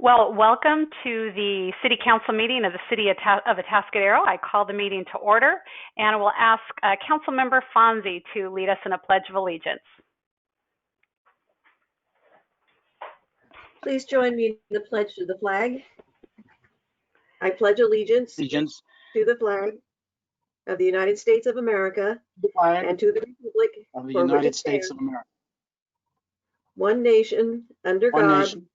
Well, welcome to the City Council meeting of the City of Atascadero. I call the meeting to order, and I will ask Councilmember Fonzie to lead us in a Pledge of Allegiance. Please join me in the pledge to the flag. I pledge allegiance to the flag of the United States of America and to the republic of the for United which it States stands, of America. one nation, under One God, nation,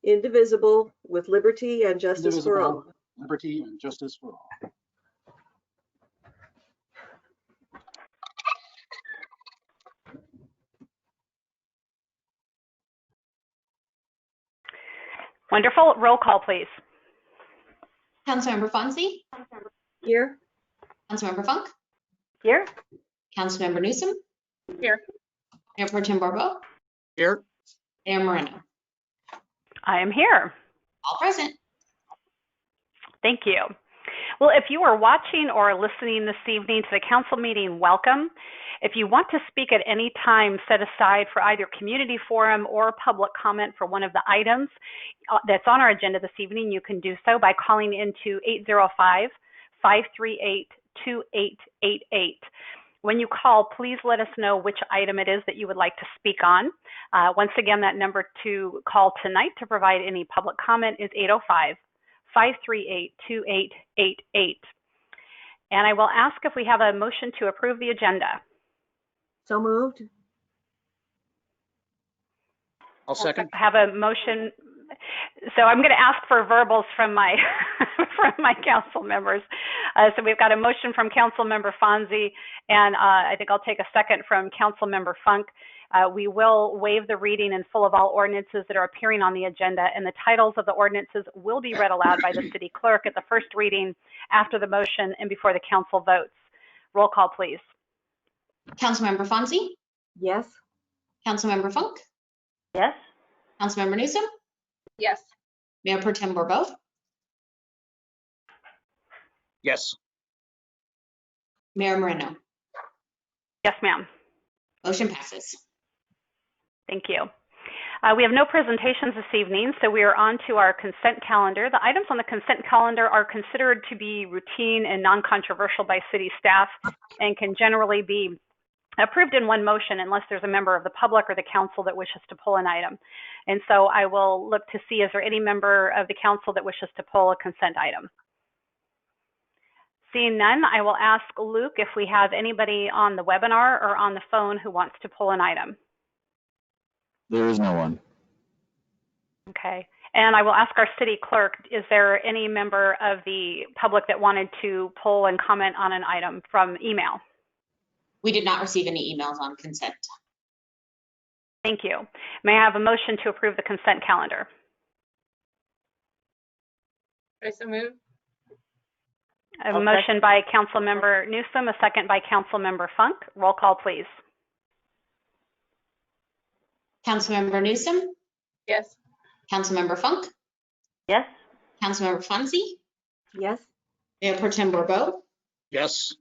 indivisible, with liberty and justice for all. indivisible, liberty and justice for all. Wonderful. Roll call, please. Councilmember Fonzie? Here. Councilmember Funk? Here. Councilmember Newsom? Here. Mayor Pro Tem Barbeau? Here. Mayor Moreno? I am here. All present. Thank you. Well, if you are watching or listening this evening to the council meeting, welcome. If you want to speak at any time set aside for either community forum or public comment for one of the items that's on our agenda this evening, you can do so by calling into 805-538-2888. When you call, please let us know which item it is that you would like to speak on. Once again, that number to call tonight to provide any public comment is 805-538-2888. And I will ask if we have a motion to approve the agenda. So moved. I'll second. Have a motion. So I'm going to ask for verbals from my from my council members. So we've got a motion from Council Member Fonzie, and I think I'll take a second from Council Member Funk. We will waive the reading in full of all ordinances that are appearing on the agenda, and the titles of the ordinances will be read aloud by the city clerk at the first reading, after the motion, and before the council votes. Roll call, please. Councilmember Fonzie? Yes. Councilmember Funk? Yes. Councilmember Newsom? Yes. Mayor Pro Tem Barbeau? Yes. Mayor Moreno? Yes, ma'am. Motion passes. Thank you. We have no presentations this evening, so we are on to our consent calendar. The items on the consent calendar are considered to be routine and non-controversial by city staff and can generally be approved in one motion unless there's a member of the public or the council that wishes to pull an item. And so I will look to see, is there any member of the council that wishes to pull a consent item? Seeing none, I will ask Luke if we have anybody on the webinar or on the phone who wants to pull an item. There is no one. Okay. And I will ask our city clerk, is there any member of the public that wanted to pull and comment on an item from email? We did not receive any emails on consent. Thank you. May I have a motion to approve the consent calendar? I so move. A motion by Council Member Newsom, a second by Council Member Funk. Roll call, please. Councilmember Newsom? Yes. Councilmember Funk? Yes. Councilmember Fonzie? Yes. Mayor Pro Tem Barbeau? Yes.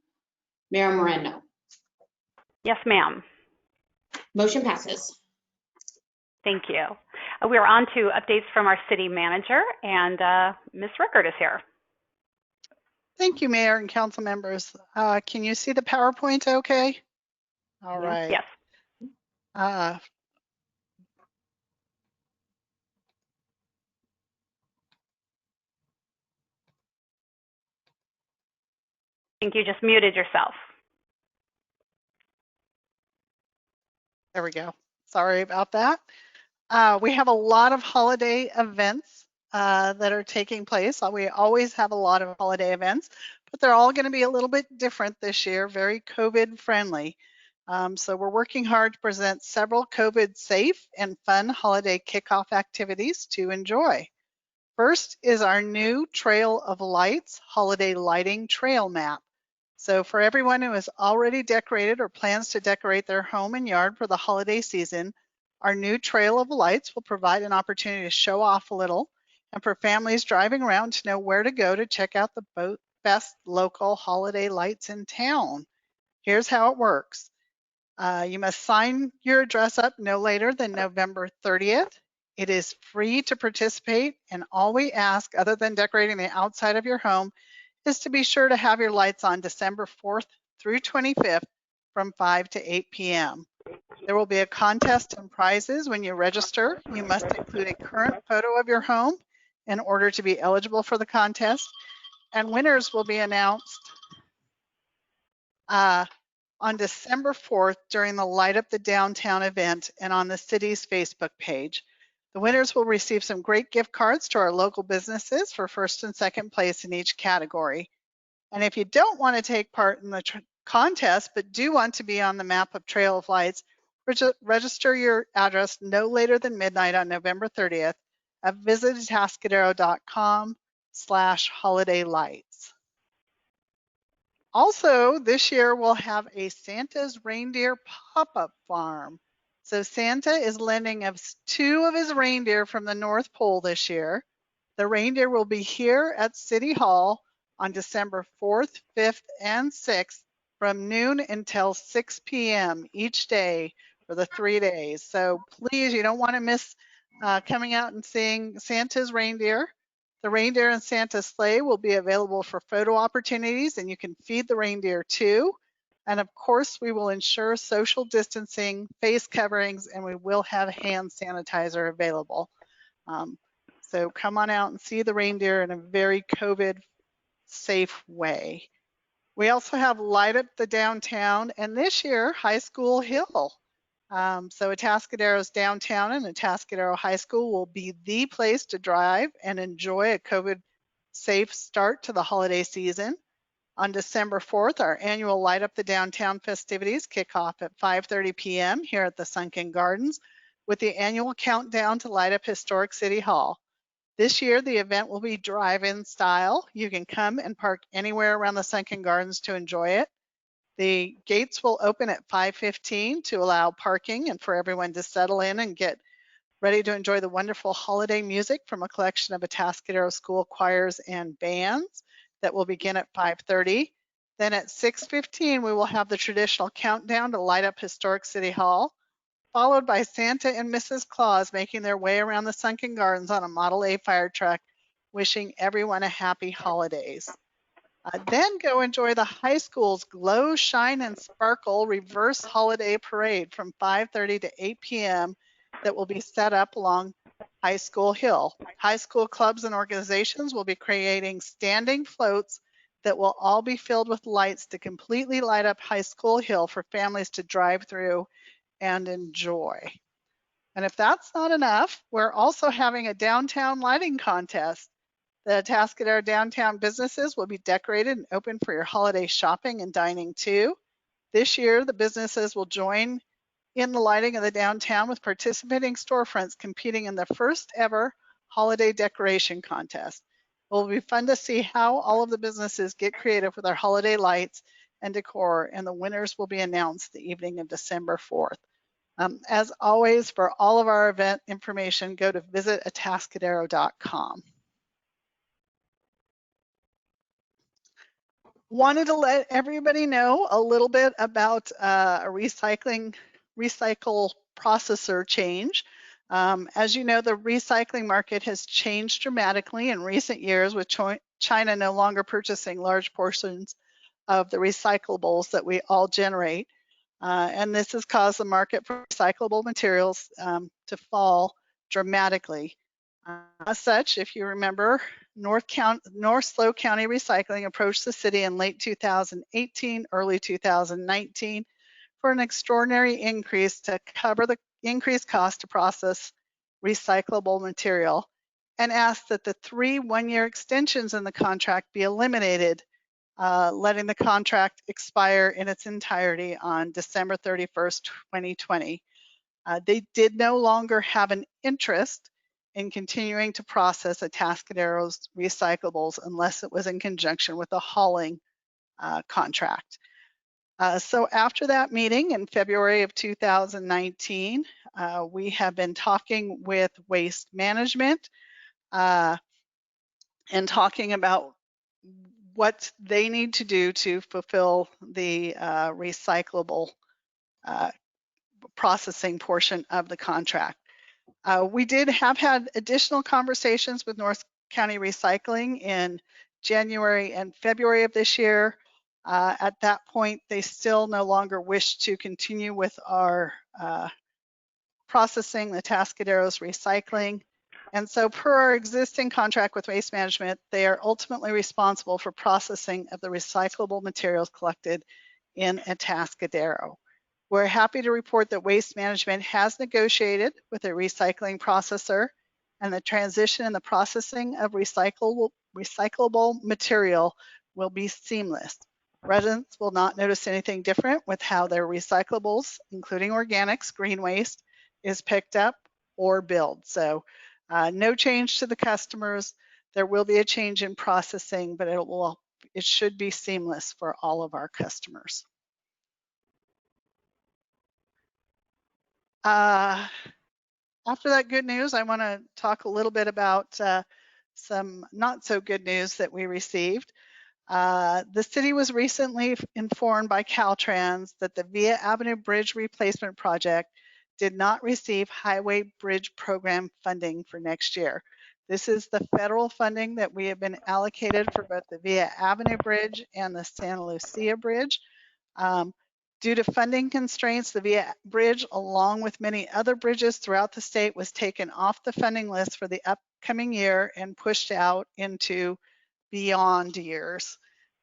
Mayor Moreno? Yes, ma'am. Motion passes. Thank you. We are on to updates from our city manager, and Ms. Rickard is here. Thank you, Mayor and council members. Can you see the PowerPoint okay? All right. Yes. I think you just muted yourself. There we go. Sorry about that. We have a lot of holiday events that are taking place. We always have a lot of holiday events, but they're all going to be a little bit different this year, very COVID friendly. So we're working hard to present several COVID safe and fun holiday kickoff activities to enjoy. First is our new Trail of Lights holiday lighting trail map. So for everyone who has already decorated or plans to decorate their home and yard for the holiday season, our new Trail of Lights will provide an opportunity to show off a little, and for families driving around to know where to go to check out the best local holiday lights in town. Here's how it works. You must sign your address up no later than November 30th. It is free to participate, and all we ask, other than decorating the outside of your home, is to be sure to have your lights on December 4th through 25th from 5 to 8 p.m. There will be a contest and prizes when you register. You must include a current photo of your home in order to be eligible for the contest, and winners will be announced on December 4th during the Light Up the Downtown event and on the city's Facebook page. The winners will receive some great gift cards to our local businesses for first and second place in each category. And if you don't want to take part in the contest, but do want to be on the map of Trail of Lights, register your address no later than midnight on November 30th at visitatascadero.com/holidaylights. Also, this year we'll have a Santa's Reindeer pop-up farm. So Santa is lending us 2 of his reindeer from the North Pole this year. The reindeer will be here at City Hall on December 4th, 5th, and 6th from noon until 6 p.m. each day for the 3 days. So please, you don't want to miss coming out and seeing Santa's reindeer. The reindeer and Santa's sleigh will be available for photo opportunities, and you can feed the reindeer too. And of course, we will ensure social distancing, face coverings, and we will have hand sanitizer available. So come on out and see the reindeer in a very COVID safe way. We also have Light Up the Downtown, and this year, High School Hill. So Atascadero's downtown and Atascadero High School will be the place to drive and enjoy a COVID safe start to the holiday season. On December 4th, our annual Light Up the Downtown festivities kick off at 5:30 p.m. here at the Sunken Gardens with the annual countdown to light up historic City Hall. This year, the event will be drive-in style. You can come and park anywhere around the Sunken Gardens to enjoy it. The gates will open at 5:15 to allow parking and for everyone to settle in and get ready to enjoy the wonderful holiday music from a collection of Atascadero school choirs and bands that will begin at 5:30. Then at 6:15, we will have the traditional countdown to light up historic City Hall, followed by Santa and Mrs. Claus making their way around the Sunken Gardens on a Model A fire truck, wishing everyone a happy holidays. Then go enjoy the high school's Glow, Shine, and Sparkle reverse holiday parade from 5:30 to 8 p.m. that will be set up along High School Hill. High school clubs and organizations will be creating standing floats that will all be filled with lights to completely light up High School Hill for families to drive through and enjoy. And if that's not enough, we're also having a downtown lighting contest. The Atascadero downtown businesses will be decorated and open for your holiday shopping and dining too. This year, the businesses will join in the lighting of the downtown with participating storefronts competing in the first ever holiday decoration contest. It will be fun to see how all of the businesses get creative with their holiday lights and decor, and the winners will be announced the evening of December 4th. As always, for all of our event information, go to visitatascadero.com. Wanted to let everybody know a little bit about a recycle processor change. As you know, the recycling market has changed dramatically in recent years, with China no longer purchasing large portions of the recyclables that we all generate. And this has caused the market for recyclable materials to fall dramatically. As such, if you remember, North Slow County Recycling approached the city in late 2018, early 2019 for an extraordinary increase to cover the increased cost to process recyclable material, and asked that the 3 one-year extensions in the contract be eliminated, letting the contract expire in its entirety on December 31st, 2020. They did no longer have an interest in continuing to process Atascadero's recyclables unless it was in conjunction with a hauling contract. So after that meeting in February of 2019, we have been talking with Waste Management and talking about what they need to do to fulfill the recyclable processing portion of the contract. We did have had additional conversations with North County Recycling in January and February of this year. At that point, they still no longer wish to continue with our processing the Atascadero's recycling. And so per our existing contract with Waste Management, they are ultimately responsible for processing of the recyclable materials collected in Atascadero. We're happy to report that Waste Management has negotiated with a recycling processor, and the transition in the processing of recyclable material will be seamless. Residents will not notice anything different with how their recyclables, including organics, green waste, is picked up or billed. So no change to the customers. There will be a change in processing, but it should be seamless for all of our customers. After that good news, I want to talk a little bit about some not so good news that we received. The city was recently informed by Caltrans that the Via Avenue Bridge Replacement Project did not receive Highway Bridge Program funding for next year. This is the federal funding that we have been allocated for both the Via Avenue Bridge and the Santa Lucia Bridge. Due to funding constraints, the Via Bridge, along with many other bridges throughout the state, was taken off the funding list for the upcoming year and pushed out into beyond years.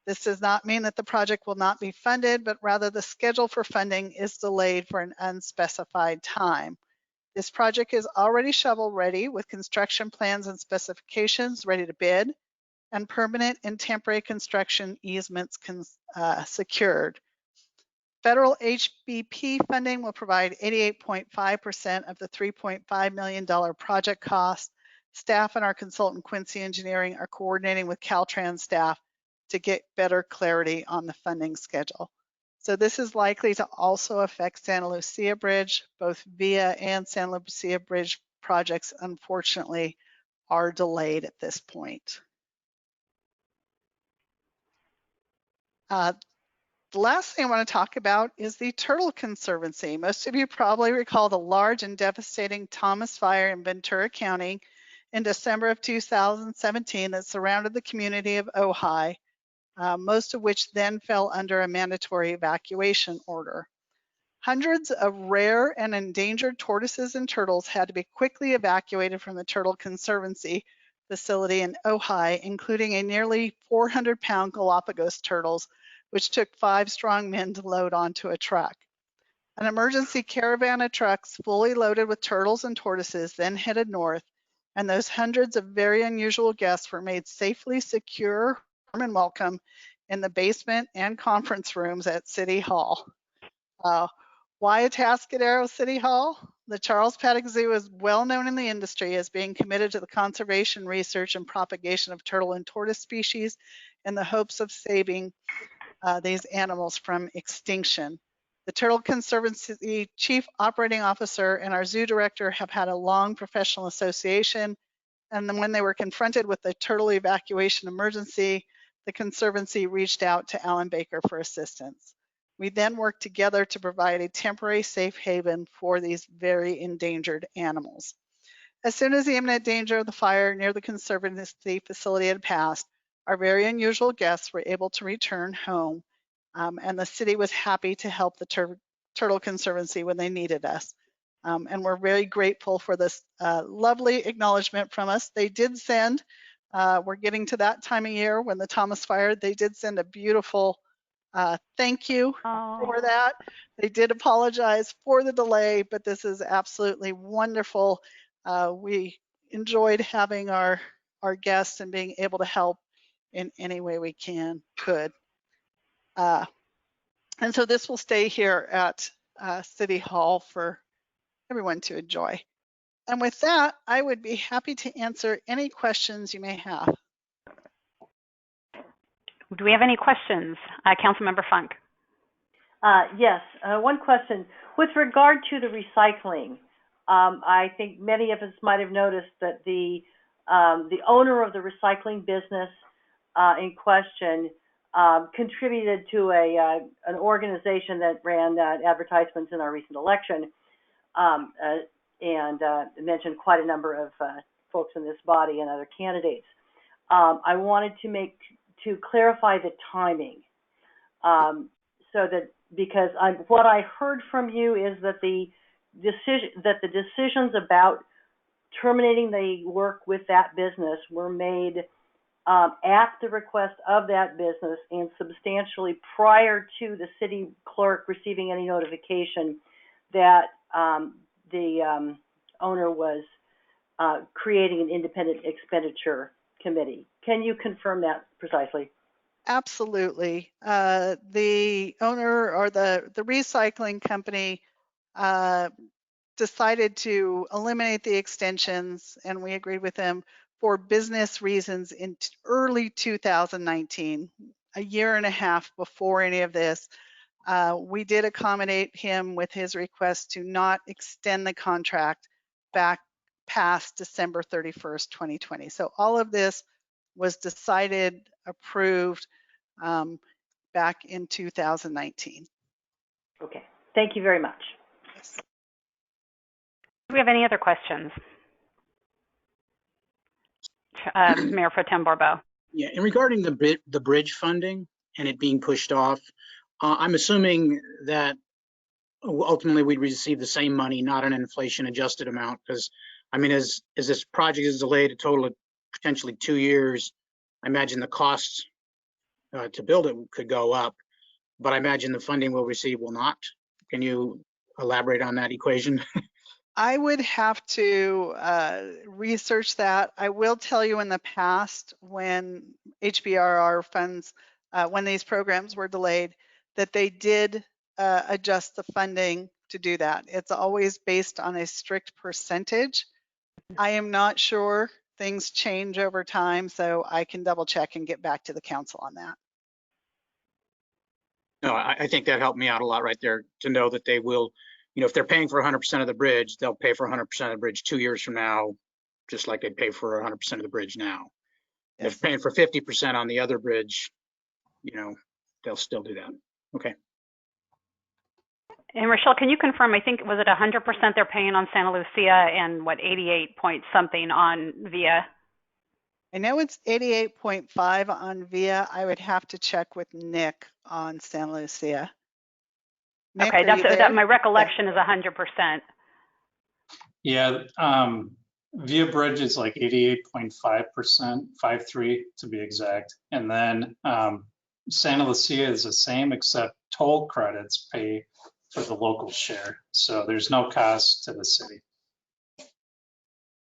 This does not mean that the project will not be funded, but rather the schedule for funding is delayed for an unspecified time. This project is already shovel ready with construction plans and specifications ready to bid, and permanent and temporary construction easements secured. Federal HBP funding will provide 88.5% of the $3.5 million project cost. Staff and our consultant Quincy Engineering are coordinating with Caltrans staff to get better clarity on the funding schedule. So this is likely to also affect Santa Lucia Bridge. Both Via and Santa Lucia Bridge projects, unfortunately, are delayed at this point. The last thing I want to talk about is the Turtle Conservancy. Most of you probably recall the large and devastating Thomas Fire in Ventura County in December of 2017 that surrounded the community of Ojai, most of which then fell under a mandatory evacuation order. Hundreds of rare and endangered tortoises and turtles had to be quickly evacuated from the Turtle Conservancy facility in Ojai, including a nearly 400-pound Galapagos turtles, which took 5 strong men to load onto a truck. An emergency caravan of trucks fully loaded with turtles and tortoises then headed north, and those hundreds of very unusual guests were made safely secure and welcome in the basement and conference rooms at City Hall. Why Atascadero City Hall? The Charles Paddock Zoo is well known in the industry as being committed to the conservation, research, and propagation of turtle and tortoise species in the hopes of saving these animals from extinction. The Turtle Conservancy Chief Operating Officer and our zoo director have had a long professional association, and then when they were confronted with the turtle evacuation emergency, the Conservancy reached out to Alan Baker for assistance. We then worked together to provide a temporary safe haven for these very endangered animals. As soon as the imminent danger of the fire near the Conservancy facility had passed, our very unusual guests were able to return home, and the city was happy to help the Turtle Conservancy when they needed us. And we're very grateful for this lovely acknowledgement from us. They did send, we're getting to that time of year when the Thomas Fire, they did send a beautiful thank you for that. They did apologize for the delay, but this is absolutely wonderful. We enjoyed having our guests and being able to help in any way we could. And so this will stay here at City Hall for everyone to enjoy. And with that, I would be happy to answer any questions you may have. Do we have any questions? Councilmember Funk. Yes, one question. With regard to the recycling, I think many of us might have noticed that the owner of the recycling business in question contributed to an organization that ran advertisements in our recent election. mentioned quite a number of folks in this body and other candidates. I wanted to clarify the timing, so that because what I heard from you is that the decisions about terminating the work with that business were made at the request of that business and substantially prior to the city clerk receiving any notification that the owner was creating an independent expenditure committee. Can you confirm that precisely? Absolutely. The owner or the recycling company decided to eliminate the extensions, and we agreed with them for business reasons in early 2019, a year and a half before any of this. We did accommodate him with his request to not extend the contract back past December 31st, 2020. So all of this was decided, approved back in 2019. Okay, thank you very much. Yes. Do we have any other questions? Mayor Pro Tem Barbeau. Yeah, and regarding the bridge funding and it being pushed off, I'm assuming that ultimately we'd receive the same money, not an inflation adjusted amount, because I mean, as this project is delayed a total of potentially 2 years, I imagine the costs to build it could go up, but I imagine the funding we'll receive will not. Can you elaborate on that equation? I would have to research that. I will tell you in the past when HBRR funds, when these programs were delayed, that they did adjust the funding to do that. It's always based on a strict percentage. I am not sure. Things change over time, so I can double check and get back to the council on that. No, I think that helped me out a lot right there to know that they will, you know, if they're paying for 100% of the bridge, they'll pay for 100% of the bridge 2 years from now, just like they'd pay for 100% of the bridge now. Yes. If paying for 50% on the other bridge, you know, they'll still do that. Okay. And Rochelle, can you confirm, I think, was it 100% they're paying on Santa Lucia and what, 88 point something on Via? I know it's 88.5 on Via. I would have to check with Nick on Santa Lucia. Nick, Okay, that my recollection is 100%. Yeah, Via Bridge is like 88.5%, 5.3 to be exact. And then Santa Lucia is the same, except toll credits pay for the local share. So there's no cost to the city.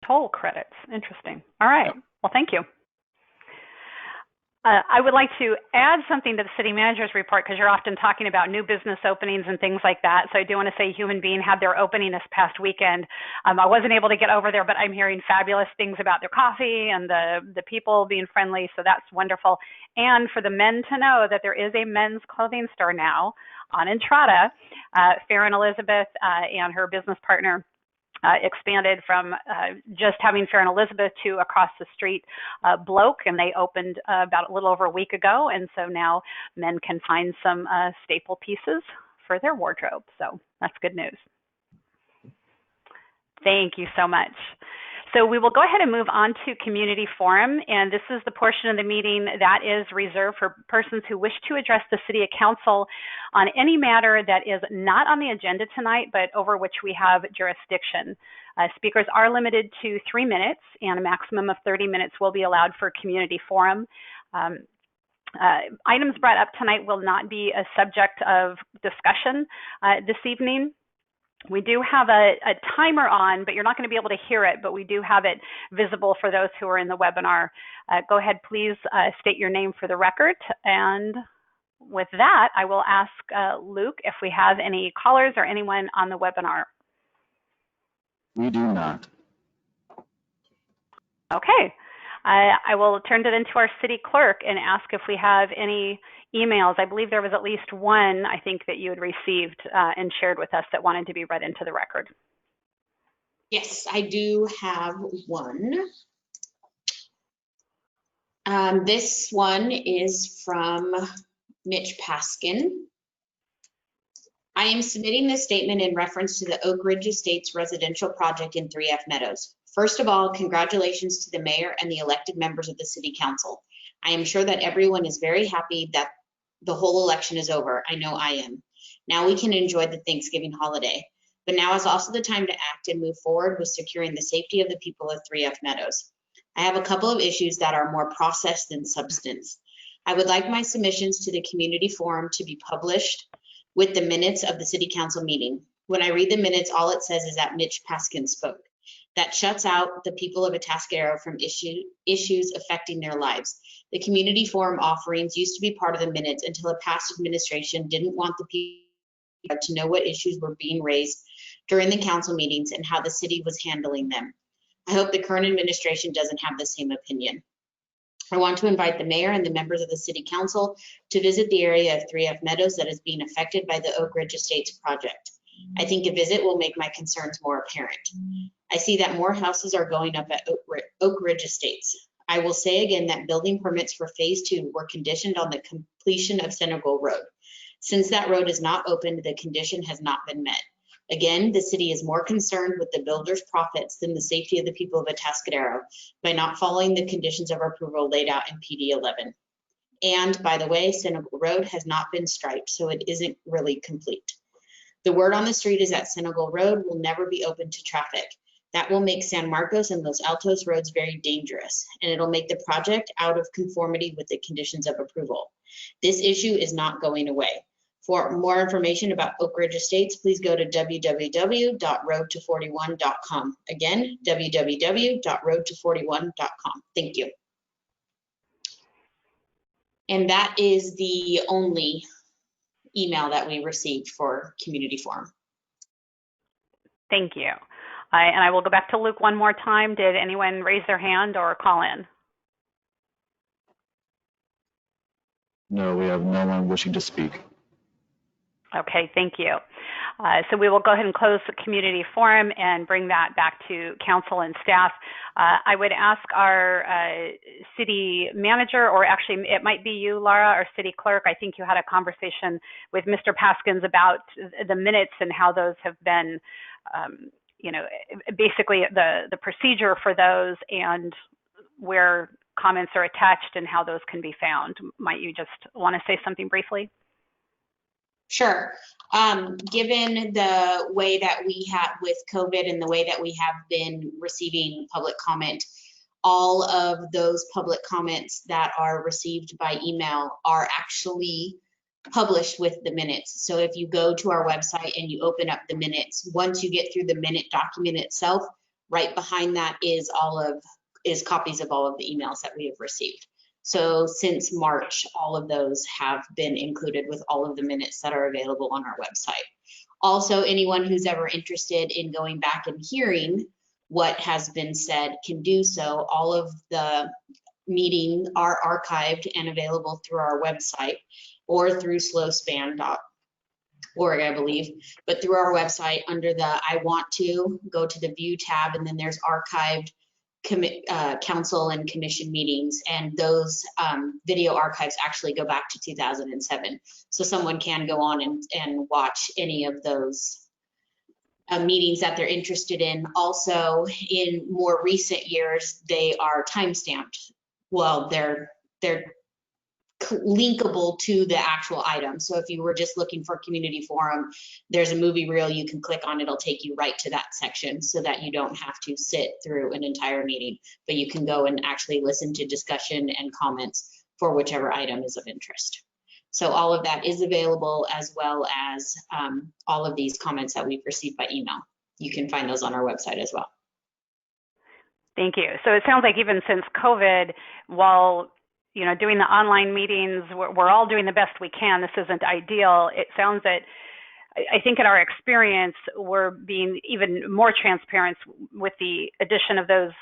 Toll credits, interesting. All right, Yep. Well, thank you. I would like to add something to the city manager's report because you're often talking about new business openings and things like that. So I do want to say Human Being had their opening this past weekend. I wasn't able to get over there, but I'm hearing fabulous things about their coffee and the people being friendly. So that's wonderful. And for the men to know that there is a men's clothing store now on Entrada. Farron Elizabeth and her business partner expanded from just having Farron Elizabeth to across the street Bloke, and they opened about a little over a week ago. And so now men can find some staple pieces for their wardrobe. So that's good news. Thank you so much. So we will go ahead and move on to community forum, and this is the portion of the meeting that is reserved for persons who wish to address the city council on any matter that is not on the agenda tonight, but over which we have jurisdiction. Speakers are limited to 3 minutes, and a maximum of 30 minutes will be allowed for community forum. Items brought up tonight will not be a subject of discussion this evening. We do have a timer on, but you're not going to be able to hear it, but we do have it visible for those who are in the webinar. Go ahead, please state your name for the record. And with that, I will ask Luke if we have any callers or anyone on the webinar. We do not. Okay. I will turn it into our city clerk and ask if we have any emails. I believe there was at least one, I think, that you had received and shared with us that wanted to be read into the record. Yes, I do have one. This one is from Mitch Paskin. I am submitting this statement in reference to the Oak Ridge Estates residential project in 3F Meadows. First of all, congratulations to the mayor and the elected members of the city council. I am sure that everyone is very happy that the whole election is over. I know I am. Now we can enjoy the Thanksgiving holiday. But now is also the time to act and move forward with securing the safety of the people of 3F Meadows. I have a couple of issues that are more process than substance. I would like my submissions to the community forum to be published with the minutes of the city council meeting. When I read the minutes, all it says is that Mitch Paskin spoke. That shuts out the people of Atascadero from issues affecting their lives. The community forum offerings used to be part of the minutes until a past administration didn't want the people to know what issues were being raised during the council meetings and how the city was handling them. I hope the current administration doesn't have the same opinion. I want to invite the mayor and the members of the city council to visit the area of 3F Meadows that is being affected by the Oak Ridge Estates project. I think a visit will make my concerns more apparent. I see that more houses are going up at Oak Ridge Estates. I will say again that building permits for phase 2 were conditioned on the completion of Senegal Road. Since that road is not opened, the condition has not been met. Again, the city is more concerned with the builder's profits than the safety of the people of Atascadero by not following the conditions of approval laid out in PD 11. And by the way, Senegal Road has not been striped, so it isn't really complete. The word on the street is that Senegal Road will never be open to traffic. That will make San Marcos and Los Altos roads very dangerous, and it'll make the project out of conformity with the conditions of approval. This issue is not going away. For more information about Oak Ridge Estates, please go to www.roadto41.com. Again, www.roadto41.com. Thank you. And that is the only email that we received for community forum. Thank you. And I will go back to Luke one more time. Did anyone raise their hand or call in? No, we have no one wishing to speak. Okay, thank you. So we will go ahead and close the community forum and bring that back to council and staff. I would ask our city manager, or actually it might be you, Laura, our city clerk. I think you had a conversation with Mr. Paskins about the minutes and how those have been, you know, basically the procedure for those and where comments are attached and how those can be found. Might you just want to say something briefly? Sure. Given the way that we have with COVID and the way that we have been receiving public comment, all of those public comments that are received by email are actually published with the minutes. So if you go to our website and you open up the minutes, once you get through the minute document itself, right behind that is copies of all of the emails that we have received. So since March, all of those have been included with all of the minutes that are available on our website. Also, anyone who's ever interested in going back and hearing what has been said can do so. All of the meetings are archived and available through our website or through slowspan.org, I believe. But through our website, under the I want to, go to the view tab, and then there's archived council and commission meetings, and those video archives actually go back to 2007. So someone can go on and watch any of those meetings that they're interested in. Also, in more recent years, they are time-stamped. Well, they're linkable to the actual item. So if you were just looking for community forum, there's a movie reel you can click on. It'll take you right to that section so that you don't have to sit through an entire meeting, but you can go and actually listen to discussion and comments for whichever item is of interest. So all of that is available, as well as all of these comments that we've received by email. You can find those on our website as well. Thank you. So it sounds like even since COVID, while doing the online meetings, we're all doing the best we can. This isn't ideal. It sounds that, I think in our experience, we're being even more transparent with the addition of those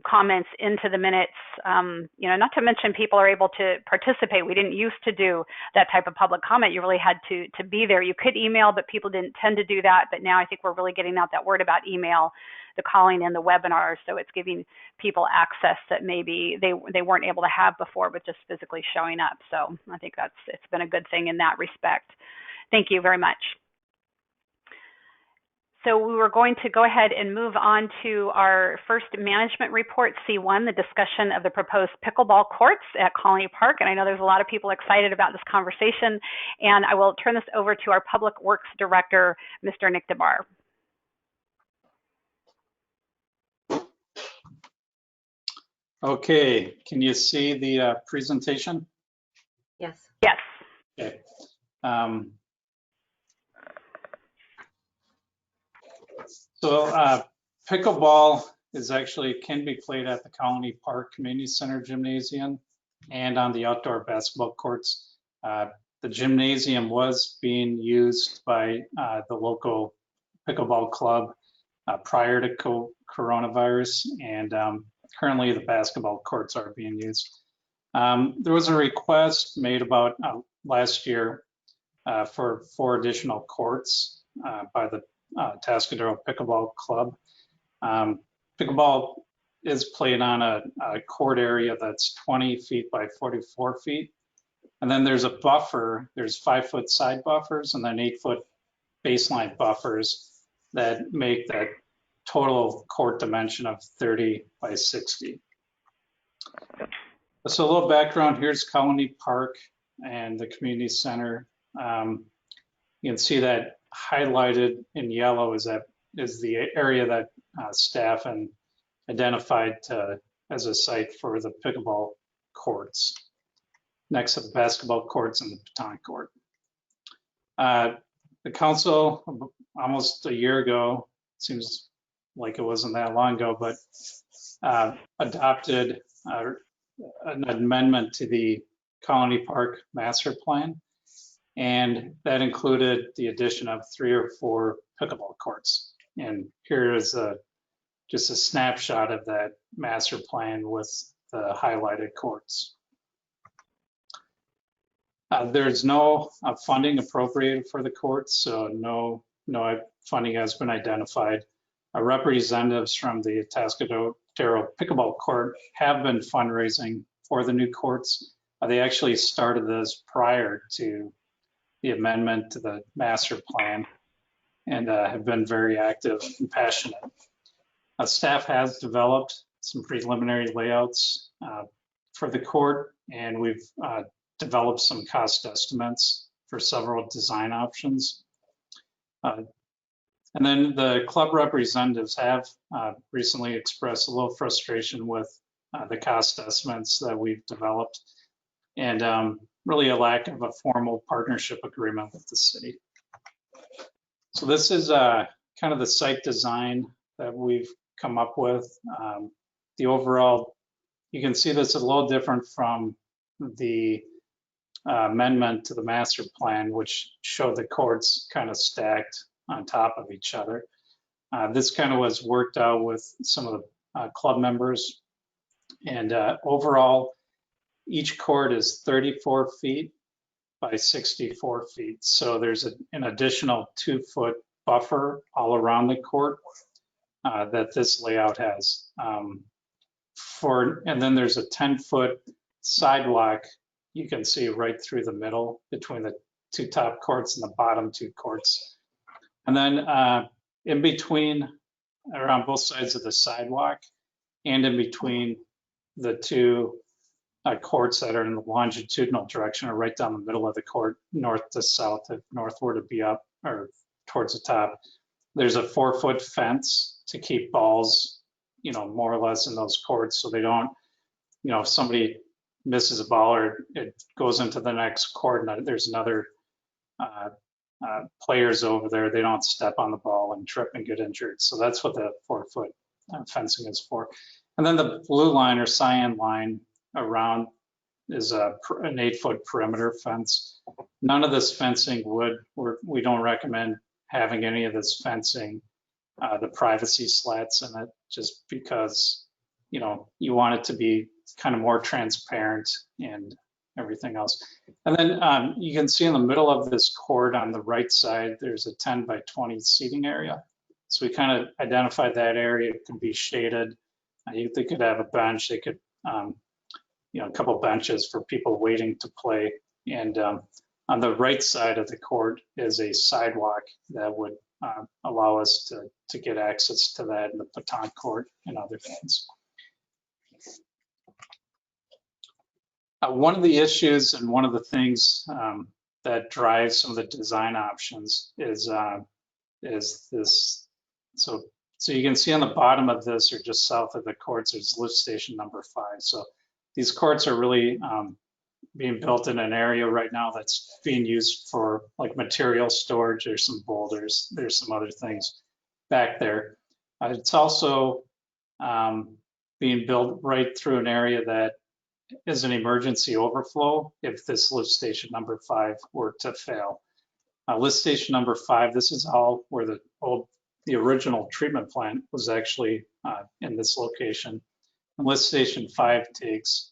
comments into the minutes. Not to mention people are able to participate. We didn't used to do that type of public comment. You really had to be there. You could email, but people didn't tend to do that. But now I think we're really getting out that word about email, the calling and the webinars. So it's giving people access that maybe they weren't able to have before, but just physically showing up. So I think it's been a good thing in that respect. Thank you very much. So we were going to go ahead and move on to our first management report, C1, the discussion of the proposed pickleball courts at Colony Park. And I know there's a lot of people excited about this conversation. And I will turn this over to our Public Works Director, Mr. Nick DeBar. Okay, can you see the presentation? Yes. Yes. Okay. So pickleball can be played at the Colony Park Community Center Gymnasium and on the outdoor basketball courts. The gymnasium was being used by the local pickleball club prior to coronavirus, and currently the basketball courts are being used. There was a request made about last year for 4 additional courts by the Atascadero Pickleball Club. Pickleball is played on a court area that's 20 feet by 44 feet. And then there's a buffer, there's 5-foot side buffers and then 8-foot baseline buffers that make that total court dimension of 30 by 60. So a little background, here's Colony Park and the community center. You can see that highlighted in yellow is the area that staff identified as a site for the pickleball courts, next to the basketball courts and the petanque court. The council, almost a year ago, seems like it wasn't that long ago, but adopted an amendment to the Colony Park Master Plan. And that included the addition of 3 or 4 pickleball courts. And here is just a snapshot of that master plan with the highlighted courts. There's no funding appropriated for the courts, so no funding has been identified. Representatives from the Atascadero Pickleball Court have been fundraising for the new courts. They actually started this prior to the amendment to the master plan and have been very active and passionate. Staff has developed some preliminary layouts for the court, and we've developed some cost estimates for several design options. And then the club representatives have recently expressed a little frustration with the cost estimates that we've developed, and really a lack of a formal partnership agreement with the city. So this is kind of the site design that we've come up with. The overall, you can see this is a little different from the amendment to the master plan, which showed the courts kind of stacked on top of each other. This kind of was worked out with some of the club members, and overall, each court is 34 feet by 64 feet. So there's an additional 2-foot buffer all around the court that this layout has. And then there's a 10-foot sidewalk you can see right through the middle between the 2 top courts and the bottom 2 courts. And then in between, around both sides of the sidewalk and in between the 2 courts that are in the longitudinal direction or right down the middle of the court, north to south, if north were to be up or towards the top, there's a 4-foot fence to keep balls, more or less in those courts, so they don't, if somebody misses a ball or it goes into the next court and there's another players over there, they don't step on the ball and trip and get injured. So that's what the 4-foot fencing is for. And then the blue line or cyan line around is an 8-foot perimeter fence. None of this fencing we don't recommend having any of this fencing, the privacy slats in it, just because, you want it to be kind of more transparent and everything else. And then you can see in the middle of this court on the right side, there's a 10 by 20 seating area. So we kind of identified that area. It could be shaded. They could have a bench. They could, a couple benches for people waiting to play. And on the right side of the court is a sidewalk that would allow us to get access to that in the petanque court and other things. One of the issues and one of the things that drives some of the design options is this. So you can see on the bottom of this, or just south of the courts, there's lift station number 5. So these courts are really being built in an area right now that's being used for like material storage. There's some boulders, there's some other things back there. It's also being built right through an area that is an emergency overflow if this lift station number 5 were to fail. Lift station number 5, this is all where the original treatment plant was actually in this location. And lift station 5 takes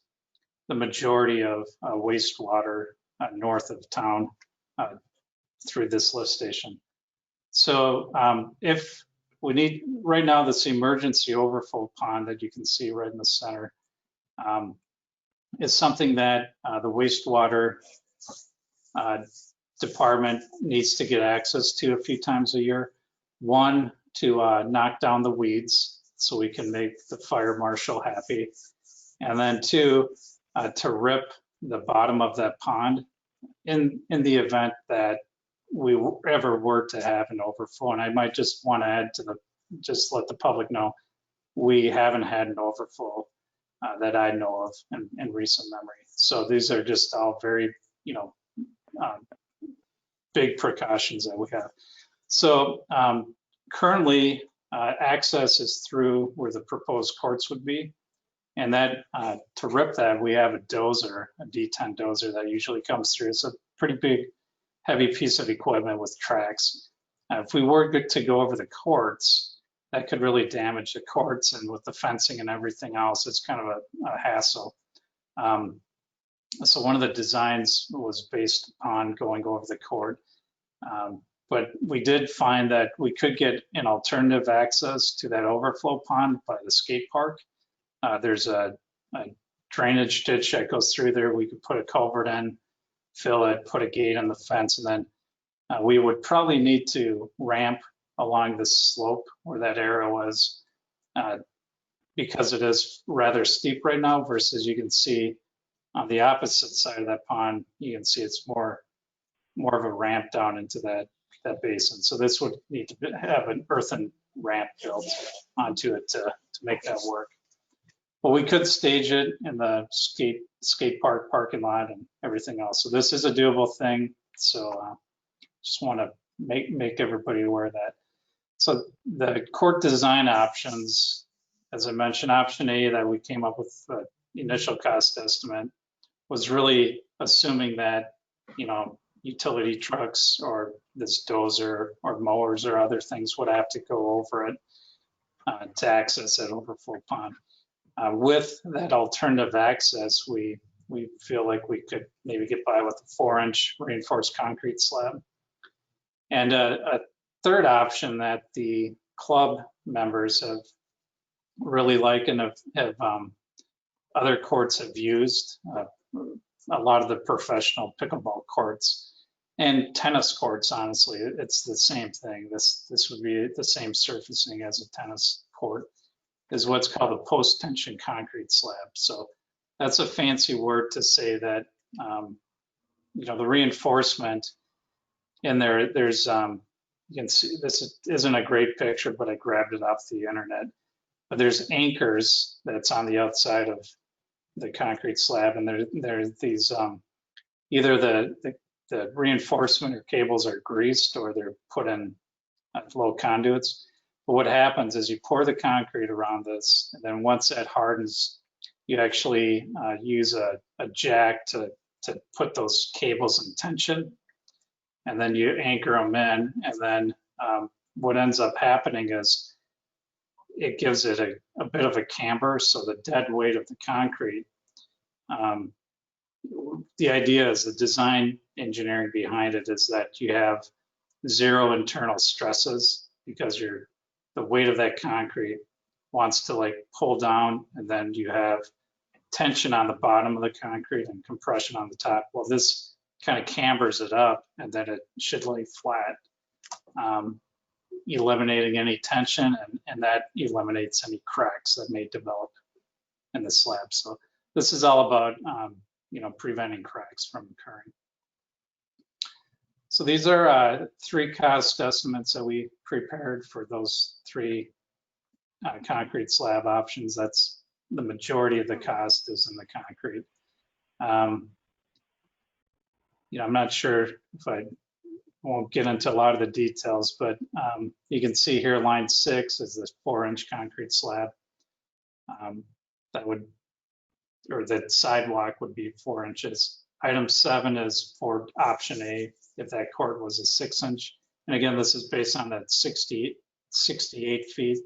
the majority of wastewater north of town through this lift station. So if we need, right now, this emergency overflow pond that you can see right in the center is something that the wastewater department needs to get access to a few times a year. One, to knock down the weeds so we can make the fire marshal happy. And then 2, to rip the bottom of that pond in the event that we ever were to have an overflow. And I might just want to add to just let the public know, we haven't had an overflow that I know of in recent memory. So these are just all very, big precautions that we have. So currently access is through where the proposed courts would be. And that to rip that, we have a dozer, a D10 dozer that usually comes through. It's a pretty big, heavy piece of equipment with tracks. If we were to go over the courts, that could really damage the courts, and with the fencing and everything else, it's kind of a hassle. So one of the designs was based on going over the court. But we did find that we could get an alternative access to that overflow pond by the skate park. There's a drainage ditch that goes through there. We could put a culvert in, fill it, put a gate on the fence, and then we would probably need to ramp along the slope where that arrow was because it is rather steep right now versus you can see on the opposite side of that pond, you can see it's more of a ramp down into that basin. So this would need to have an earthen ramp built onto it to make that work. But we could stage it in the skate park parking lot and everything else. So this is a doable thing. So just want to make everybody aware of that. So the court design options, as I mentioned, option A that we came up with the initial cost estimate was really assuming that, utility trucks or this dozer or mowers or other things would have to go over it to access that overflow pond. With that alternative access, we feel like we could maybe get by with a 4-inch reinforced concrete slab. And a third option that the club members have really liked and have other courts have used, a lot of the professional pickleball courts and tennis courts, honestly, it's the same thing. This would be the same surfacing as a tennis court, is what's called a post-tension concrete slab. So that's a fancy word to say that, the reinforcement in there's, you can see, this isn't a great picture, but I grabbed it off the internet. But there's anchors that's on the outside of the concrete slab, and there's these, either the reinforcement or cables are greased or they're put in low conduits. But what happens is you pour the concrete around this, and then once that hardens, you actually use a jack to put those cables in tension, and then you anchor them in, and then what ends up happening is it gives it a bit of a camber, so the dead weight of the concrete, the idea is the design engineering behind it is that you have zero internal stresses because the weight of that concrete wants to pull down, and then you have tension on the bottom of the concrete and compression on the top. Well, this kind of cambers it up, and then it should lay flat. eliminating any tension, and that eliminates any cracks that may develop in the slab. So this is all about preventing cracks from occurring. So these are 3 cost estimates that we prepared for those 3 concrete slab options. That's the majority of the cost is in the concrete. I'm not sure if I won't get into a lot of the details, but you can see here line 6 is this 4-inch concrete slab. The sidewalk would be 4 inches. Item 7 is for option A, if that court was a 6-inch. And again, this is based on that 68 feet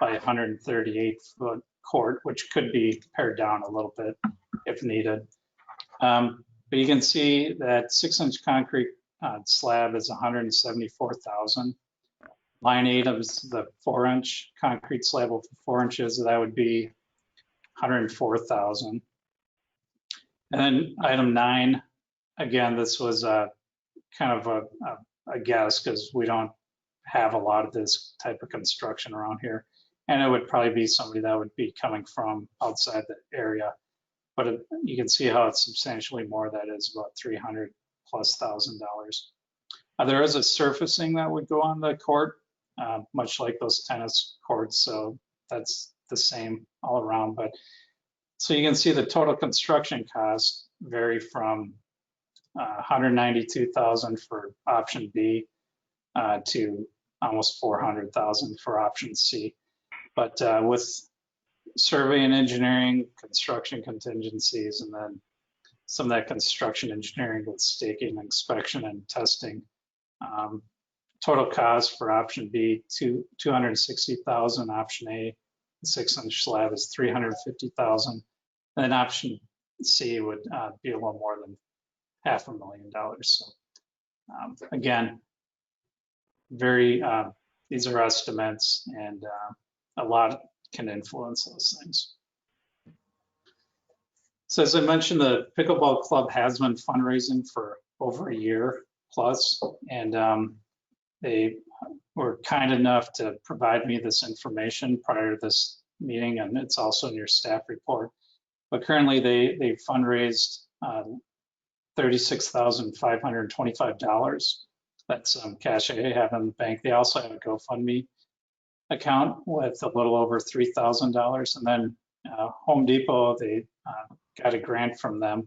by 138 foot court, which could be pared down a little bit if needed. But you can see that 6-inch concrete slab is $174,000. Line 8 is the 4-inch concrete slab with 4 inches. That would be $104,000. And then item 9, again, this was kind of a guess because we don't have a lot of this type of construction around here. And it would probably be somebody that would be coming from outside the area. But you can see how it's substantially more. That is about $300,000+. There is a surfacing that would go on the court, much like those tennis courts. So that's the same all around. But so you can see the total construction costs vary from $192,000 for option B to almost $400,000 for option C. But with survey and engineering, construction contingencies, and then some of that construction engineering with staking, inspection, and testing, total cost for option B $260,000. Option A, the 6-inch slab, is $350,000, and then option C would be a little more than $500,000. So again, these are estimates, and a lot can influence those things. So as I mentioned, the Pickleball Club has been fundraising for over a year plus, and they were kind enough to provide me this information prior to this meeting, and it's also in your staff report. But currently they fundraised $36,525. That's cash I have in the bank. They also have a GoFundMe account with a little over $3,000. And then Home Depot, they got a grant from them,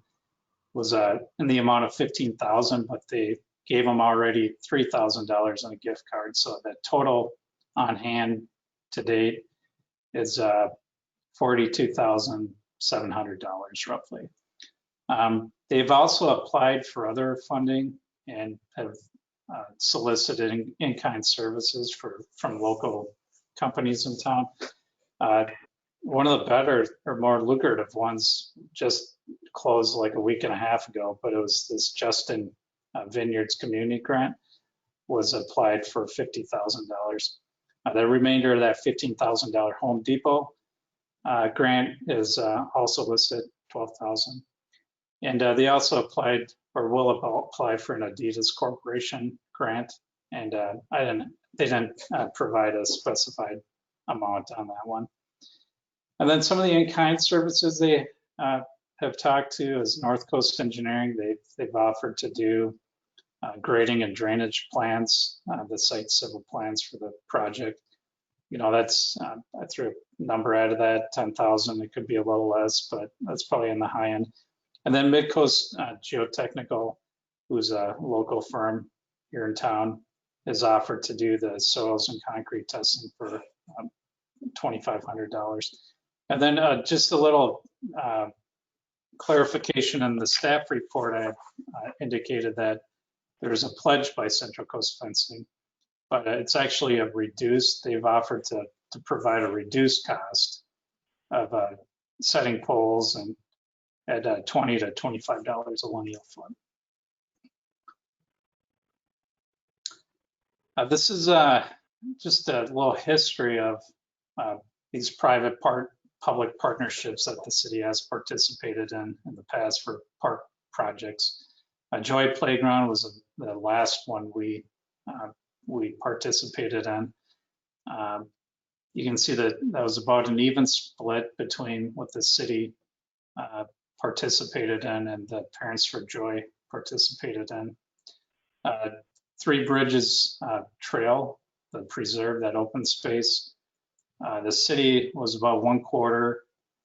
was in the amount of $15,000, but they gave them already $3,000 in a gift card. So the total on hand to date is $42,700 roughly. They've also applied for other funding and have solicited in-kind services from local companies in town. One of the better or more lucrative ones just closed like a week and a half ago, but it was this Justin Vineyards Community Grant was applied for $50,000. The remainder of that $15,000 Home Depot grant is also listed $12,000. And they also applied or will apply for an Adidas Corporation grant. And they didn't provide a specified amount on that one. And then some of the in-kind services they have talked to is North Coast Engineering. They've offered to do grading and drainage plans, the site civil plans for the project. That's, I threw a number out of that, 10,000. It could be a little less, but that's probably in the high end. And then Midcoast Geotechnical, who's a local firm here in town, has offered to do the soils and concrete testing for $2,500. And then just a little clarification in the staff report, I indicated that there's a pledge by Central Coast Fencing, but it's actually a reduced, they've offered to provide a reduced cost of setting poles and at $20 to $25 a lineal foot. This is just a little history of these private public partnerships that the city has participated in the past for park projects. Joy Playground was the last one we we participated in. You can see that that was about an even split between what the city participated in and the Parents for Joy participated in. Three Bridges Trail, the preserve, that open space, the city was about 1/4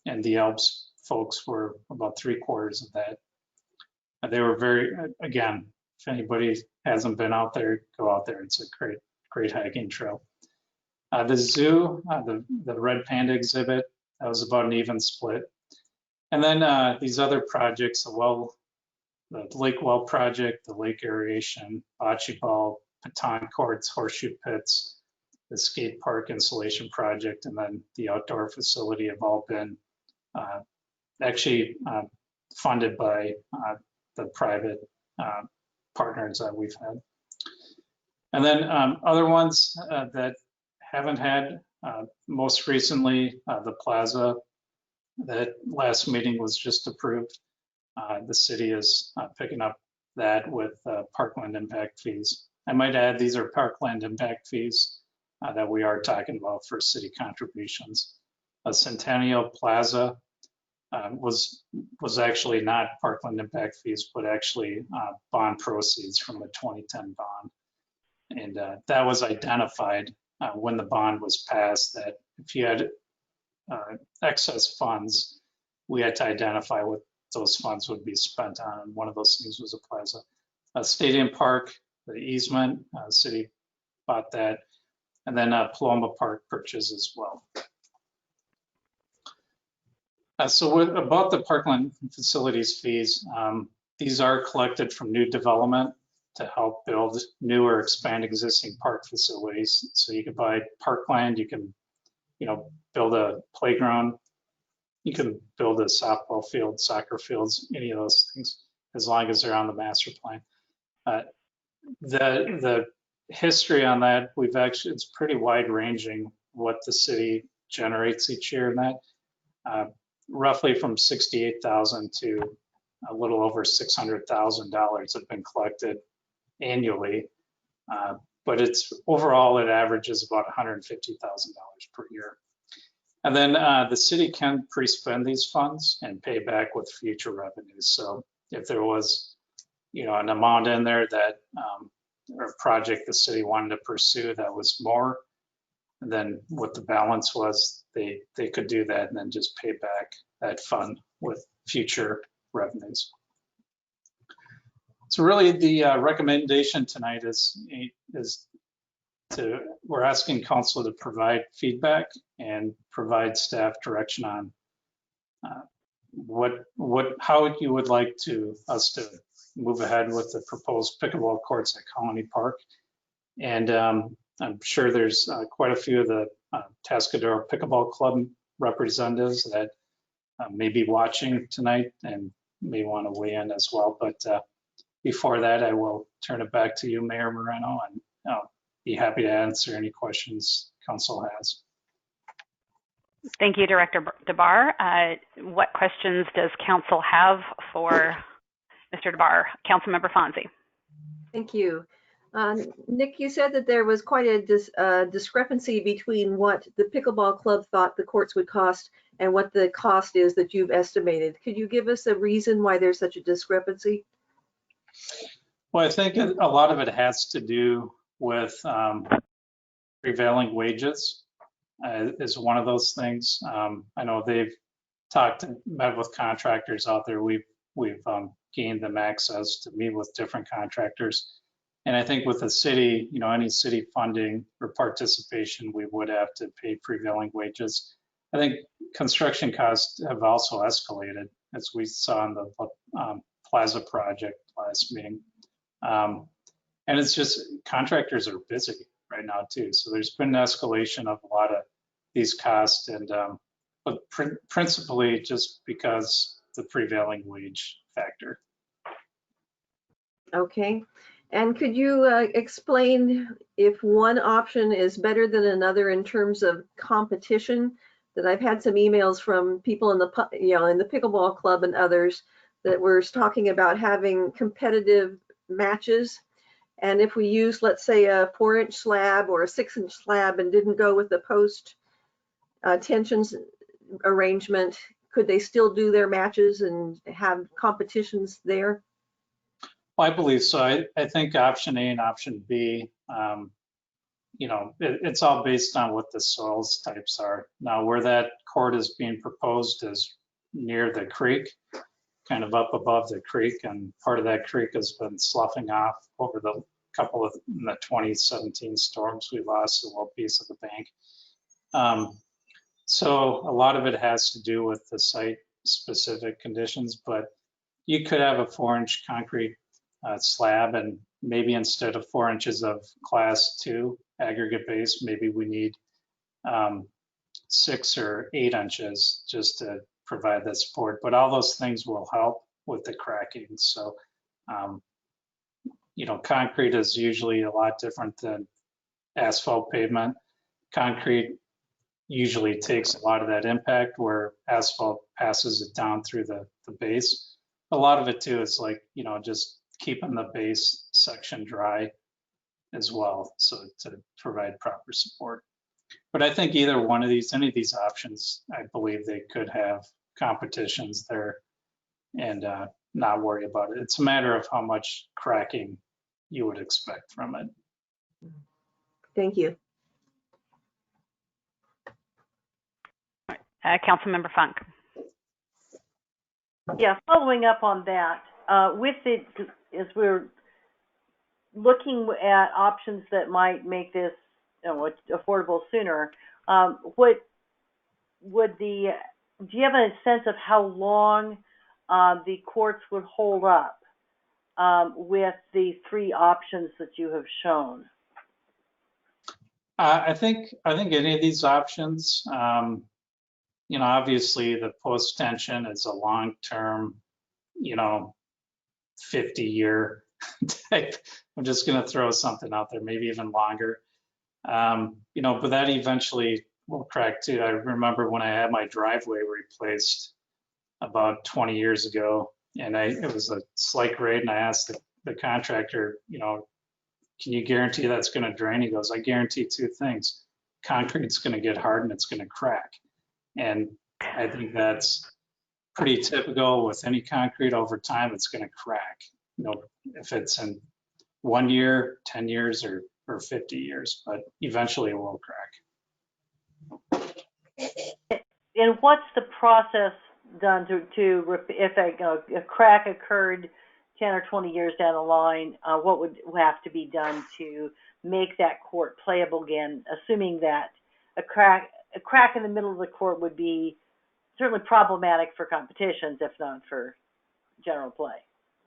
and the Alps folks were about 3/4 of that. They were very, again, if anybody hasn't been out there, go out there. It's a great hiking trail. The zoo, the Red Panda exhibit, that was about an even split. And then these other projects, the Lake Well project, the lake aeration, bocce ball, petanque courts, horseshoe pits, the skate park installation project, and then the outdoor facility have all been actually funded by the private partners that we've had. And then other ones that haven't had, most recently, the plaza, that last meeting was just approved. The city is picking up that with Parkland impact fees. I might add, these are Parkland impact fees that we are talking about for city contributions. A Centennial Plaza was actually not Parkland impact fees, but actually bond proceeds from the 2010 bond. And that was identified when the bond was passed, that if you had excess funds, we had to identify what those funds would be spent on. And one of those things was a plaza. Stadium Park, the easement, the city bought that. And then Paloma Park purchase as well. So about the Parkland facilities fees, these are collected from new development to help build new or expand existing park facilities. So you can buy parkland, you can, build a playground, you can build a softball field, soccer fields, any of those things, as long as they're on the master plan. The history on that, it's pretty wide ranging what the city generates each year in that. Roughly from $68,000 to a little over $600,000 have been collected annually, but overall it averages about $150,000 per year. And then the city can pre-spend these funds and pay back with future revenues. So if there was, an amount in there that or a project the city wanted to pursue that was more than what the balance was, they could do that and then just pay back that fund with future revenues. So really the recommendation tonight we're asking council to provide feedback and provide staff direction on how you would like us to move ahead with the proposed pickleball courts at Colony Park. And I'm sure there's quite a few of the Atascadero Pickleball Club representatives that may be watching tonight and may want to weigh in as well. But before that, I will turn it back to you, Mayor Moreno, and I'll be happy to answer any questions council has. Thank you, Director DeBar. What questions does council have for Mr. DeBar? Councilmember Fonzie. Thank you. Nick, you said that there was quite a discrepancy between what the pickleball club thought the courts would cost and what the cost is that you've estimated. Could you give us a reason why there's such a discrepancy? Well, I think a lot of it has to do with prevailing wages is one of those things. I know they've met with contractors out there. We've gained them access to meet with different contractors. And I think with the city, any city funding or participation, we would have to pay prevailing wages. I think construction costs have also escalated, as we saw in the Plaza project last meeting. And it's just contractors are busy right now too. So there's been an escalation of a lot of these costs, and but principally just because the prevailing wage factor. Okay. And could you explain if one option is better than another in terms of competition? That I've had some emails from people in the in the pickleball club and others that were talking about having competitive matches And if we use, let's say, a 4-inch slab or a 6-inch slab and didn't go with the post tensions arrangement, could they still do their matches and have competitions there? Well, I believe so. I think option A and option B, you know, it's all based on what the soils types are. Now, where that court is being proposed is near the creek, kind of up above the creek, and part of that creek has been sloughing off over the couple of the 2017 storms. We lost a little piece of the bank. So a lot of it has to do with the site specific conditions, but you could have a 4-inch concrete slab, and maybe instead of 4 inches of class 2 aggregate base, maybe we need 6 or 8 inches just to provide that support. But all those things will help with the cracking. So, you know, concrete is usually a lot different than asphalt pavement. Concrete usually takes a lot of that impact, where asphalt passes it down through the base. A lot of it too is like, you know, just keeping the base section dry as well, so to provide proper support. But I think either one of these, any of these options, I believe they could have competitions there and not worry about it. It's a matter of how much cracking you would expect from it. Thank you. Councilmember Funk. Yeah, following up on that, with it, as we're looking at options that might make this, you know, affordable sooner, what would the, do you have a sense of how long the courts would hold up with the 3 options that you have shown? I think any of these options, you know, obviously the post tension is a long-term, you know, 50-year type. I'm just going to throw something out there, maybe even longer. You know, but that eventually will crack too. I remember when I had my driveway replaced about 20 years ago, and it was a slight grade, and I asked the contractor, you know, can you guarantee that's going to drain? He goes, I guarantee 2 things. Concrete's going to get hard and it's going to crack. And I think that's pretty typical with any concrete. Over time, it's going to crack. You know, if it's in 1 year, 10 years, or 50 years, but eventually it will crack. And what's the process done to if a crack occurred 10 or 20 years down the line, what would have to be done to make that court playable again, assuming that a crack in the middle of the court would be certainly problematic for competitions, if not for general play?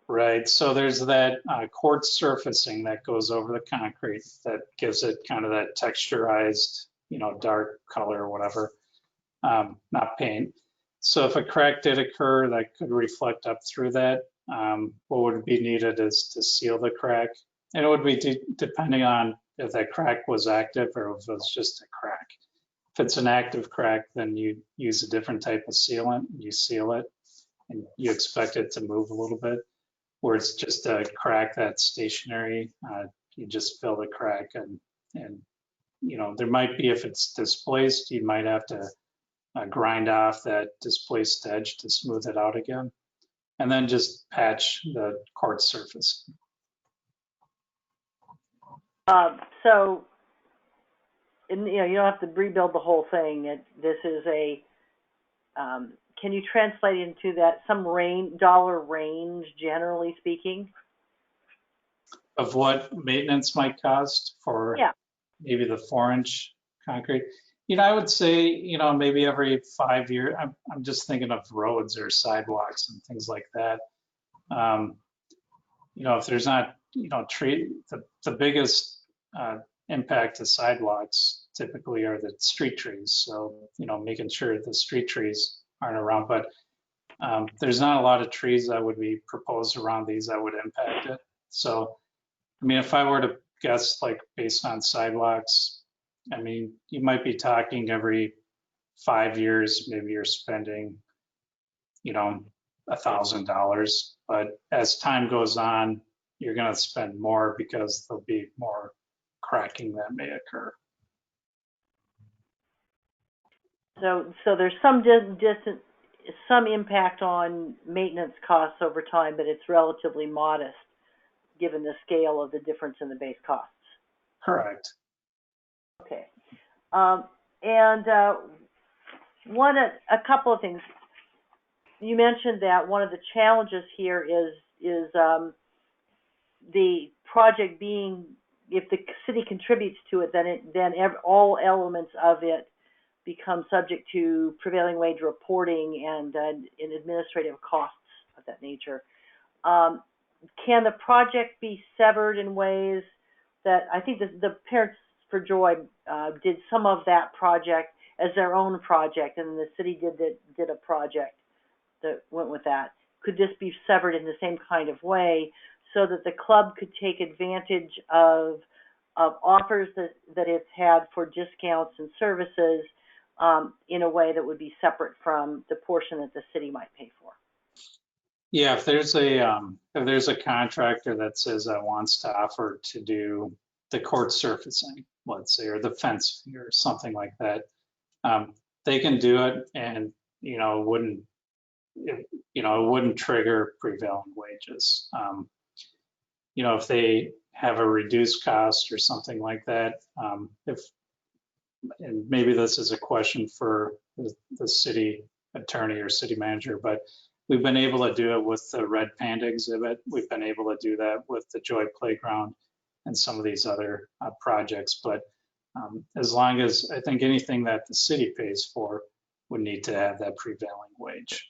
Right, so there's that court surfacing that goes over the concrete that gives it kind of that texturized, you know, dark color or whatever, not paint. So if a crack did occur that could reflect up through that, what would be needed is to seal the crack. And it would be depending on if that crack was active or if it was just a crack. If it's an active crack, then you use a different type of sealant. You seal it and you expect it to move a little bit. Where it's just a crack that's stationary, you just fill the crack and you know, there might be, if it's displaced, you might have to grind off that displaced edge to smooth it out again, and then just patch the court surface. So, and, you know, you don't have to rebuild the whole thing. This is a, can you translate into that some dollar range, generally speaking? Of what maintenance might cost for maybe the 4-inch concrete? You know, I would say, you know, maybe every 5 years, I'm just thinking of roads or sidewalks and things like that. You know, if there's not, you know, the biggest impact to sidewalks typically are the street trees. So, you know, making sure the street trees aren't around, but there's not a lot of trees that would be proposed around these that would impact it. So, I mean, if I were to guess, like based on sidewalks, I mean, you might be talking every 5 years, maybe you're spending, you know, $1,000. But as time goes on, you're going to spend more because there'll be more cracking that may occur. So there's some impact on maintenance costs over time, but it's relatively modest given the scale of the difference in the base costs. Correct. Okay. A couple of things. You mentioned that one of the challenges here is the project being, if the city contributes to it, then all elements of it become subject to prevailing wage reporting and in administrative costs of that nature. Can the project be severed in ways that, I think the Parents for Joy did some of that project as their own project, and the city did a project that went with that. Could this be severed in the same kind of way so that the club could take advantage of offers that it's had for discounts and services in a way that would be separate from the portion that the city might pay for? Yeah, if there's a contractor that says that wants to offer to do the court surfacing, let's say, or the fencing or something like that, they can do it, and it wouldn't trigger prevailing wages. If they have a reduced cost or something like that, and maybe this is a question for the city attorney or city manager, but we've been able to do it with the Red Panda exhibit. We've been able to do that with the Joy Playground and some of these other projects. But as long as, I think anything that the city pays for would need to have that prevailing wage.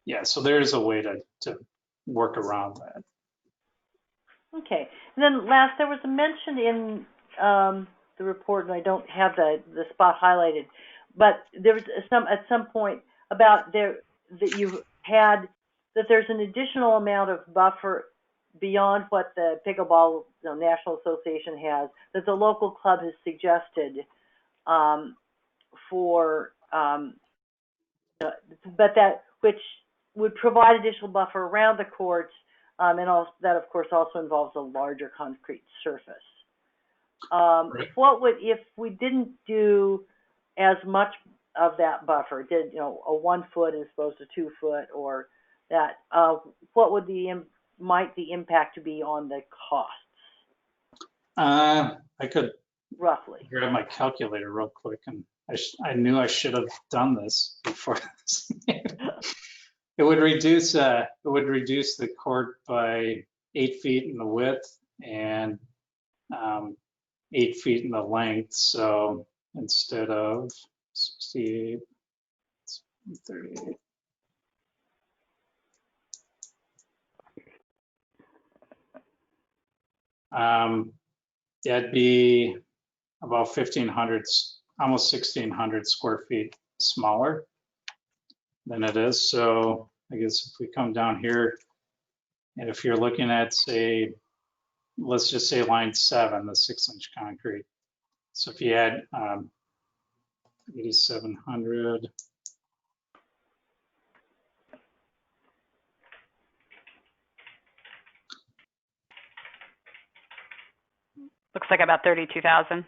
Yeah, so there's a way to work around that. Okay. And then last, there was a mention in the report, and I don't have the spot highlighted, but there was at some point about that there's an additional amount of buffer beyond what the Pickleball National Association has, that the local club has suggested but that which would provide additional buffer around the courts, and also, that of course also involves a larger concrete surface. Right. What would, if we didn't do as much of that buffer, did a 1 foot as opposed to 2 foot, or that, what would might the impact be on the costs? I could roughly grab my calculator real quick, and I knew I should have done this before this. It would reduce the court by 8 feet in the width and 8 feet in the length. So instead of 68, 38. That'd be about 1,500, almost 1,600 square feet smaller than it is. So I guess if we come down here, and if you're looking at, say, let's just say line 7, the 6-inch concrete. So if you add 8,700. Looks like about 32,000.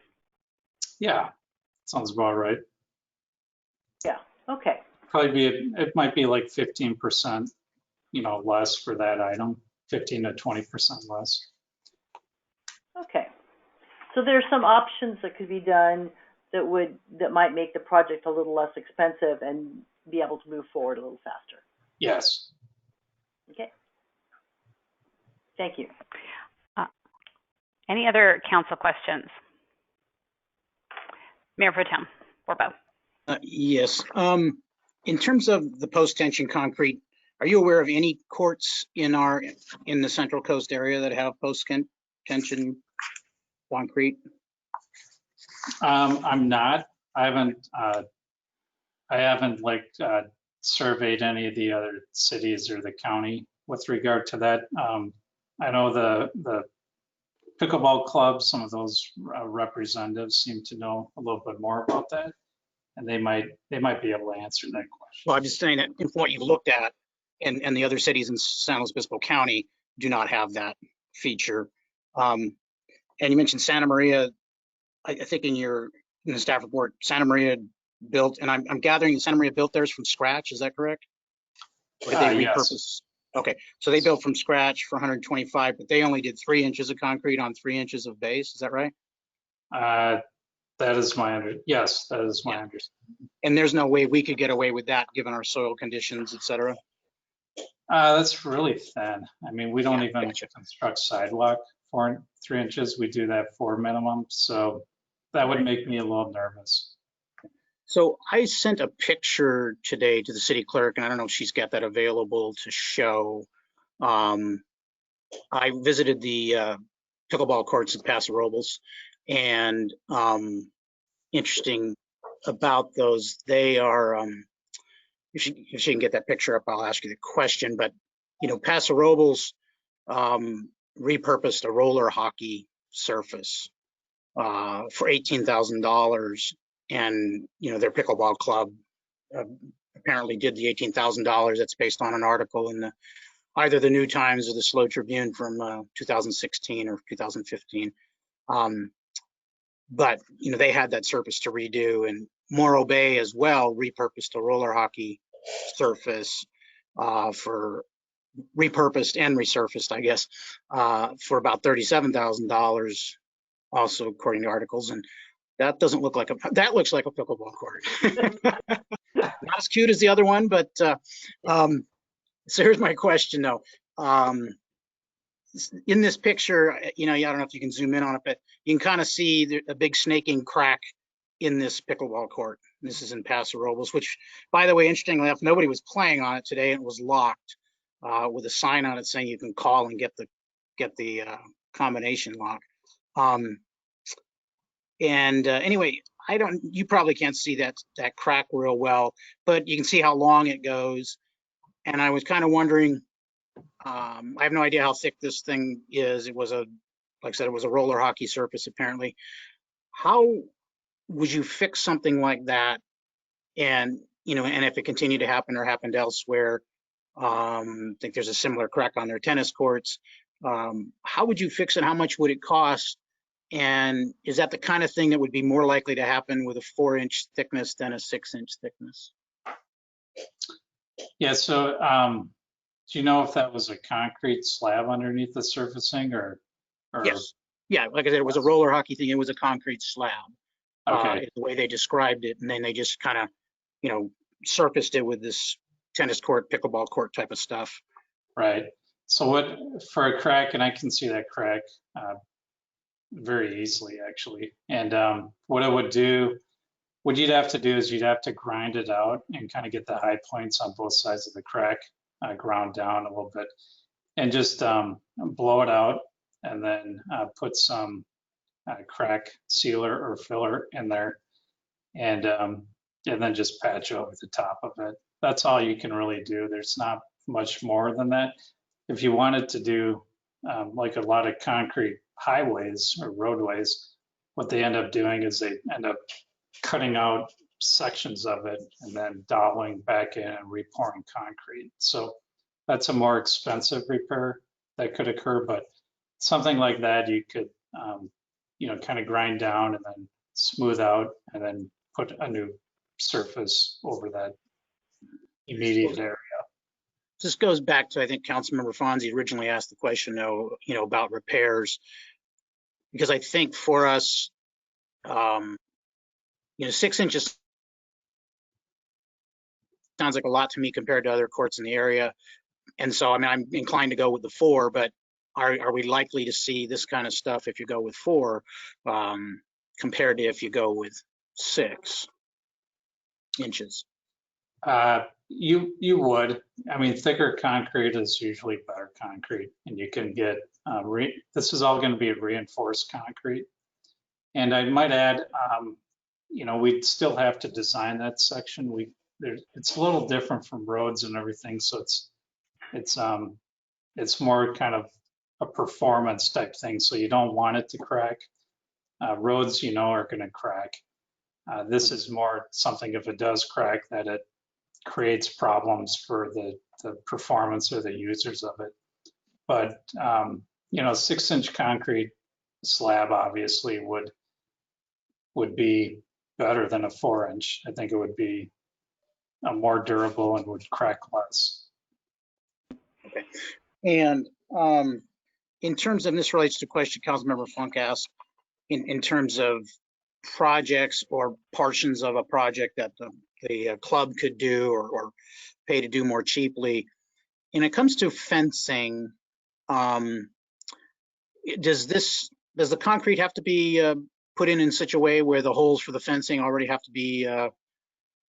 Yeah, sounds about right. Yeah. Okay. Probably it might be like 15%, less for that item, 15 to 20% less. Okay. So there's some options that could be done that might make the project a little less expensive and be able to move forward a little faster. Yes. Okay. Thank you. Any other council questions? Mayor Pro Tem Warbo. Yes. In terms of the post-tension concrete, are you aware of any courts in the Central Coast area that have post-tension concrete? I'm not. I haven't surveyed any of the other cities or the county with regard to that. I know the pickleball club, some of those representatives seem to know a little bit more about that, and they might be able to answer that question. Well, I'm just saying that if what you've looked at and the other cities in San Luis Obispo County do not have that feature. And you mentioned Santa Maria. I think in the staff report, Santa Maria built, and I'm gathering that Santa Maria built theirs from scratch. Is that correct? Or did they repurpose? Yes. Okay, so they built from scratch for 125, but they only did 3 inches of concrete on 3 inches of base. Is that right? That is my yes, that is my Yeah. understanding. And there's no way we could get away with that given our soil conditions, et cetera. That's really thin. I mean, we don't Yeah, even gotcha. construct sidewalk for 3 inches. We do that for minimum. So that would make me a little nervous. So I sent a picture today to the city clerk, and I don't know if she's got that available to show. I visited the pickleball courts at Paso Robles, and interesting about those, they are, if she can get that picture up, I'll ask you the question, but Paso Robles repurposed a roller hockey surface for $18,000, and their pickleball club apparently did the $18,000. That's based on an article in either the New Times or the Slow Tribune from 2016 or 2015. But they had that surface to redo, and Morro Bay as well repurposed a roller hockey surface for repurposed and resurfaced, I guess, for about $37,000, also according to articles. And that doesn't look like that looks like a pickleball court. Not as cute as the other one, but so here's my question though. In this picture, I don't know if you can zoom in on it, but you can kind of see a big snaking crack in this pickleball court. This is in Paso Robles, which, by the way, interestingly enough, nobody was playing on it today. It was locked with a sign on it saying you can call and get the combination lock. Anyway, you probably can't see that crack real well, but you can see how long it goes. And I was kind of wondering, I have no idea how thick this thing is. It was like I said, it was a roller hockey surface apparently. How would you fix something like that? And and if it continued to happen or happened elsewhere, I think there's a similar crack on their tennis courts. How would you fix it? How much would it cost? And is that the kind of thing that would be more likely to happen with a 4-inch thickness than a 6-inch thickness? Yeah, so do you know if that was a concrete slab underneath the surfacing or? Yes. Yeah, like I said, it was a roller hockey thing. It was a concrete slab. Okay. Is the way they described it. And then they just kind of, surfaced it with this tennis court, pickleball court type of stuff. Right. So for a crack, and I can see that crack very easily actually. And what it would do, what you'd have to do is you'd have to grind it out and kind of get the high points on both sides of the crack ground down a little bit, and just blow it out, and then put some crack sealer or filler in there, and then just patch over the top of it. That's all you can really do. There's not much more than that. If you wanted to do like a lot of concrete highways or roadways, what they end up doing is they end up cutting out sections of it and then doubling back in and repouring concrete. So that's a more expensive repair that could occur, but something like that you could, kind of grind down and then smooth out and then put a new surface over that immediate area. This goes back to, I think, Councilmember Fonzie originally asked the question, though, about repairs, because I think for us, 6 inches sounds like a lot to me compared to other courts in the area. And so, I'm inclined to go with the 4, but are we likely to see this kind of stuff if you go with 4 compared to if you go with 6 inches? You would. Thicker concrete is usually better concrete, and you can get, this is all going to be reinforced concrete. And I might add, we'd still have to design that section. It's a little different from roads and everything, so it's more kind of a performance type thing. So you don't want it to crack. Roads, are going to crack. This is more something, if it does crack, that it creates problems for the performance or the users of it. But you know, 6-inch concrete slab obviously would be better than a 4-inch. I think it would be more durable and would crack less. Okay. And in terms of, and this relates to a question Councilmember Funk asked, in terms of projects or portions of a project that the club could do or pay to do more cheaply. When it comes to fencing, does the concrete have to be put in such a way where the holes for the fencing already have to be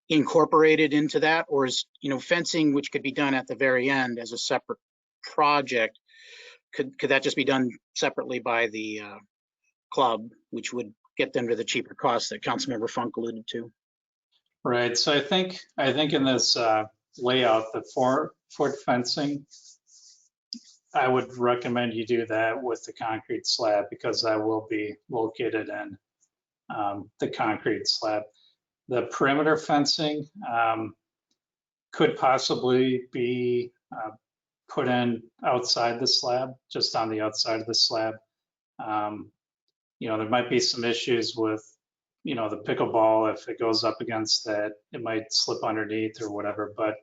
incorporated into that, or is, you know, fencing which could be done at the very end as a separate project, could that just be done separately by the club, which would get them to the cheaper cost that Councilmember Funk alluded to? Right. So I think in this layout, the 4-foot fencing, I would recommend you do that with the concrete slab because that will be located in the concrete slab. The perimeter fencing could possibly be put in outside the slab, just on the outside of the slab. You know, there might be some issues with, you know, the pickleball. If it goes up against that, it might slip underneath or whatever, but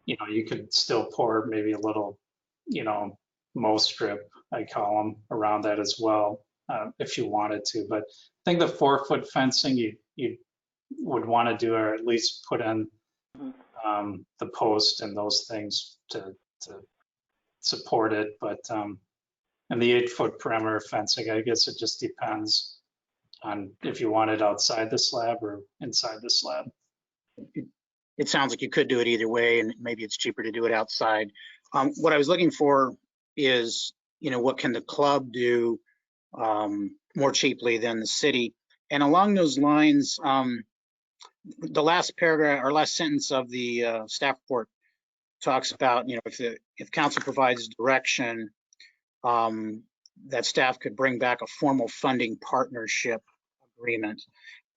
you know, you could still pour maybe a little, you know, mow strip, I call them, around that as well, if you wanted to. But I think the 4-foot fencing you would want to do, or at least put in the post and those things to support it. But and the 8-foot perimeter fencing, I guess it just depends on if you want it outside the slab or inside the slab. It sounds like you could do it either way, and maybe it's cheaper to do it outside. What I was looking for is, you know, what can the club do more cheaply than the city? And along those lines, the last paragraph or last sentence of the staff report talks about, you know, if council provides direction, that staff could bring back a formal funding partnership agreement.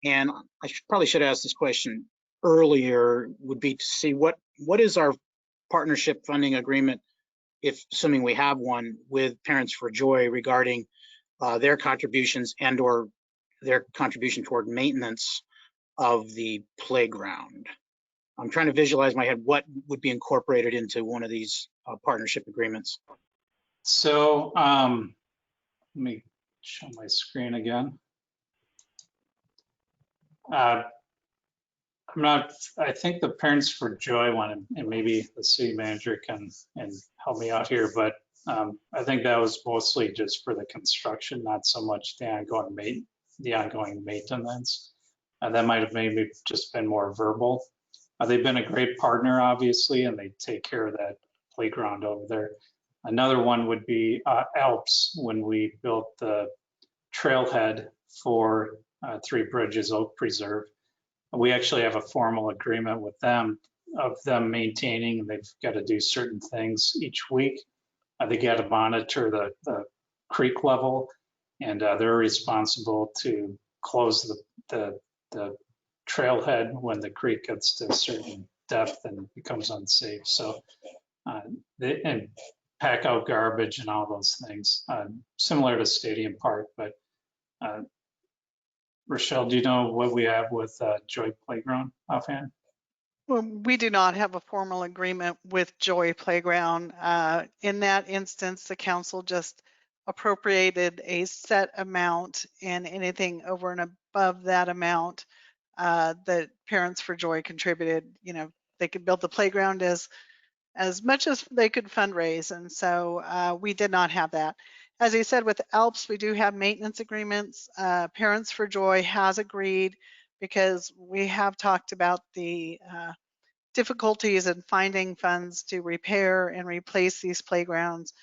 And I probably should ask this question earlier, would be to see what is our partnership funding agreement, if assuming we have one, with Parents for Joy regarding their contributions and or their contribution toward maintenance of the playground. I'm trying to visualize in my head what would be incorporated into one of these partnership agreements. So let me show my screen again. I think the Parents for Joy one, and maybe the city manager can help me out here, but I think that was mostly just for the construction, not so much the ongoing maintenance. That might have maybe just been more verbal. They've been a great partner, obviously, and they take care of that playground over there. Another one would be Alps, when we built the trailhead for Three Bridges Oak Preserve. We actually have a formal agreement with them of them maintaining, and they've got to do certain things each week. They got to monitor the creek level, and they're responsible to close the trailhead when the creek gets to a certain depth and becomes unsafe. So, and pack out garbage and all those things, similar to Stadium Park. But Rochelle, do you know what we have with Joy Playground offhand? Well, we do not have a formal agreement with Joy Playground. In that instance, the council just appropriated a set amount, and anything over and above that amount that Parents for Joy contributed, you know, they could build the playground as much as they could fundraise. And so we did not have that. As he said, with Alps, we do have maintenance agreements. Parents for Joy has agreed, because we have talked about the difficulties in finding funds to repair and replace these playgrounds.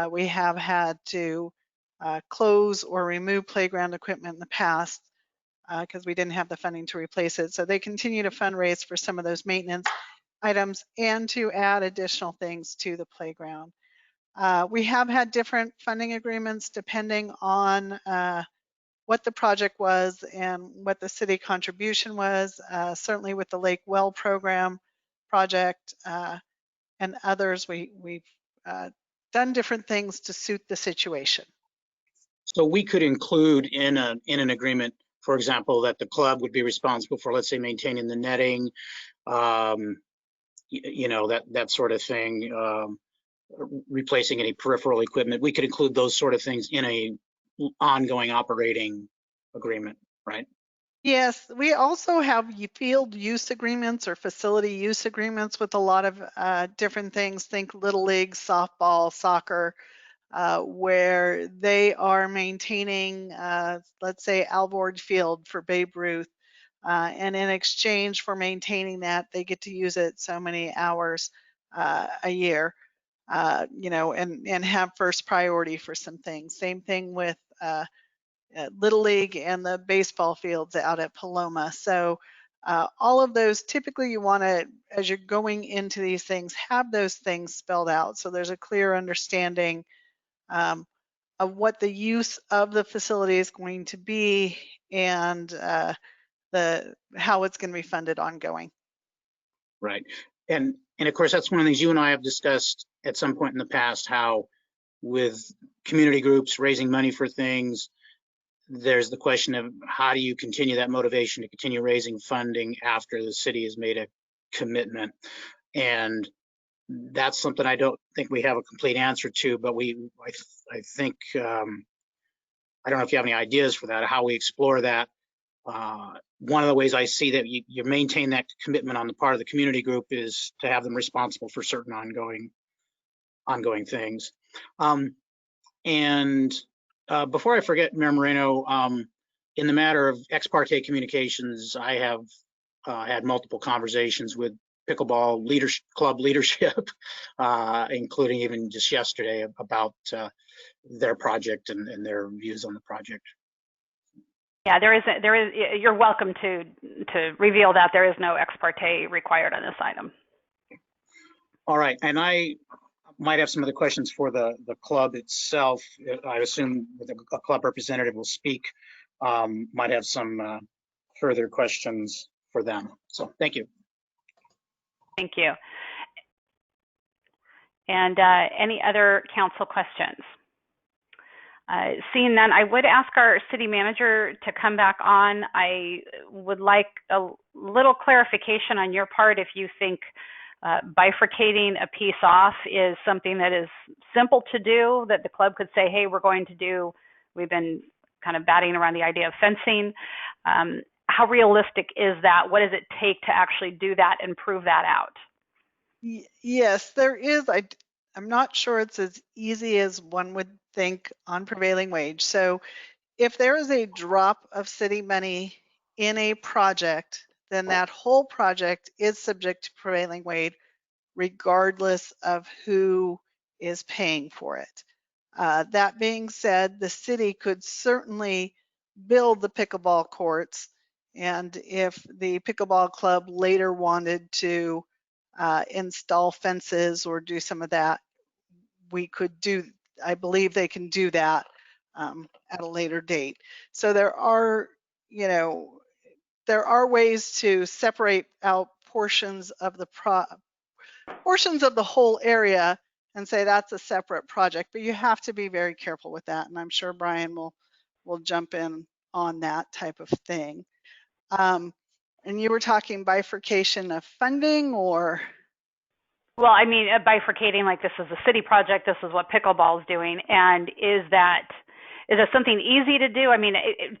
We have had to close or remove playground equipment in the past because we didn't have the funding to replace it. So they continue to fundraise for some of those maintenance items and to add additional things to the playground. We have had different funding agreements depending on what the project was and what the city contribution was. Certainly with the Lake Well program project and others, we've done different things to suit the situation. So we could include in an agreement, for example, that the club would be responsible for, let's say, maintaining the netting, that sort of thing, replacing any peripheral equipment. We could include those sort of things in a ongoing operating agreement, right? Yes, we also have field use agreements or facility use agreements with a lot of different things. Think Little League, softball, soccer, where they are maintaining, let's say, Alvord Field for Babe Ruth. And in exchange for maintaining that, they get to use it so many hours a year, and have first priority for some things. Same thing with Little League and the baseball fields out at Paloma. So all of those, typically you want to, as you're going into these things, have those things spelled out so there's a clear understanding of what the use of the facility is going to be and how it's going to be funded ongoing. Right. And of course, that's one of the things you and I have discussed at some point in the past, how with community groups raising money for things, there's the question of how do you continue that motivation to continue raising funding after the city has made a commitment. And that's something I don't think we have a complete answer to, but I think, I don't know if you have any ideas for that, how we explore that. One of the ways I see that you maintain that commitment on the part of the community group is to have them responsible for certain ongoing things. Before I forget, Mayor Moreno, in the matter of ex parte communications, I have had multiple conversations with pickleball club leadership, including even just yesterday about their project and their views on the project. Yeah, there is. You're welcome to reveal that there is no ex parte required on this item. All right, and I might have some other questions for the club itself. I assume a club representative will speak. Might have some further questions for them. So thank you. Thank you. And any other council questions? Seeing none, I would ask our city manager to come back on. I would like a little clarification on your part if you think bifurcating a piece off is something that is simple to do, that the club could say, hey, we've been kind of batting around the idea of fencing. How realistic is that? What does it take to actually do that and prove that out? Yes, there is. I'm not sure it's as easy as one would think on prevailing wage. So if there is a drop of city money in a project, then that whole project is subject to prevailing wage, regardless of who is paying for it. That being said, the city could certainly build the pickleball courts, and if the pickleball club later wanted to install fences or do some of that, I believe they can do that at a later date. So there are ways to separate out portions of the whole area and say that's a separate project, but you have to be very careful with that. And I'm sure Brian will jump in on that type of thing. And you were talking bifurcation of funding, or? Well, I mean, bifurcating, like this is a city project, this is what pickleball is doing, and is that something easy to do? I mean,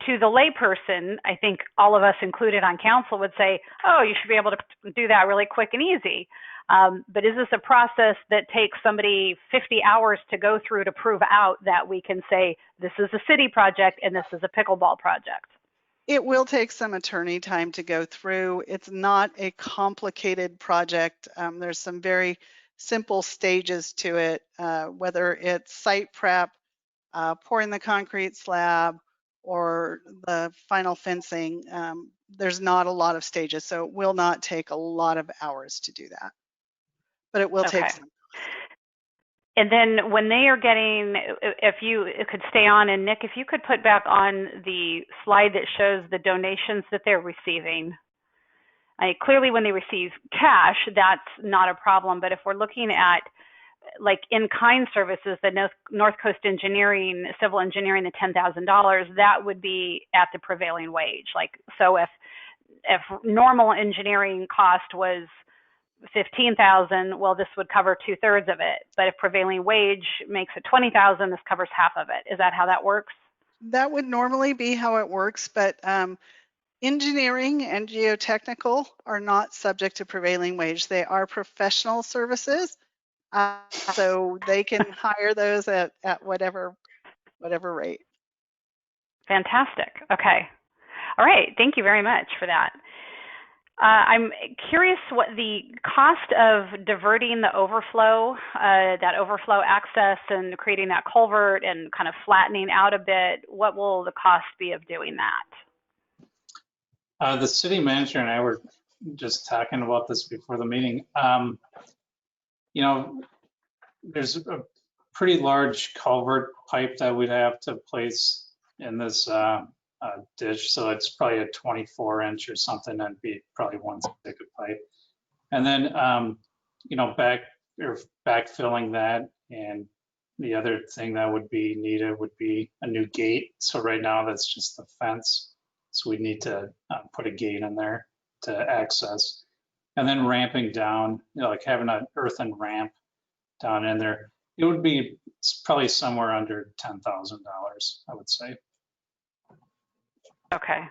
to the layperson, I think all of us included on council would say, oh, you should be able to do that really quick and easy. But is this a process that takes somebody 50 hours to go through to prove out that we can say this is a city project and this is a pickleball project? It will take some attorney time to go through. It's not a complicated project. There's some very simple stages to it, whether it's site prep, pouring the concrete slab, or the final fencing. There's not a lot of stages, so it will not take a lot of hours to do that, but it will take some. And then when they are getting, if you could stay on, and Nick, if you could put back on the slide that shows the donations that they're receiving. Clearly when they receive cash, that's not a problem, but if we're looking at like in-kind services, the North Coast Engineering, civil engineering, the $10,000, that would be at the prevailing wage. Like, so if normal engineering cost was $15,000, well, this would cover 2/3 of it. But if prevailing wage makes it $20,000, this covers half of it. Is that how that works? That would normally be how it works, but engineering and geotechnical are not subject to prevailing wage. They are professional services, so they can hire those at whatever rate. Fantastic. Okay. All right. Thank you very much for that. I'm curious what the cost of diverting the overflow, that overflow access and creating that culvert and kind of flattening out a bit, what will the cost be of doing that? The city manager and I were just talking about this before the meeting. You know, there's a pretty large culvert pipe that we'd have to place in this ditch, so it's probably a 24-inch or something. That'd be probably one stick of pipe, and then you know, backfilling that. And the other thing that would be needed would be a new gate. So right now that's just the fence, so we need to put a gate in there to access, and then ramping down, you know, like having an earthen ramp down in there. It would be probably somewhere under $10,000, I would say. Okay.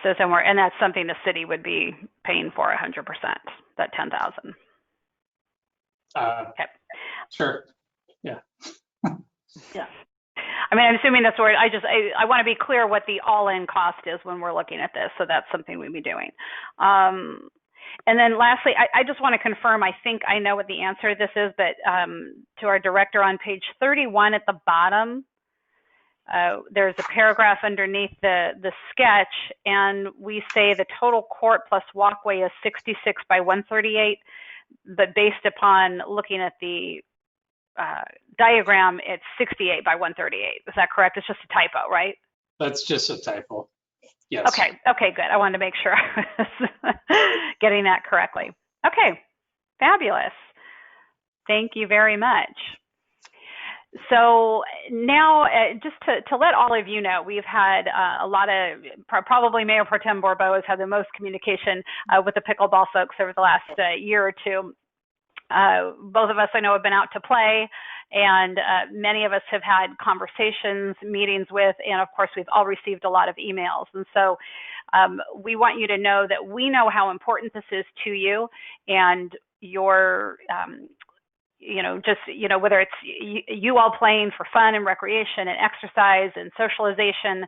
So somewhere, and that's something the city would be paying for 100%, that $10,000. Okay. Sure. Yeah. Yeah. I mean, I'm assuming that's where I want to be clear what the all-in cost is when we're looking at this. So that's something we'd be doing. And then lastly, I just want to confirm, I think I know what the answer to this is, but to our director on page 31 at the bottom, there's a paragraph underneath the sketch, and we say the total court plus walkway is 66 by 138, but based upon looking at the diagram, it's 68 by 138. Is that correct? It's just a typo, right? That's just a typo. Yes. Okay. Okay, good. I wanted to make sure I was getting that correctly. Okay, fabulous. Thank you very much. So now, just to let all of you know, we've had a lot of, probably Mayor Pro Tem Bourbeau has had the most communication with the pickleball folks over the last year or two. Both of us, I know, have been out to play, and many of us have had conversations, meetings with, and of course, we've all received a lot of emails. And so we want you to know that we know how important this is to you and your, you know, just, you know, whether it's you all playing for fun and recreation and exercise and socialization,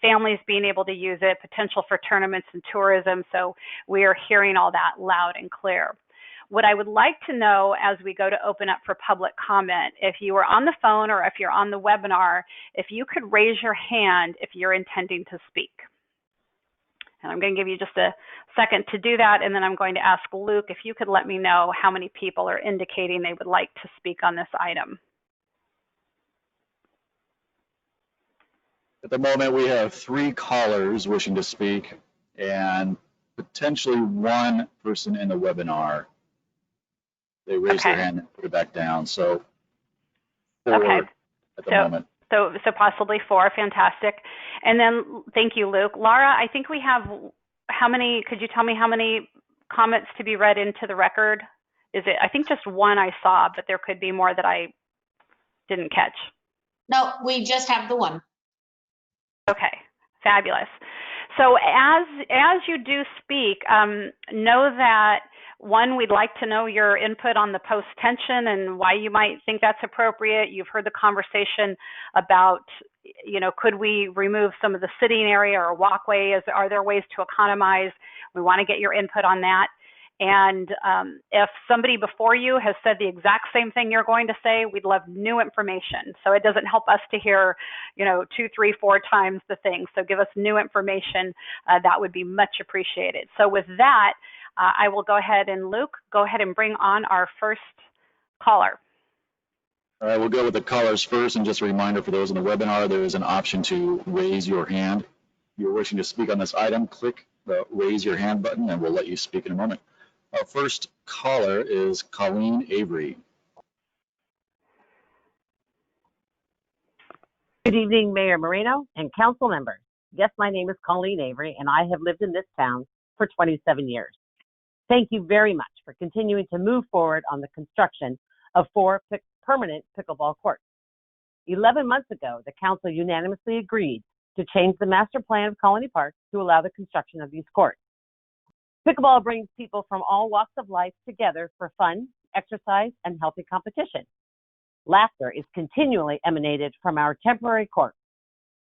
families being able to use it, potential for tournaments and tourism. So we are hearing all that loud and clear. What I would like to know as we go to open up for public comment, if you are on the phone or if you're on the webinar, if you could raise your hand if you're intending to speak. And I'm going to give you just a second to do that, and then I'm going to ask Luke if you could let me know how many people are indicating they would like to speak on this item. At the moment, we have 3 callers wishing to speak and potentially 1 person in the webinar. They raised their hand and put it back down, so 4 at the moment. So possibly 4, fantastic. And then, thank you, Luke. Laura, I think we have, how many, could you tell me how many comments to be read into the record? Is it, I think just 1 I saw, but there could be more that I didn't catch. No, we just have the 1. Okay, fabulous. So as you do speak, know that, 1, we'd like to know your input on the post-tension and why you might think that's appropriate. You've heard the conversation about, you know, could we remove some of the sitting area or walkway? Are there ways to economize? We want to get your input on that. And if somebody before you has said the exact same thing you're going to say, we'd love new information. So it doesn't help us to hear, you know, 2, 3, 4 times the thing. So give us new information. That would be much appreciated. So with that, I will go ahead and Luke, go ahead and bring on our first caller. All right, we'll go with the callers first, and just a reminder for those in the webinar, there is an option to raise your hand. If you're wishing to speak on this item, click the raise your hand button and we'll let you speak in a moment. Our first caller is Colleen Avery. Good evening, Mayor Moreno and council members. Yes, my name is Colleen Avery, and I have lived in this town for 27 years. Thank you very much for continuing to move forward on the construction of 4 permanent pickleball courts. 11 months ago, the council unanimously agreed to change the master plan of Colony Park to allow the construction of these courts. Pickleball brings people from all walks of life together for fun, exercise, and healthy competition. Laughter is continually emanated from our temporary courts.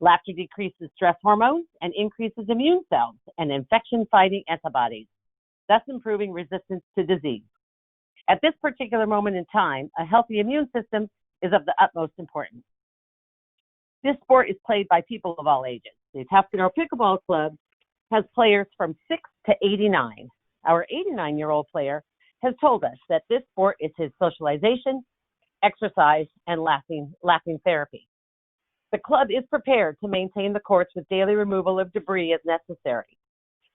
Laughter decreases stress hormones and increases immune cells and infection-fighting antibodies, thus improving resistance to disease. At this particular moment in time, a healthy immune system is of the utmost importance. This sport is played by people of all ages. The Atascadero Pickleball Club has players from 6 to 89. Our 89-year-old player has told us that this sport is his socialization, exercise, and laughing therapy. The club is prepared to maintain the courts with daily removal of debris as necessary.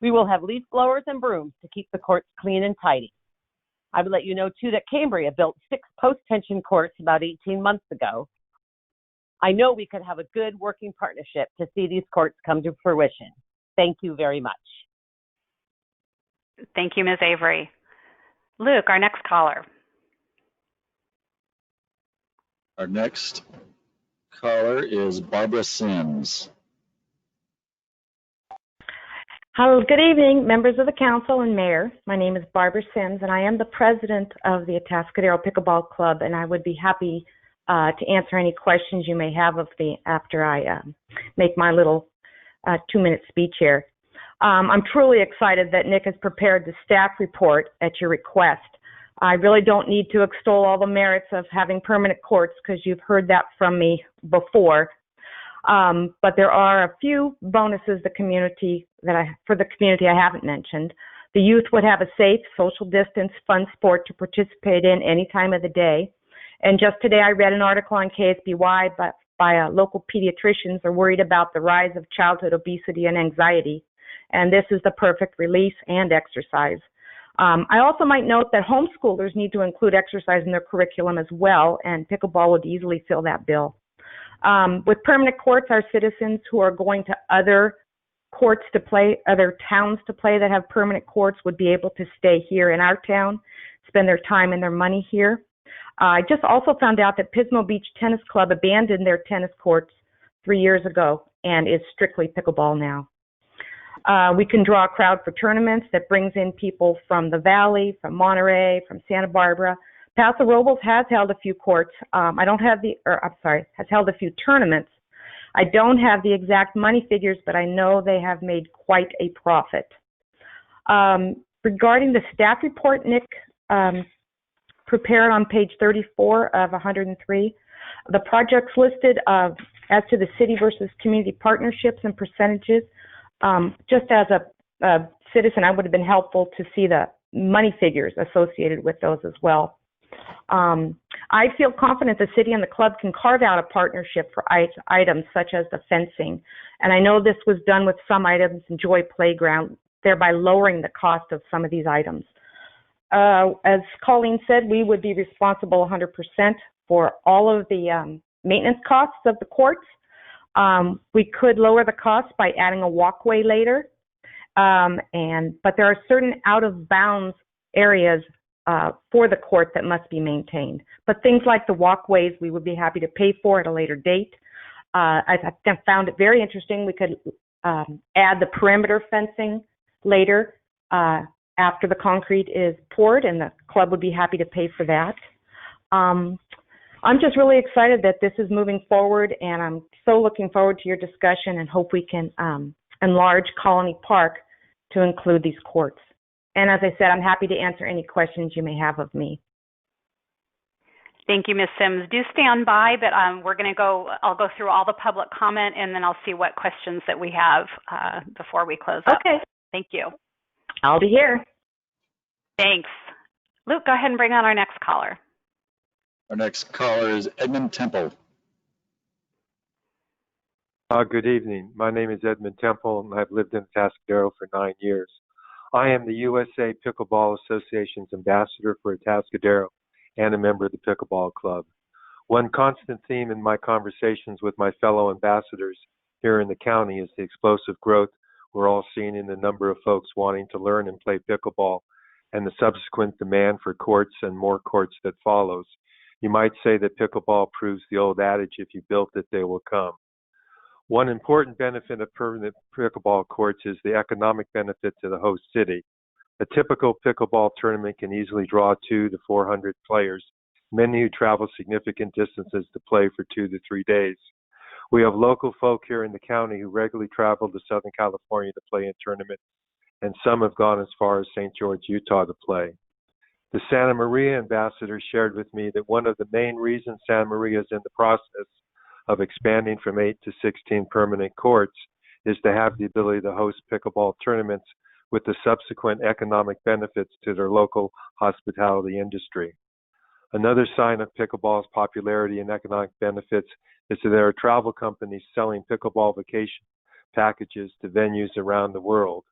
We will have leaf blowers and brooms to keep the courts clean and tidy. I would let you know, too, that Cambria built 6 post-tension courts about 18 months ago. I know we could have a good working partnership to see these courts come to fruition. Thank you very much. Thank you, Ms. Avery. Luke, our next caller. Our next caller is Barbara Sims. Hello, good evening, members of the council and mayor. My name is Barbara Sims, and I am the president of the Atascadero Pickleball Club, and I would be happy to answer any questions you may have of me after I make my little 2-minute speech here. I'm truly excited that Nick has prepared the staff report at your request. I really don't need to extol all the merits of having permanent courts because you've heard that from me before. But there are a few bonuses for the community I haven't mentioned. The youth would have a safe, social distance, fun sport to participate in any time of the day. And just today I read an article on KSBY by local pediatricians are worried about the rise of childhood obesity and anxiety. And this is the perfect release and exercise. I also might note that homeschoolers need to include exercise in their curriculum as well, and pickleball would easily fill that bill. With permanent courts, our citizens who are going to other courts to play, other towns to play that have permanent courts would be able to stay here in our town, spend their time and their money here. I just also found out that Pismo Beach Tennis Club abandoned their tennis courts 3 years ago and is strictly pickleball now. We can draw a crowd for tournaments that brings in people from the Valley, from Monterey, from Santa Barbara. Paso Robles has held a few courts. Has held a few tournaments. I don't have the exact money figures, but I know they have made quite a profit. Regarding the staff report, Nick prepared on page 34 of 103, the projects listed as to the city versus community partnerships and percentages. Just as a citizen, I would have been helpful to see the money figures associated with those as well. I feel confident the city and the club can carve out a partnership for items such as the fencing. And I know this was done with some items in Joy Playground, thereby lowering the cost of some of these items. As Colleen said, we would be responsible 100% for all of the maintenance costs of the courts. We could lower the cost by adding a walkway later, but there are certain out-of-bounds areas for the court that must be maintained. But things like the walkways, we would be happy to pay for at a later date. I found it very interesting. We could add the perimeter fencing later after the concrete is poured, and the club would be happy to pay for that. I'm just really excited that this is moving forward, and I'm so looking forward to your discussion and hope we can enlarge Colony Park to include these courts. And as I said, I'm happy to answer any questions you may have of me. Thank you, Ms. Sims. Do stand by, but I'll go through all the public comment, and then I'll see what questions that we have before we close up. Okay. Thank you. I'll be here. Thanks. Luke, go ahead and bring on our next caller. Our next caller is Edmund Temple. Good evening. My name is Edmund Temple, and I've lived in Atascadero for 9 years. I am the USA Pickleball Association's ambassador for Atascadero and a member of the Pickleball Club. One constant theme in my conversations with my fellow ambassadors here in the county is the explosive growth we're all seeing in the number of folks wanting to learn and play pickleball and the subsequent demand for courts and more courts that follows. You might say that pickleball proves the old adage, if you built it, they will come. One important benefit of permanent pickleball courts is the economic benefit to the host city. A typical pickleball tournament can easily draw 200 to 400 players, many who travel significant distances to play for 2 to 3 days. We have local folk here in the county who regularly travel to Southern California to play in tournaments, and some have gone as far as St. George, Utah to play. The Santa Maria ambassador shared with me that one of the main reasons Santa Maria is in the process of expanding from 8 to 16 permanent courts is to have the ability to host pickleball tournaments with the subsequent economic benefits to their local hospitality industry. Another sign of pickleball's popularity and economic benefits is that there are travel companies selling pickleball vacation packages to venues around the world.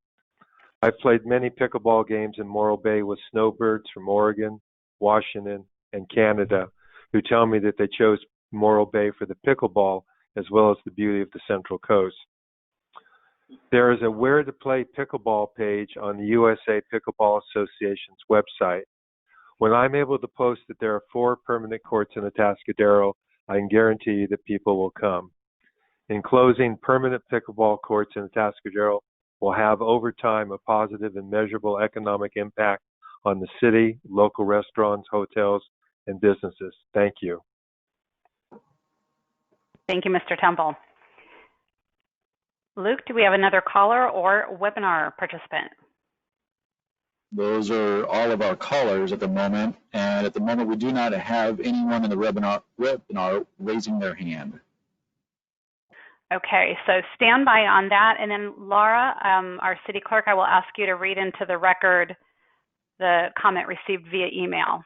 I've played many pickleball games in Morro Bay with snowbirds from Oregon, Washington, and Canada who tell me that they chose Morro Bay for the pickleball as well as the beauty of the Central Coast. There is a Where to Play Pickleball page on the USA Pickleball Association's website. When I'm able to post that there are 4 permanent courts in Atascadero, I can guarantee you that people will come. In closing, permanent pickleball courts in Atascadero will have over time a positive and measurable economic impact on the city, local restaurants, hotels, and businesses. Thank you. Thank you, Mr. Temple. Luke, do we have another caller or webinar participant? Those are all of our callers at the moment, and at the moment we do not have anyone in the webinar raising their hand. Okay, so stand by on that, and then Laura, our city clerk, I will ask you to read into the record the comment received via email.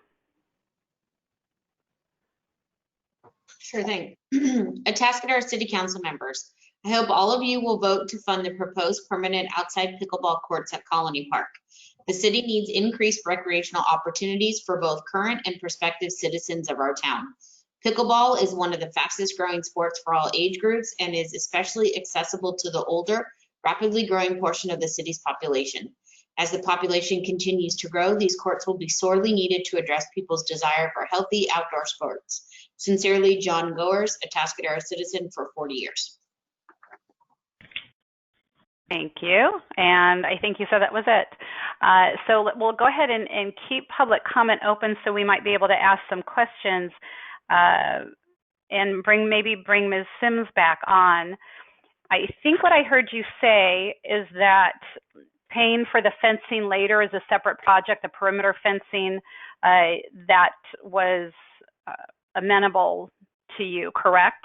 Sure thing. Atascadero City Council members, I hope all of you will vote to fund the proposed permanent outside pickleball courts at Colony Park. The city needs increased recreational opportunities for both current and prospective citizens of our town. Pickleball is one of the fastest growing sports for all age groups and is especially accessible to the older, rapidly growing portion of the city's population. As the population continues to grow, these courts will be sorely needed to address people's desire for healthy outdoor sports. Sincerely, John Goers, a Atascadero citizen for 40 years. Thank you. And I think you said that was it. So we'll go ahead and keep public comment open so we might be able to ask some questions and maybe bring Ms. Sims back on. I think what I heard you say is that paying for the fencing later is a separate project, the perimeter fencing, that was amenable to you, correct?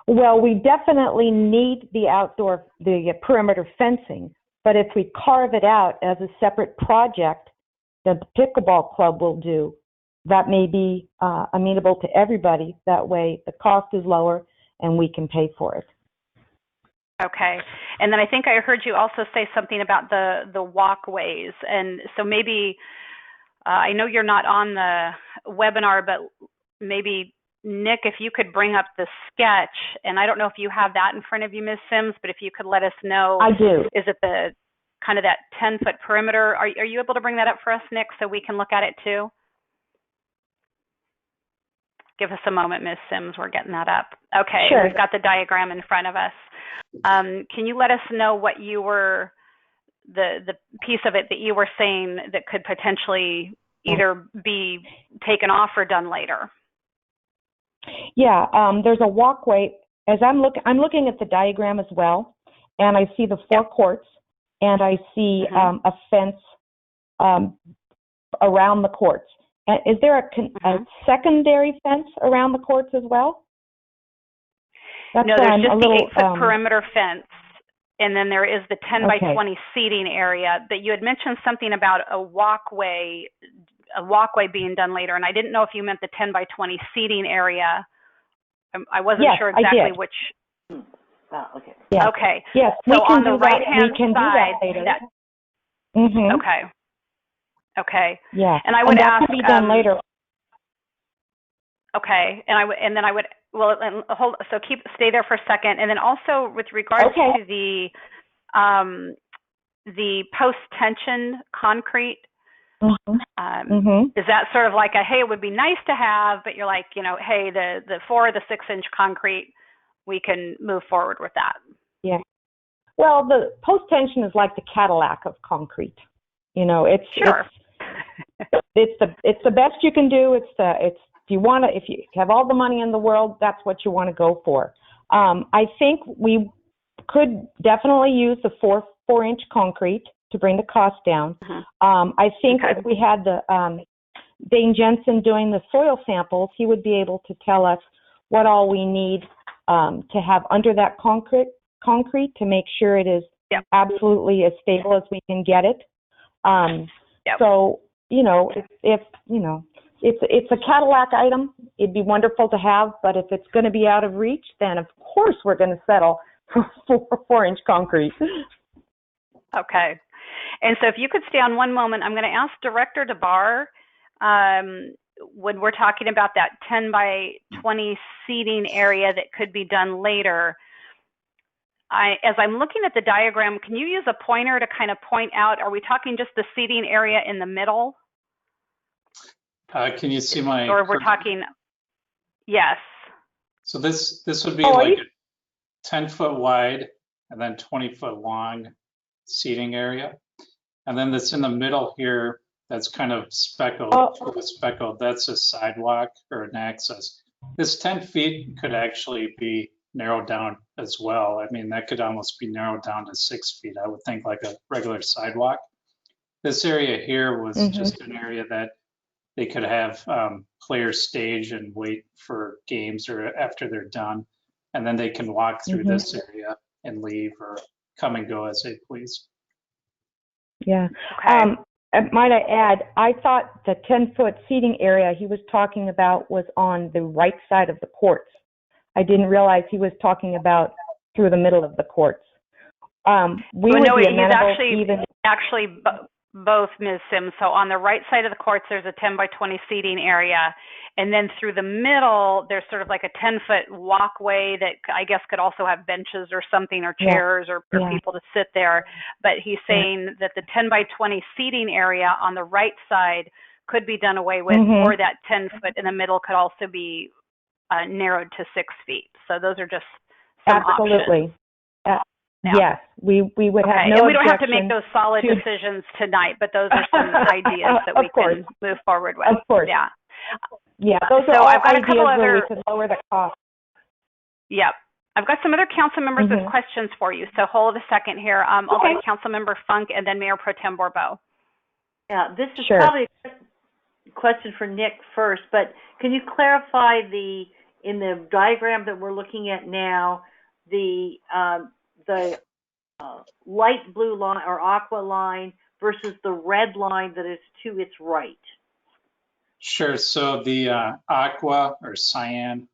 Well, we definitely need the perimeter fencing, but if we carve it out as a separate project that the pickleball club will do, that may be amenable to everybody. That way the cost is lower and we can pay for it. Okay. And then I think I heard you also say something about the walkways. And so maybe, I know you're not on the webinar, but maybe Nick, if you could bring up the sketch, and I don't know if you have that in front of you, Ms. Sims, but if you could let us know. I do. Is it the kind of that 10-foot perimeter? Are you able to bring that up for us, Nick, so we can look at it too? Give us a moment, Ms. Sims. We're getting that up. Okay, sure. We've got the diagram in front of us. Can you let us know what you were, the piece of it that you were saying that could potentially either be taken off or done later? Yeah, there's a walkway. As I'm looking at the diagram as well, and I see the 4 courts, and I see a fence around the courts. Is there a secondary fence around the courts as well? No, there's just the 8-foot perimeter fence, and then there is the 10 by 20 seating area. But you had mentioned something about a walkway being done later, and I didn't know if you meant the 10 by 20 seating area. I wasn't sure exactly which. Oh, okay. Yeah. Okay. Yes, so on the right-hand side. Do that later. Okay. Okay. Yeah. And I would ask. That can be done later. Okay, and then I would stay there for a second, and then also with regards to the post-tension concrete, is that sort of like a, hey, it would be nice to have, but you're like, hey, the 4 or the 6-inch concrete, we can move forward with that. Yeah. Well, the post-tension is like the Cadillac of concrete. It's sure. It's the best you can do. If you have all the money in the world, that's what you want to go for. I think we could definitely use the 4-inch concrete to bring the cost down. I think if we had the Dane Jensen doing the soil samples, he would be able to tell us what all we need to have under that concrete to make sure it is absolutely as stable as we can get it. So, if it's a Cadillac item, it'd be wonderful to have, but if it's going to be out of reach, then of course we're going to settle for 4-inch concrete. Okay. And so if you could stay on one moment, I'm going to ask Director DeBar, when we're talking about that 10 by 20 seating area that could be done later, as I'm looking at the diagram, can you use a pointer to kind of point out, are we talking just the seating area in the middle? Can you see my? Or we're talking, yes. So this would be like a 10-foot wide and then 20-foot long seating area. And then that's in the middle here, that's kind of speckled, that's a sidewalk or an access. This 10 feet could actually be narrowed down as well. I mean, that could almost be narrowed down to 6 feet, I would think, like a regular sidewalk. This area here was just an area that they could have players stage and wait for games or after they're done. And then they can walk through this area and leave or come and go as they please. Yeah. Might I add, I thought the 10-foot seating area he was talking about was on the right side of the courts. I didn't realize he was talking about through the middle of the courts. Actually both, Ms. Sims. So on the right side of the courts, there's a 10 by 20 seating area. And then through the middle, there's sort of like a 10-foot walkway that I guess could also have benches or something, or chairs or people to sit there. But he's saying that the 10 by 20 seating area on the right side could be done away with, or that 10-foot in the middle could also be narrowed to 6 feet. So those are just some options. Yes, we would have no and we don't have to objection make those solid decisions tonight, but those are some ideas that we can move forward with. Of course. Yeah. Yeah, those are so all I've got ideas a couple where other, we could lower the cost. Yep. I've got some other council members with questions for you, so hold a second here. I'll go to Councilmember Funk and then Mayor Pro Tem Bourbeau. Yeah, this is probably a question for Nick first, but can you clarify in the diagram that we're looking at now, the light blue line or aqua line versus the red line that is to its right? Sure. So the aqua or cyan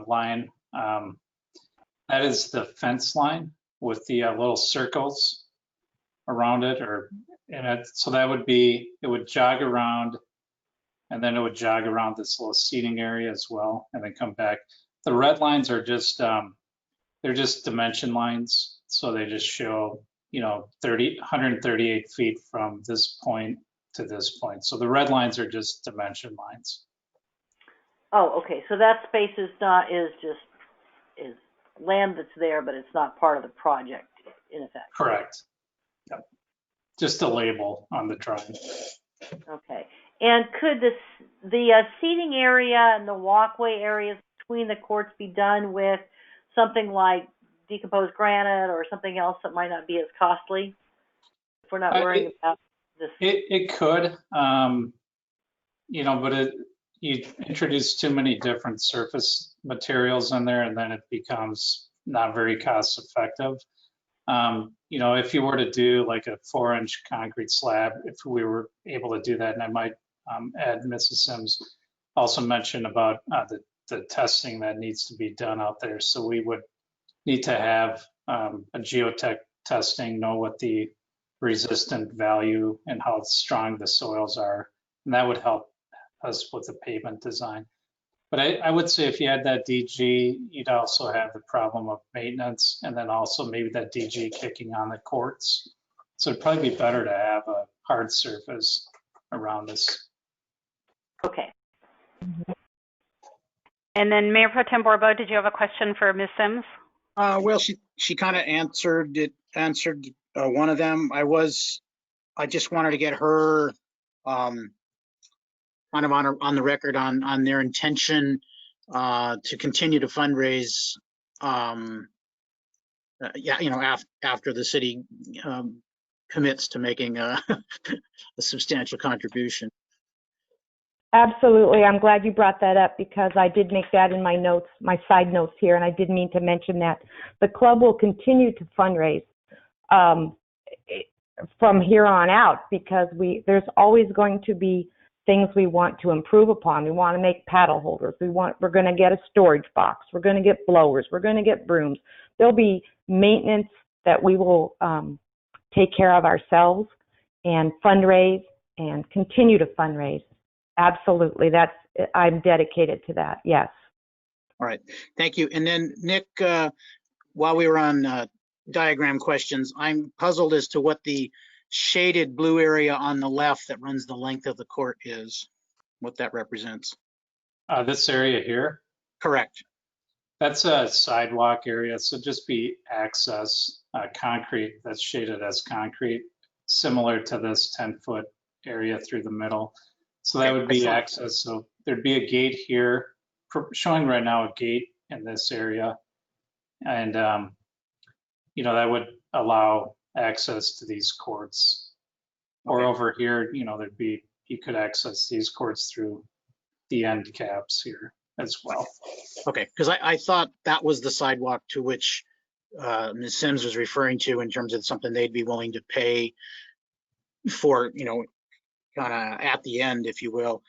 line, that is the fence line with the little circles around it, so that would be, it would jog around, and then it would jog around this little seating area as well, and then come back. The red lines are just they're just dimension lines, so they just show 138 feet from this point to this point. So the red lines are just dimension lines. Oh, okay. So that space is land that's there, but it's not part of the project in effect. Correct. Yep. Just a label on the drawing. Okay. And could the seating area and the walkway areas between the courts be done with something like decomposed granite or something else that might not be as costly? If we're not worrying about this. It could, but you introduce too many different surface materials in there, and then it becomes not very cost effective. If you were to do like a 4-inch concrete slab, if we were able to do that, and I might add, Mrs. Sims also mentioned about the testing that needs to be done out there. So we would need to have a geotech testing, know what the resistant value and how strong the soils are, and that would help us with the pavement design. But I would say if you had that DG, you'd also have the problem of maintenance and then also maybe that DG kicking on the courts. So it'd probably be better to have a hard surface around this. Okay. And then Mayor Pro Tem Borbo, did you have a question for Ms. Sims? Well, she kind of answered one of them. I just wanted to get her kind of on the record on their intention to continue to fundraise. After the city commits to making a substantial contribution. Absolutely. I'm glad you brought that up because I did make that in my notes, my side notes here, and I did mean to mention that the club will continue to fundraise from here on out because there's always going to be things we want to improve upon. We want to make paddle holders. We're going to get a storage box. We're going to get blowers. We're going to get brooms. There'll be maintenance that we will take care of ourselves and fundraise and continue to fundraise. Absolutely. I'm dedicated to that. Yes. All right. Thank you. And then Nick, while we were on diagram questions, I'm puzzled as to what the shaded blue area on the left that runs the length of the court is, what that represents. This area here? Correct. That's a sidewalk area. So just be access concrete that's shaded as concrete, similar to this 10-foot area through the middle. So that would be access. So there'd be a gate here, showing right now a gate in this area. And, that would allow access to these courts. Or over here, you could access these courts through the end caps here as well. Okay, because I thought that was the sidewalk to which Ms. Sims was referring to in terms of something they'd be willing to pay for, kind of at the end, if you will.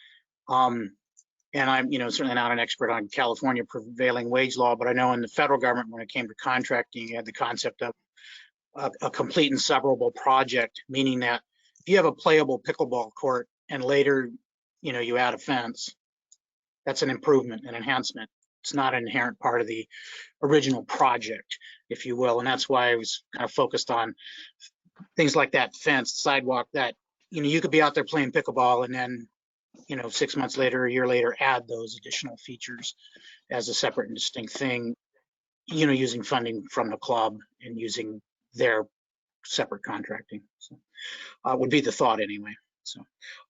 And I'm, certainly not an expert on California prevailing wage law, but I know in the federal government, when it came to contracting, you had the concept of a complete and severable project, meaning that if you have a playable pickleball court and later, you add a fence, that's an improvement, an enhancement. It's not an inherent part of the original project, if you will. And that's why I was kind of focused on things like that fence, sidewalk, that you could be out there playing pickleball and then, 6 months later, a year later, add those additional features as a separate and distinct thing, using funding from the club and using their separate contracting. So would be the thought anyway. So,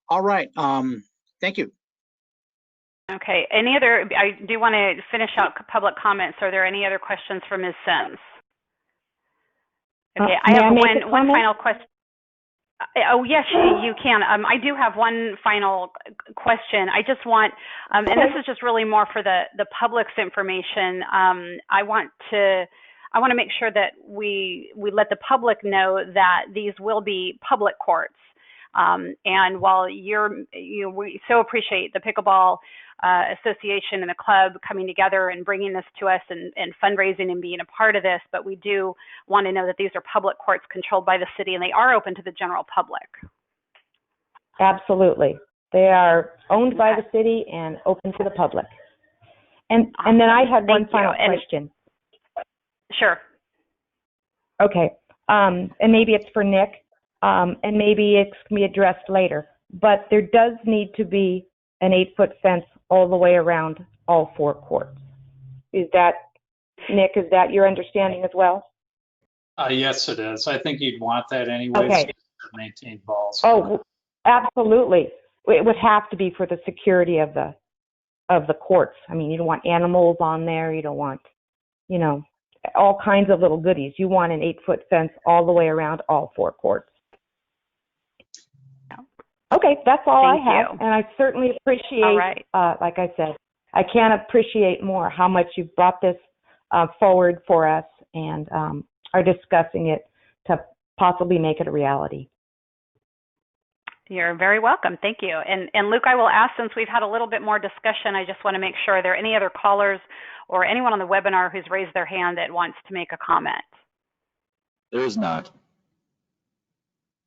all right. Thank you. Okay. I do want to finish out public comments. Are there any other questions for Ms. Sims? Okay. I have one final question. Oh, yes, you can. I do have one final question. I just want, and this is just really more for the public's information. I want to make sure that we let the public know that these will be public courts. And while we so appreciate the Pickleball Association and the club coming together and bringing this to us and fundraising and being a part of this, but we do want to know that these are public courts controlled by the city and they are open to the general public. Absolutely. They are owned by the city and open to the public. And then I had one final question. Sure. Okay. And maybe it's for Nick, and maybe it can be addressed later. But there does need to be an 8-foot fence all the way around all 4 courts. Is that, Nick, is that your understanding as well? Yes, it is. I think you'd want that anyways to maintain balls. Oh, absolutely. It would have to be for the security of the courts. I mean, you don't want animals on there. You don't want, all kinds of little goodies. You want an 8-foot fence all the way around all 4 courts. Okay, that's all I have, and I certainly appreciate, like I said, I can't appreciate more how much you've brought this forward for us and are discussing it to possibly make it a reality. You're very welcome. Thank you. And Luke, I will ask, since we've had a little bit more discussion, I just want to make sure, are there any other callers or anyone on the webinar who's raised their hand that wants to make a comment? There is not.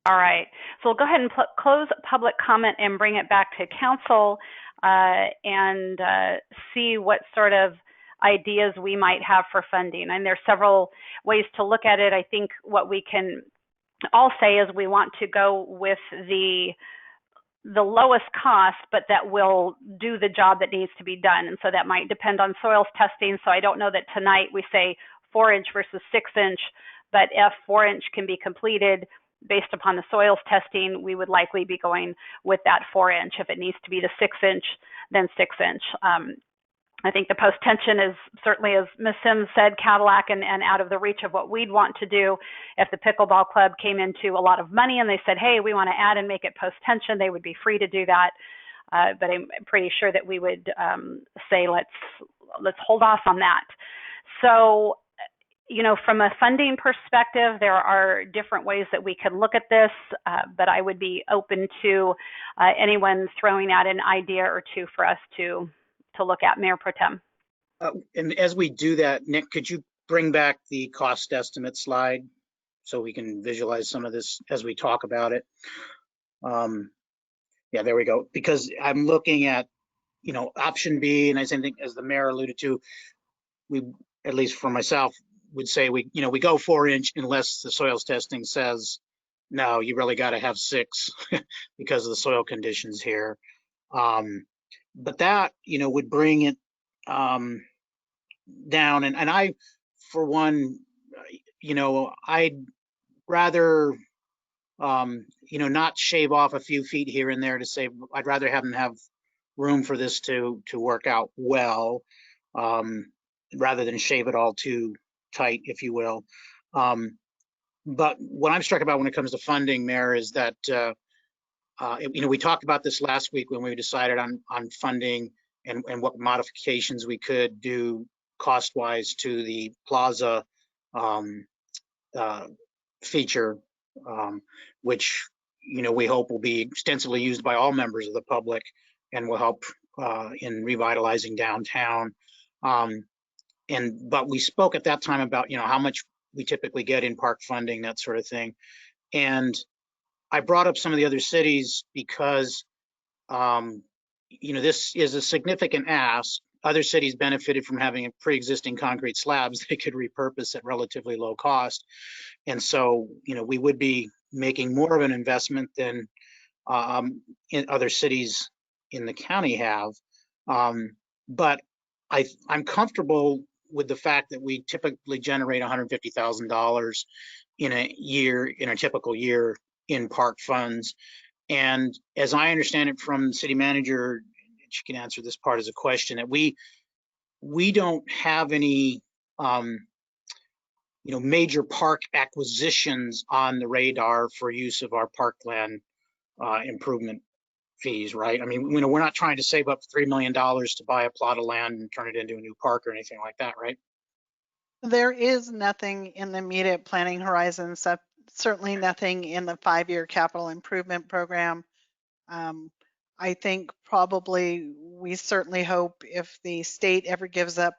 All right, so we'll go ahead and close public comment and bring it back to council. and see what sort of ideas we might have for funding. And there's several ways to look at it. I think what we can all say is we want to go with the lowest cost, but that will do the job that needs to be done. And so that might depend on soils testing. So I don't know that tonight we say 4-inch versus 6-inch, but if 4-inch can be completed based upon the soils testing, we would likely be going with that 4-inch. If it needs to be the 6-inch, then 6-inch. I think the post-tension is certainly, as Ms. Sims said, Cadillac and out of the reach of what we'd want to do. If the pickleball club came into a lot of money and they said, hey, we want to add and make it post-tension, they would be free to do that. But I'm pretty sure that we would say, let's hold off on that. So, you know, from a funding perspective, there are different ways that we can look at this, but I would be open to anyone throwing out an idea or two for us to look at, Mayor Pro Tem. And as we do that, Nick, could you bring back the cost estimate slide so we can visualize some of this as we talk about it? Yeah, there we go. Because I'm looking at, you know, option B, and I think as the mayor alluded to, we, at least for myself, would say we go 4-inch unless the soils testing says, no, you really got to have 6 because of the soil conditions here. But that, you know, would bring it down. And I, for one, you know, I'd rather, you know, not shave off a few feet here and there to say, I'd rather have them have room for this to work out well, rather than shave it all too tight, if you will. But what I'm struck about when it comes to funding, Mayor, is that, you know, we talked about this last week when we decided on funding and what modifications we could do cost-wise to the plaza feature, which, you know, we hope will be extensively used by all members of the public and will help in revitalizing downtown. But we spoke at that time about, you know, how much we typically get in park funding, that sort of thing. And I brought up some of the other cities because, you know, this is a significant ask. Other cities benefited from having pre-existing concrete slabs they could repurpose at relatively low cost. And so, you know, we would be making more of an investment than in other cities in the county have. But I'm comfortable with the fact that we typically generate $150,000 in a typical year in park funds. And as I understand it from the city manager, she can answer this part as a question, that we don't have any you know, major park acquisitions on the radar for use of our parkland improvement fees, right? I mean, you know, we're not trying to save up $3 million to buy a plot of land and turn it into a new park or anything like that, right? There is nothing in the immediate planning horizon, certainly nothing in the 5-year capital improvement program. I think probably we certainly hope if the state ever gives up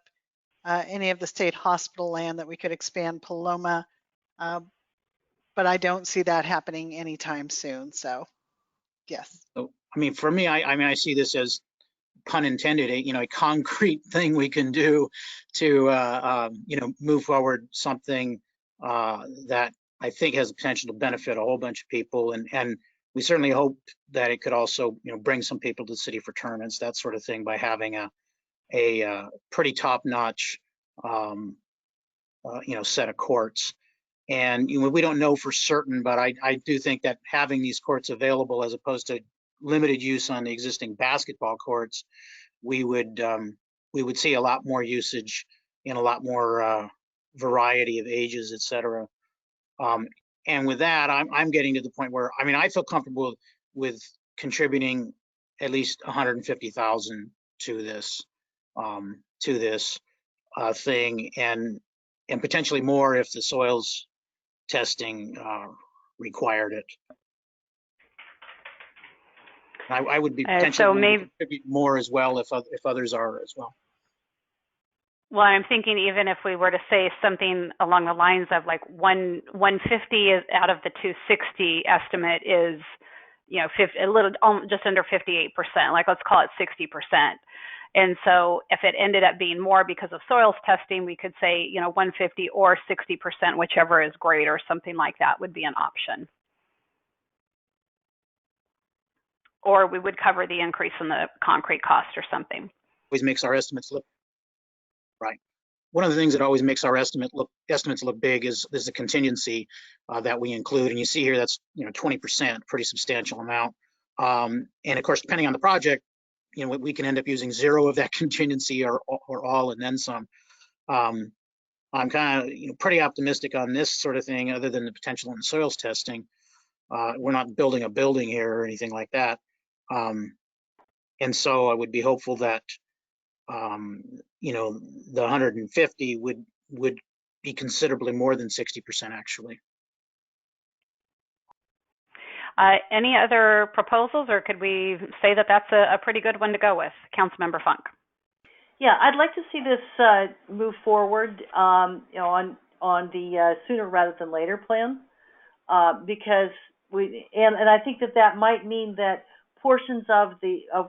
any of the state hospital land that we could expand Paloma, but I don't see that happening anytime soon. So, yes. So, I mean, for me, I see this as, pun intended, you know, a concrete thing we can do to, you know, move forward something that I think has the potential to benefit a whole bunch of people. And we certainly hope that it could also, you know, bring some people to the city for tournaments, that sort of thing, by having a pretty top-notch, you know, set of courts. And, you know, we don't know for certain, but I do think that having these courts available as opposed to limited use on the existing basketball courts, we would see a lot more usage in a lot more variety of ages, et cetera. And with that, I'm getting to the point where, I mean, I feel comfortable with contributing at least $150,000 to this thing, and potentially more if the soils testing required it. I would be potentially contribute more as well if others are as well. Well, I'm thinking even if we were to say something along the lines of like 150 is out of the 260 estimate is a little, just under 58%, like let's call it 60%. And so if it ended up being more because of soils testing, we could say, 150 or 60%, whichever is greater, something like that would be an option. Or we would cover the increase in the concrete cost or something. Always makes our estimates look right. One of the things that always makes our estimates look big is the contingency that we include, and you see here that's 20%, pretty substantial amount. And of course, depending on the project, we can end up using zero of that contingency or all and then some. I'm kind of pretty optimistic on this sort of thing, other than the potential in soils testing. We're not building a building here or anything like that, and so I would be hopeful that the 150 would be considerably more than 60% actually. Any other proposals, or could we say that that's a pretty good one to go with? Councilmember Funk. Yeah, I'd like to see this move forward, on the sooner rather than later plan, because and I think that might mean that portions of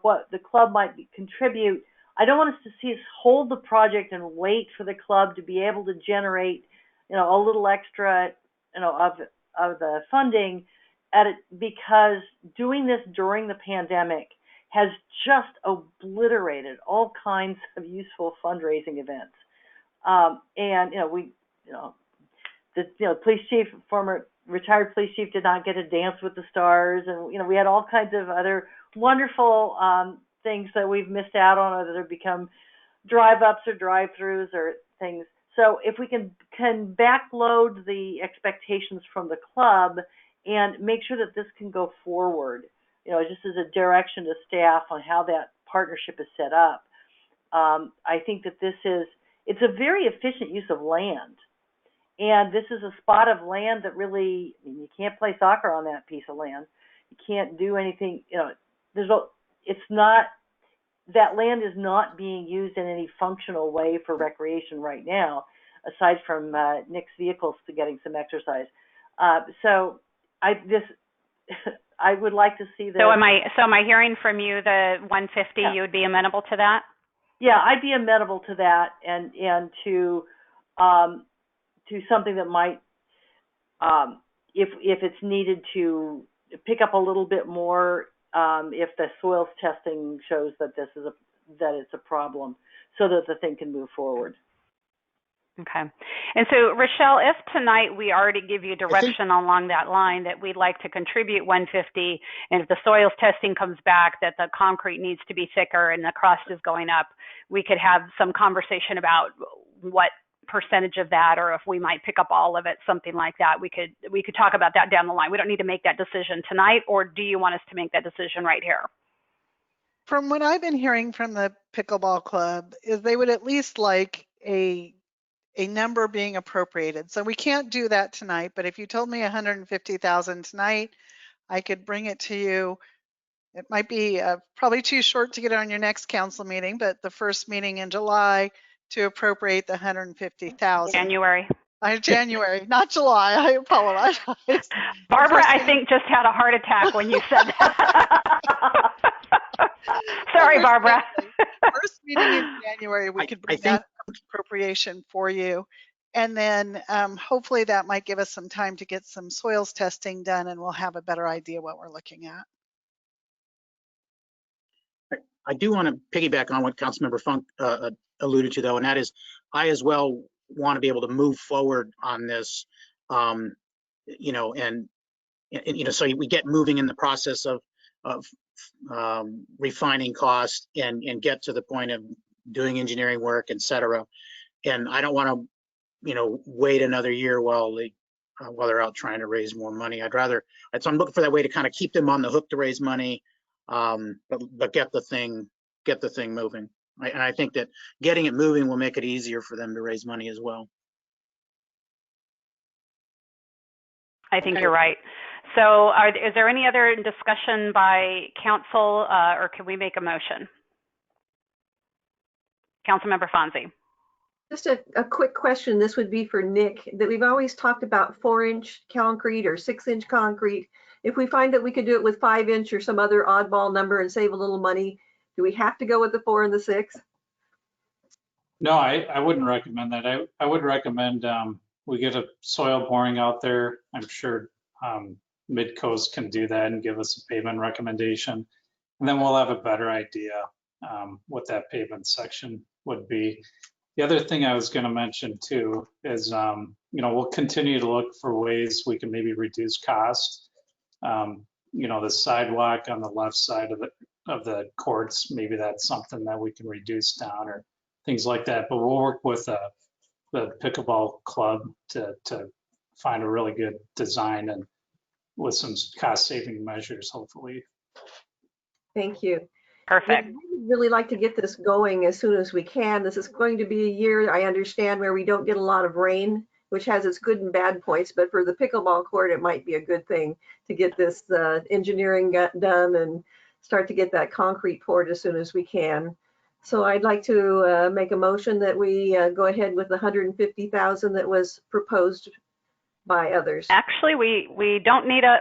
what the club might contribute. I don't want us to see us hold the project and wait for the club to be able to generate, a little extra, of the funding because doing this during the pandemic has just obliterated all kinds of useful fundraising events. The police chief, former retired police chief, did not get to dance with the stars, and we had all kinds of other wonderful things that we've missed out on, or that have become drive-ups or drive-throughs or things. So if we can backload the expectations from the club and make sure that this can go forward, just as a direction to staff on how that partnership is set up. I think that it's a very efficient use of land. And this is a spot of land that really, you can't play soccer on that piece of land. You can't do anything, that land is not being used in any functional way for recreation right now, aside from Nick's vehicles to getting some exercise. So I would like to see that. So am I hearing from you the 150? Yeah. You would be amenable to that? Yeah, I'd be amenable to that, and to something that might, if it's needed, to pick up a little bit more if the soils testing shows that it's a problem, so that the thing can move forward. Okay. And so, Rochelle, if tonight we already give you direction along that line that we'd like to contribute 150, and if the soils testing comes back that the concrete needs to be thicker and the crust is going up, we could have some conversation about what percentage of that, or if we might pick up all of it, something like that. We could talk about that down the line. We don't need to make that decision tonight, or do you want us to make that decision right here? From what I've been hearing from the Pickleball Club is they would at least like a number being appropriated. So we can't do that tonight, but if you told me 150,000 tonight, I could bring it to you. It might be probably too short to get on your next council meeting, but the first meeting in July to appropriate the 150,000. January, not July. I apologize. Barbara, I think, just had a heart attack when you said that. Sorry, Barbara. First meeting in January, we could bring that appropriation for you. And then hopefully that might give us some time to get some soils testing done, and we'll have a better idea what we're looking at. I do want to piggyback on what Councilmember Funk alluded to, though, and that is I as well want to be able to move forward on this, and so we get moving in the process of refining costs and get to the point of doing engineering work, et cetera. And I don't want to, wait another year while they're out trying to raise more money. So I'm looking for that way to kind of keep them on the hook to raise money, but get the thing moving. And I think that getting it moving will make it easier for them to raise money as well. I think you're right. So is there any other discussion by council, or can we make a motion? Councilmember Fonzie. Just a quick question. This would be for Nick. That we've always talked about 4-inch concrete or 6-inch concrete. If we find that we could do it with 5-inch or some other oddball number and save a little money, do we have to go with the 4 and the 6? No, I wouldn't recommend that. I would recommend we get a soil boring out there. I'm sure Midcoast can do that and give us a pavement recommendation. And then we'll have a better idea what that pavement section would be. The other thing I was going to mention too is, we'll continue to look for ways we can maybe reduce cost. The sidewalk on the left side of the courts, maybe that's something that we can reduce down or things like that. But we'll work with the pickleball club to find a really good design and with some cost saving measures, hopefully. Thank you. Perfect. We'd really like to get this going as soon as we can. This is going to be a year, I understand, where we don't get a lot of rain, which has its good and bad points, but for the pickleball court, it might be a good thing to get this engineering done and start to get that concrete poured as soon as we can. So I'd like to make a motion that we go ahead with the $150,000 that was proposed by others. Actually, we don't need a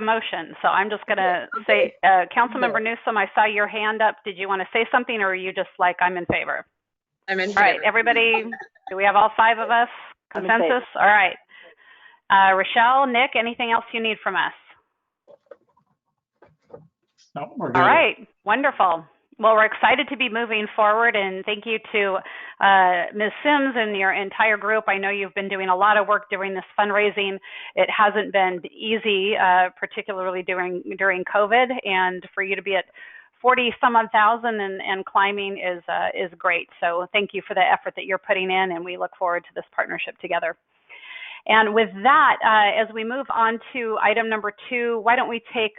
motion. So I'm just going to say, Councilmember Newsom, I saw your hand up. Did you want to say something, or are you just like, I'm in favor? I'm in favor. All right, everybody, do we have all 5 of us? Consensus? All right. Rochelle, Nick, anything else you need from us? No, we're good. All right, wonderful. Well, we're excited to be moving forward, and thank you to Ms. Sims and your entire group. I know you've been doing a lot of work during this fundraising. It hasn't been easy, particularly during COVID, and for you to be at 40 some odd thousand and climbing is great. So thank you for the effort that you're putting in, and we look forward to this partnership together. And with that, as we move on to item number 2, why don't we take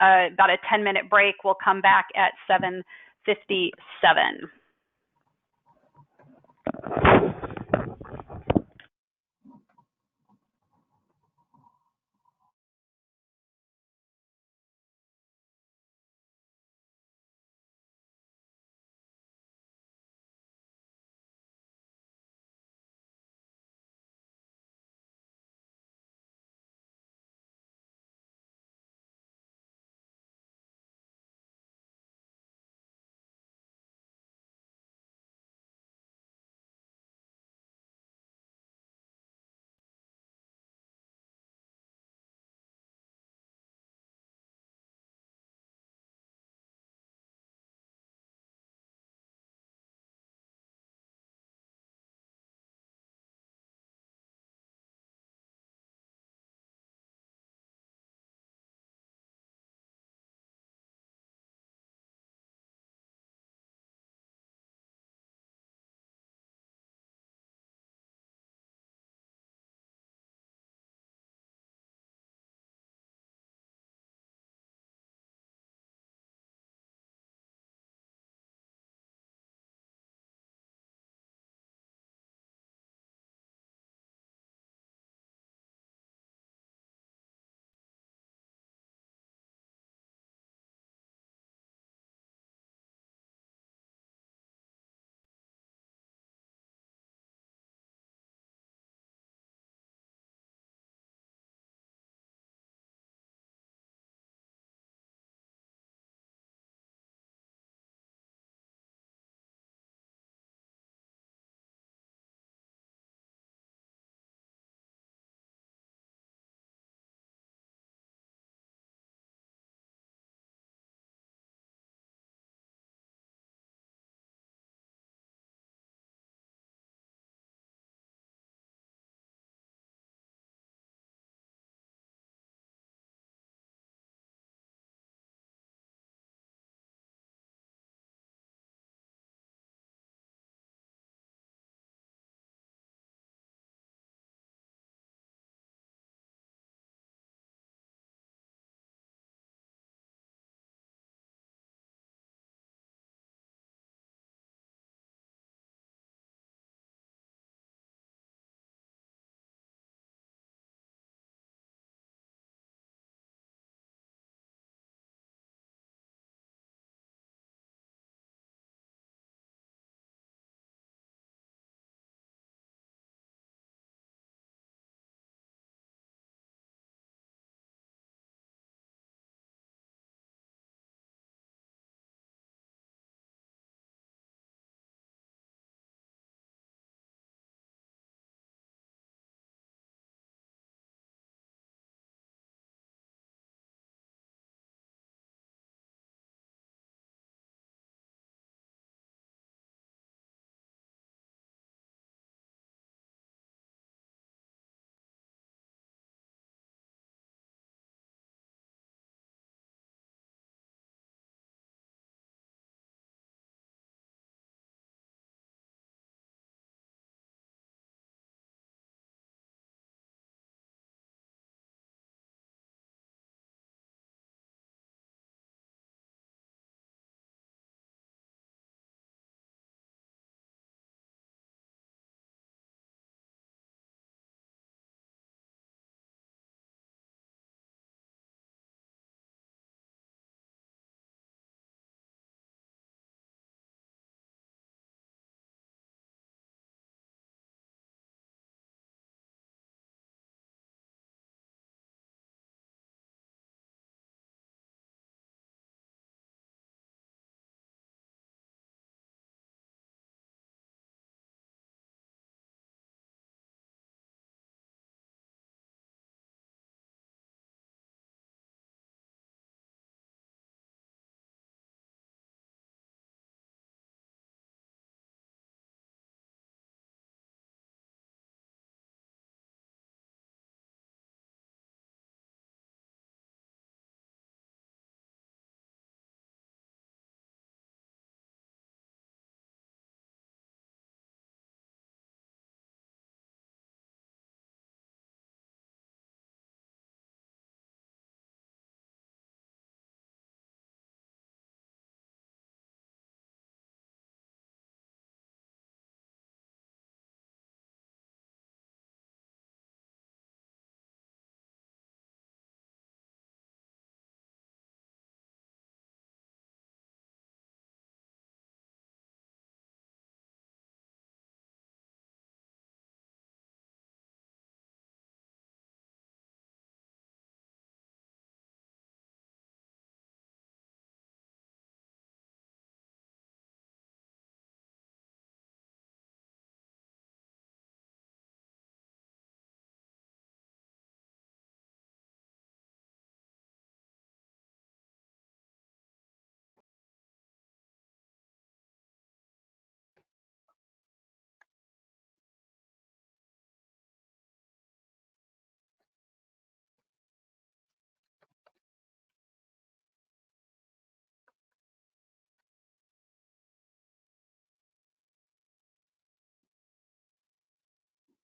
about a 10-minute break. We'll come back at 7:57.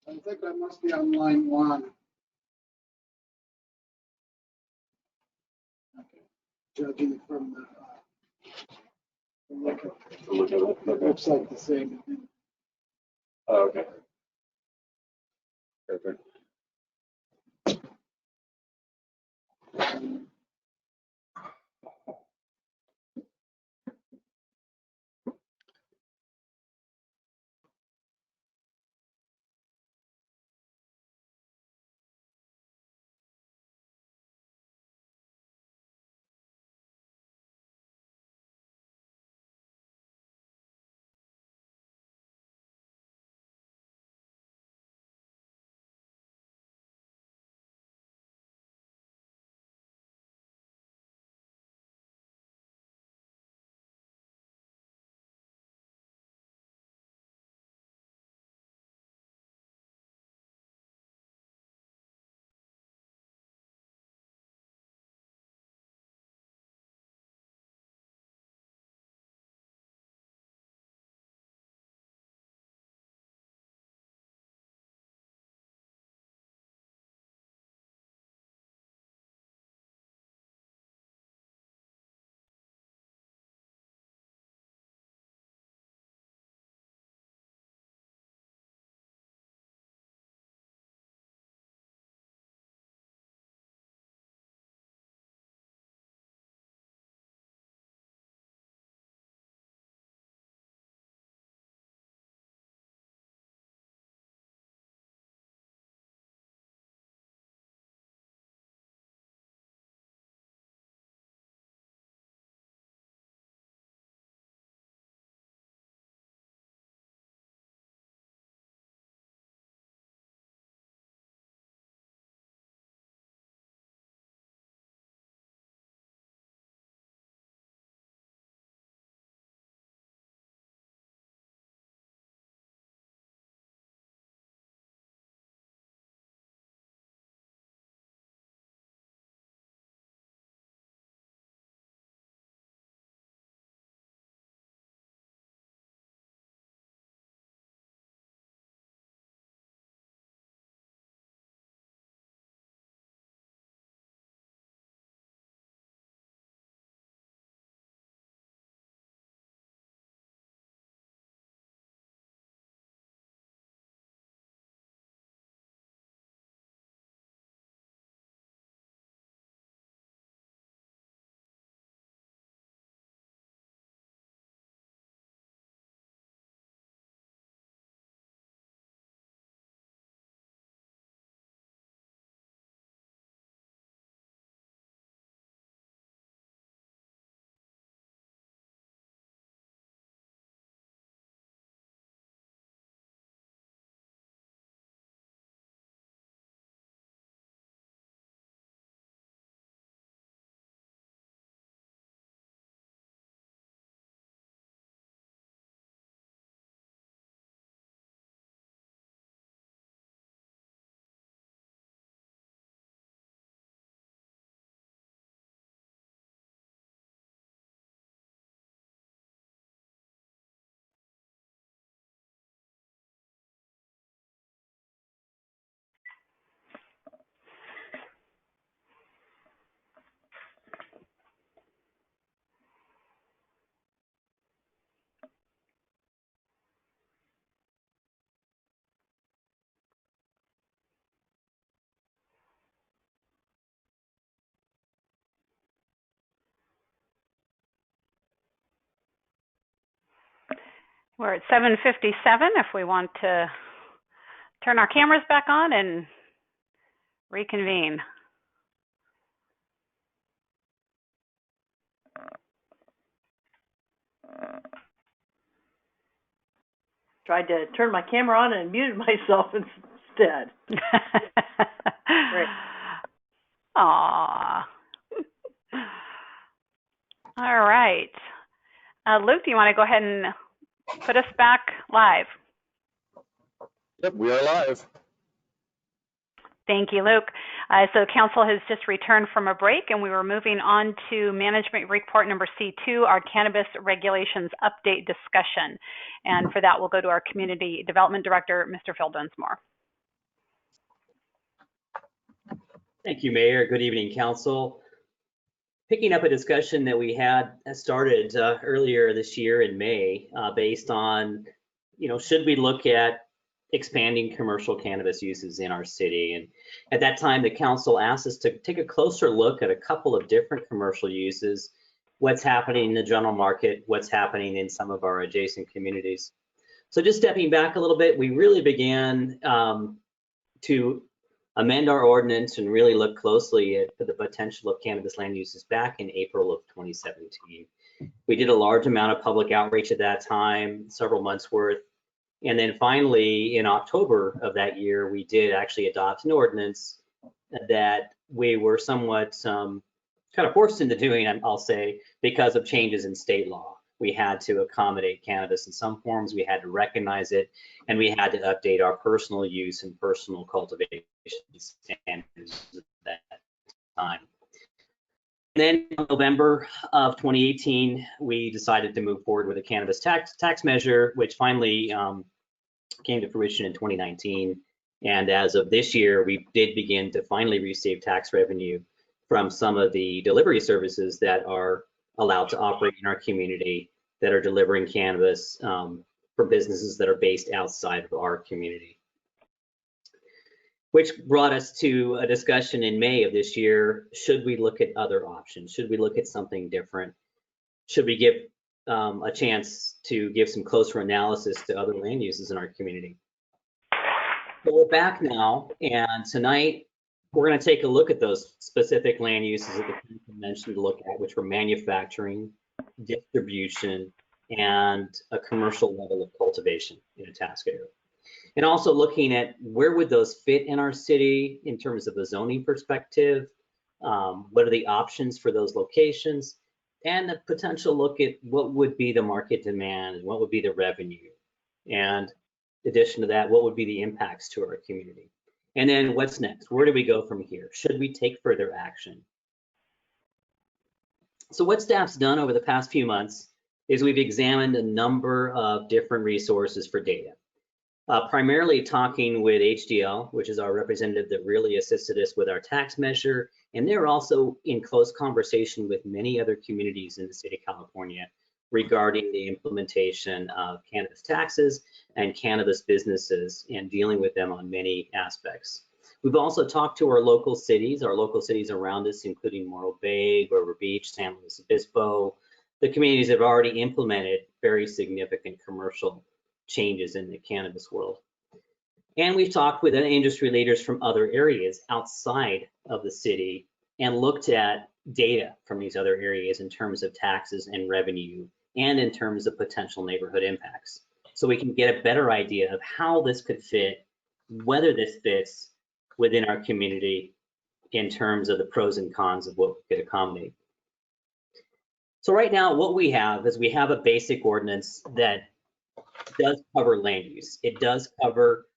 I think I must be on line 1. Okay. Judging from the look of it looks like the same. Oh, okay. Perfect. We're at 7:57 if we want to turn our cameras back on and reconvene. Tried to turn my camera on and muted myself instead. Great. Aww. All right. Luke, do you want to go ahead and put us back live? Yep, we are live. Thank you, Luke. So council has just returned from a break, and we were moving on to management report number C2, our cannabis regulations update discussion. And for that, we'll go to our community development director, Mr. Phil Dunsmore. Thank you, Mayor. Good evening, Council. Picking up a discussion that we had started earlier this year in May, based on, should we look at expanding commercial cannabis uses in our city? And at that time, the council asked us to take a closer look at a couple of different commercial uses, what's happening in the general market, what's happening in some of our adjacent communities. So just stepping back a little bit, we really began to amend our ordinance and really look closely at the potential of cannabis land uses back in April of 2017. We did a large amount of public outreach at that time, several months worth. And then finally, in October of that year, we did actually adopt an ordinance that we were somewhat kind of forced into doing, I'll say, because of changes in state law. We had to accommodate cannabis in some forms, we had to recognize it, and we had to update our personal use and personal cultivation standards at that time. And then in November of 2018, we decided to move forward with a cannabis tax measure, which finally came to fruition in 2019. And as of this year, we did begin to finally receive tax revenue from some of the delivery services that are allowed to operate in our community, that are delivering cannabis for businesses that are based outside of our community. Which brought us to a discussion in May of this year. Should we look at other options? Should we look at something different? Should we give a chance to give some closer analysis to other land uses in our community? So we're back now, and tonight we're going to take a look at those specific land uses that the council mentioned to look at, which were manufacturing, distribution, and a commercial level of cultivation in Atascadero. And also looking at where would those fit in our city in terms of a zoning perspective, what are the options for those locations, and a potential look at what would be the market demand and what would be the revenue. And in addition to that, what would be the impacts to our community? And then what's next? Where do we go from here? Should we take further action? So what staff's done over the past few months is we've examined a number of different resources for data. Primarily talking with HDL, which is our representative that really assisted us with our tax measure. And they're also in close conversation with many other communities in the state of California regarding the implementation of cannabis taxes and cannabis businesses and dealing with them on many aspects. We've also talked to our local cities around us, including Morro Bay, Grover Beach, San Luis Obispo, the communities that have already implemented very significant commercial changes in the cannabis world. And we've talked with industry leaders from other areas outside of the city and looked at data from these other areas in terms of taxes and revenue and in terms of potential neighborhood impacts. So we can get a better idea of how this could fit, whether this fits within our community in terms of the pros and cons of what we could accommodate. So right now, what we have is we have a basic ordinance that does cover land use. It does cover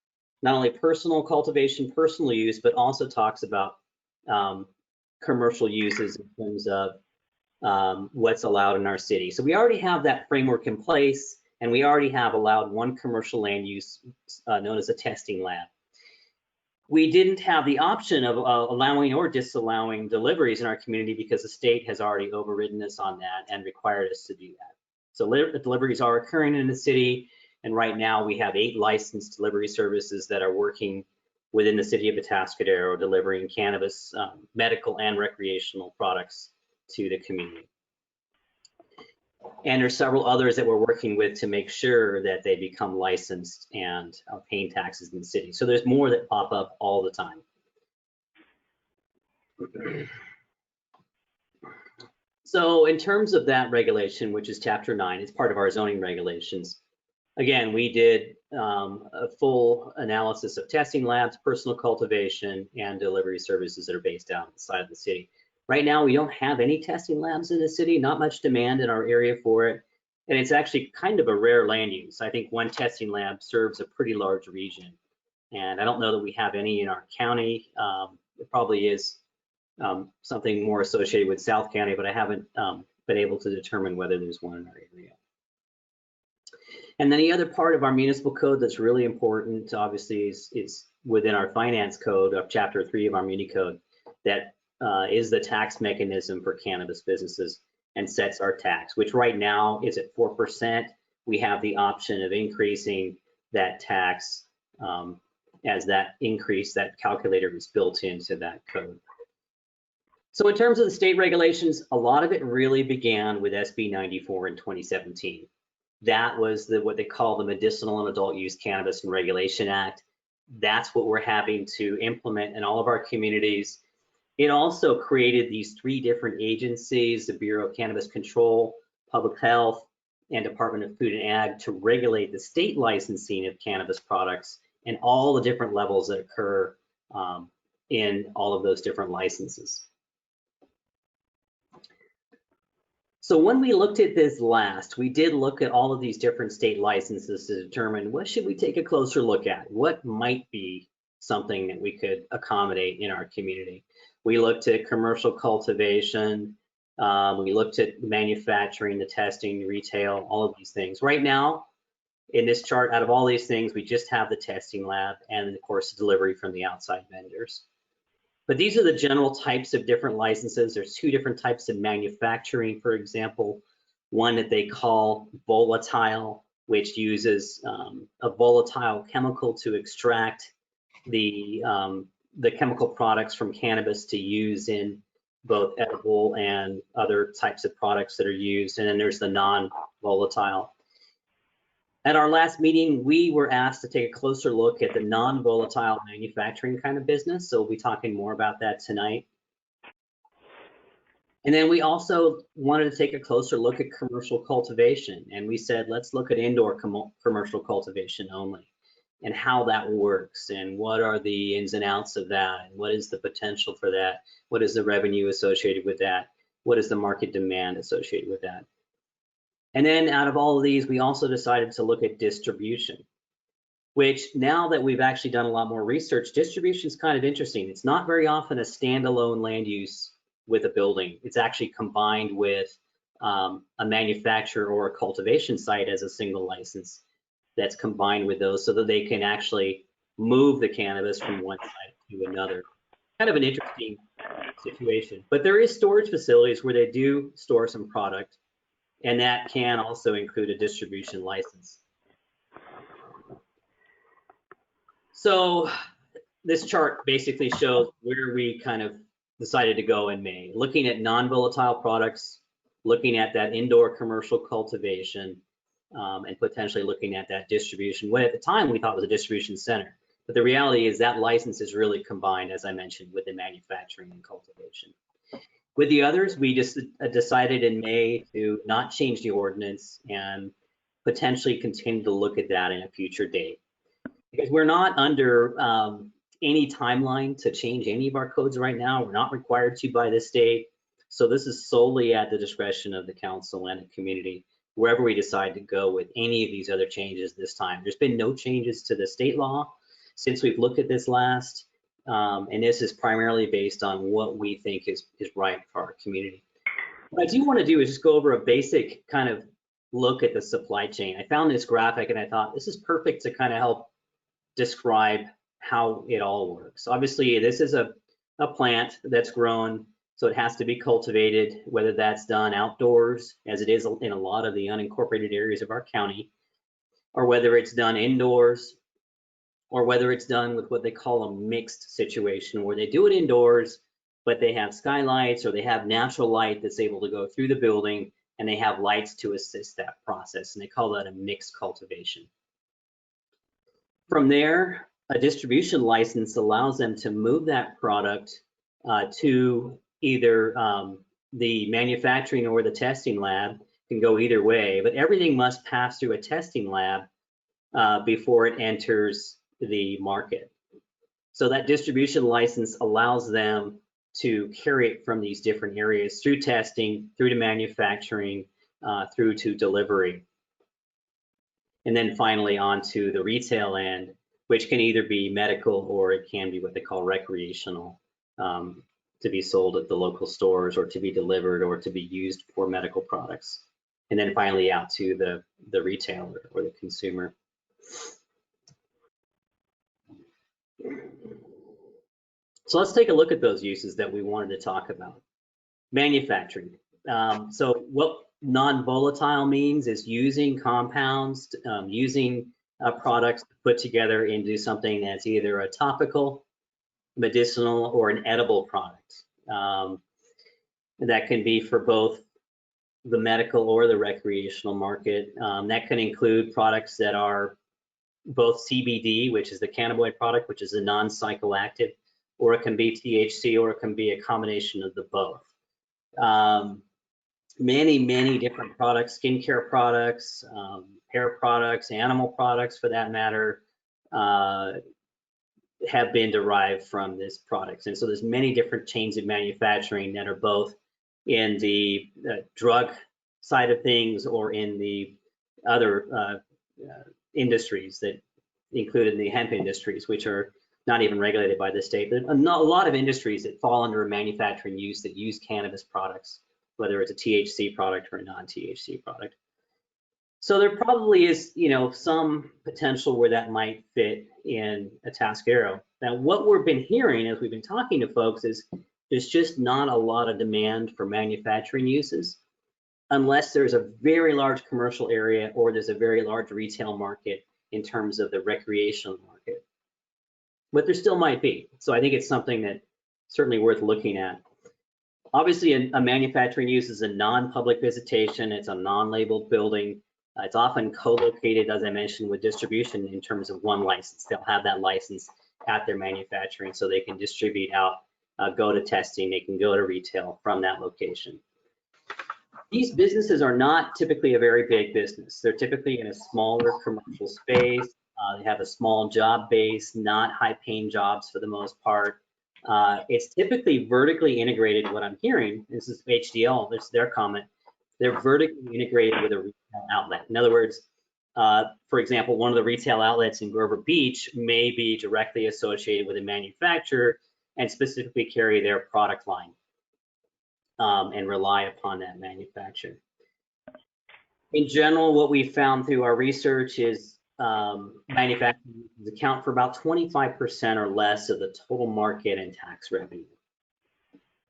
not only personal cultivation, personal use, but also talks about commercial uses in terms of what's allowed in our city. So we already have that framework in place, and we already have allowed one commercial land use known as a testing lab. We didn't have the option of allowing or disallowing deliveries in our community because the state has already overridden us on that and required us to do that. So deliveries are occurring in the city, and right now we have 8 licensed delivery services that are working within the city of Atascadero, delivering cannabis, medical and recreational products to the community. And there's several others that we're working with to make sure that they become licensed and are paying taxes in the city. So there's more that pop up all the time. So in terms of that regulation, which is Chapter 9, it's part of our zoning regulations. Again, we did a full analysis of testing labs, personal cultivation, and delivery services that are based outside of the city. Right now, we don't have any testing labs in the city, not much demand in our area for it. And it's actually kind of a rare land use. I think one testing lab serves a pretty large region. And I don't know that we have any in our county. It probably is something more associated with South County, but I haven't been able to determine whether there's one in our area. And then the other part of our municipal code that's really important, obviously, is within our finance code of Chapter 3 of our Muni Code. that is the tax mechanism for cannabis businesses and sets our tax, which right now is at 4%. We have the option of increasing that tax as that increase, that calculator is built into that code. So in terms of the state regulations, a lot of it really began with SB 94 in 2017. That was what they call the Medicinal and Adult Use Cannabis and Regulation Act. That's what we're having to implement in all of our communities. It also created these 3 different agencies, the Bureau of Cannabis Control, Public Health, and Department of Food and Ag, to regulate the state licensing of cannabis products and all the different levels that occur in all of those different licenses. So when we looked at this last, we did look at all of these different state licenses to determine what should we take a closer look at? What might be something that we could accommodate in our community? We looked at commercial cultivation, we looked at manufacturing, the testing, retail, all of these things. Right now, in this chart, out of all these things, we just have the testing lab and of course, the delivery from the outside vendors. But these are the general types of different licenses. There's 2 different types of manufacturing, for example, one that they call volatile, which uses a volatile chemical to extract the chemical products from cannabis to use in both edible and other types of products that are used. And then there's the non-volatile. At our last meeting, we were asked to take a closer look at the non-volatile manufacturing kind of business. So we'll be talking more about that tonight. And then we also wanted to take a closer look at commercial cultivation. And we said, let's look at indoor commercial cultivation only and how that works and what are the ins and outs of that and what is the potential for that? What is the revenue associated with that? What is the market demand associated with that? And then out of all of these, we also decided to look at distribution, which now that we've actually done a lot more research, distribution is kind of interesting. It's not very often a standalone land use with a building. It's actually combined with a manufacturer or a cultivation site as a single license that's combined with those so that they can actually move the cannabis from one site to another. Kind of an interesting situation. But there is storage facilities where they do store some product, and that can also include a distribution license. So this chart basically shows where we kind of decided to go in May, looking at non-volatile products, looking at that indoor commercial cultivation, and potentially looking at that distribution. What at the time we thought was a distribution center, but the reality is that license is really combined, as I mentioned, with the manufacturing and cultivation. With the others, we just decided in May to not change the ordinance and potentially continue to look at that in a future date. Because we're not under any timeline to change any of our codes right now. We're not required to by the state. So this is solely at the discretion of the council and the community, wherever we decide to go with any of these other changes this time. There's been no changes to the state law since we've looked at this last. And this is primarily based on what we think is right for our community. What I do want to do is just go over a basic kind of look at the supply chain. I found this graphic and I thought this is perfect to kind of help describe how it all works. Obviously, this is a plant that's grown, so it has to be cultivated, whether that's done outdoors, as it is in a lot of the unincorporated areas of our county, or whether it's done indoors, or whether it's done with what they call a mixed situation, where they do it indoors, but they have skylights or they have natural light that's able to go through the building, and they have lights to assist that process, and they call that a mixed cultivation. From there, a distribution license allows them to move that product to either the manufacturing or the testing lab. Can go either way, but everything must pass through a testing lab before it enters the market. So that distribution license allows them to carry it from these different areas through testing, through to manufacturing, through to delivery. And then finally onto the retail end, which can either be medical or it can be what they call recreational, to be sold at the local stores or to be delivered or to be used for medical products. And then finally out to the retailer or the consumer. So let's take a look at those uses that we wanted to talk about. Manufacturing. So what non-volatile means is using compounds, using products put together into something that's either a topical, medicinal, or an edible product. That can be for both the medical or the recreational market. That can include products that are both CBD, which is the cannabinoid product, which is a non-psychoactive, or it can be THC, or it can be a combination of the both. Many different products, skincare products, hair products, animal products for that matter, have been derived from this product. And so there's many different chains of manufacturing that are both in the drug side of things or in the other industries that included the hemp industries, which are not even regulated by the state. But a lot of industries that fall under a manufacturing use that use cannabis products, whether it's a THC product or a non-THC product. So there probably is, some potential where that might fit in Atascadero. Now, what we've been hearing as we've been talking to folks is there's just not a lot of demand for manufacturing uses unless there's a very large commercial area or there's a very large retail market in terms of the recreational market. But there still might be. So I think it's something that certainly worth looking at. Obviously, a manufacturing use is a non-public visitation. It's a non-labeled building. It's often co-located, as I mentioned, with distribution in terms of one license. They'll have that license at their manufacturing so they can distribute out, go to testing, they can go to retail from that location. These businesses are not typically a very big business. They're typically in a smaller commercial space. They have a small job base, not high-paying jobs for the most part. It's typically vertically integrated. What I'm hearing, this is HDL, this is their comment, they're vertically integrated with a retail outlet. In other words, for example, one of the retail outlets in Grover Beach may be directly associated with a manufacturer and specifically carry their product line and rely upon that manufacturer. In general, what we found through our research is manufacturing account for about 25% or less of the total market and tax revenue.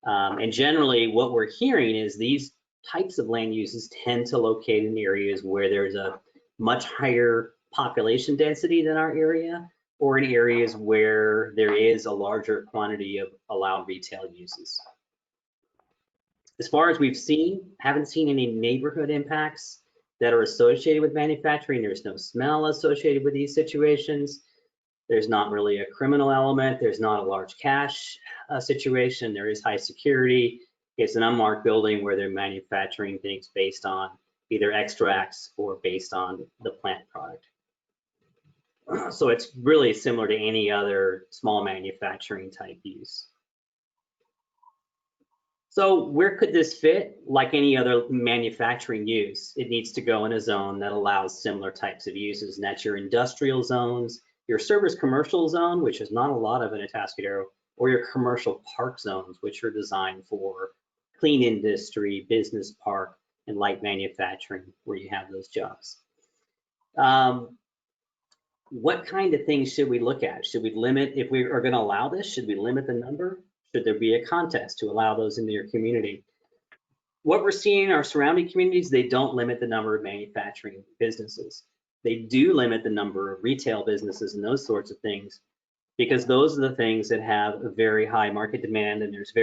And generally, what we're hearing is these types of land uses tend to locate in areas where there's a much higher population density than our area, or in areas where there is a larger quantity of allowed retail uses. As far as we've seen, haven't seen any neighborhood impacts that are associated with manufacturing. There's no smell associated with these situations. There's not really a criminal element. There's not a large cash situation. There is high security. It's an unmarked building where they're manufacturing things based on either extracts or based on the plant product. So it's really similar to any other small manufacturing type use. So where could this fit? Like any other manufacturing use, it needs to go in a zone that allows similar types of uses, and that's your industrial zones, your service commercial zone, which is not a lot of in Atascadero, or your commercial park zones, which are designed for clean industry, business park, and light manufacturing, where you have those jobs. What kind of things should we look at? Should we limit, if we are going to allow this, should we limit the number? Should there be a contest to allow those into your community? What we're seeing in our surrounding communities, they don't limit the number of manufacturing businesses. They do limit the number of retail businesses and those sorts of things, because those are the things that have a very high market demand, and there's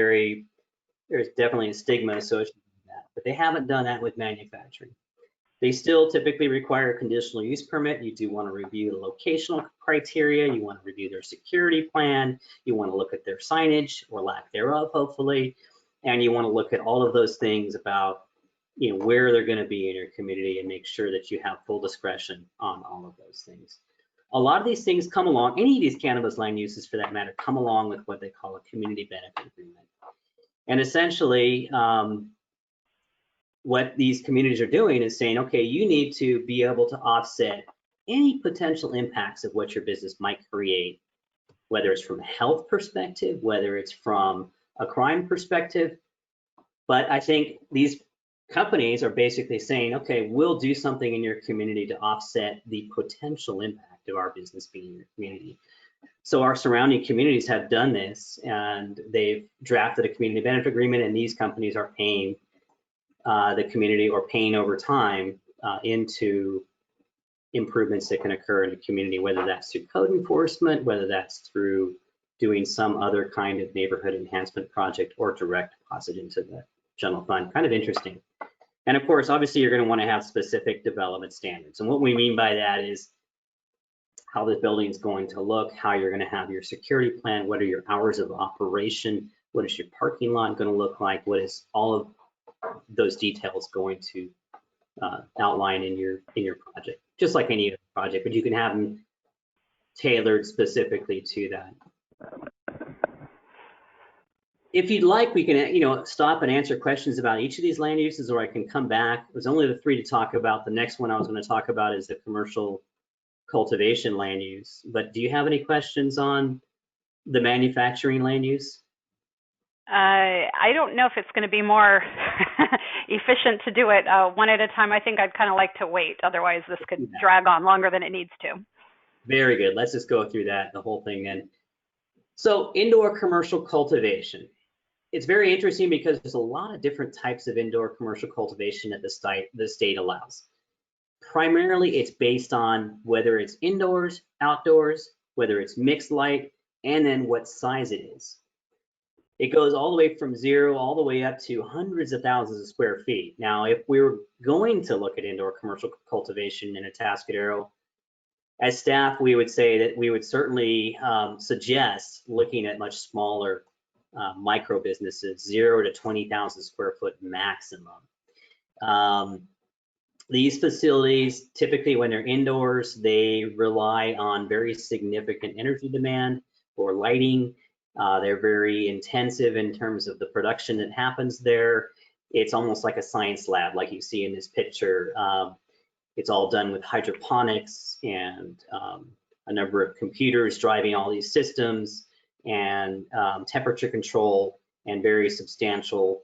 definitely a stigma associated with that. But they haven't done that with manufacturing. They still typically require a conditional use permit. You do want to review the locational criteria. You want to review their security plan. You want to look at their signage or lack thereof, hopefully. And you want to look at all of those things about, where they're going to be in your community and make sure that you have full discretion on all of those things. A lot of these things come along, any of these cannabis land uses for that matter, come along with what they call a community benefit agreement. And essentially, what these communities are doing is saying, okay, you need to be able to offset any potential impacts of what your business might create, whether it's from a health perspective, whether it's from a crime perspective. But I think these companies are basically saying, okay, we'll do something in your community to offset the potential impact of our business being in your community. So our surrounding communities have done this, and they've drafted a community benefit agreement, and these companies are paying the community or paying over time into improvements that can occur in the community, whether that's through code enforcement, whether that's through doing some other kind of neighborhood enhancement project or direct deposit into the general fund. Kind of interesting. And of course, obviously, you're going to want to have specific development standards. And what we mean by that is how the building is going to look, how you're going to have your security plan, what are your hours of operation, what is your parking lot going to look like, what is all of those details going to outline in your project, just like any other project, but you can have them tailored specifically to that. If you'd like, we can, stop and answer questions about each of these land uses, or I can come back. There's only the 3 to talk about. The next one I was going to talk about is the commercial cultivation land use. But do you have any questions on the manufacturing land use? I don't know if it's going to be more efficient to do it one at a time. I think I'd kind of like to wait. Otherwise, this could drag on longer than it needs to. Very good. Let's just go through that, the whole thing then. So indoor commercial cultivation. It's very interesting because there's a lot of different types of indoor commercial cultivation that the state allows. Primarily, it's based on whether it's indoors, outdoors, whether it's mixed light, and then what size it is. It goes all the way from 0 all the way up to hundreds of thousands of square feet. Now, if we were going to look at indoor commercial cultivation in Atascadero, as staff, we would say that we would certainly suggest looking at much smaller micro businesses, 0 to 20,000 square foot maximum. These facilities, typically when they're indoors, they rely on very significant energy demand for lighting. They're very intensive in terms of the production that happens there. It's almost like a science lab, like you see in this picture. It's all done with hydroponics and a number of computers driving all these systems, and temperature control and very substantial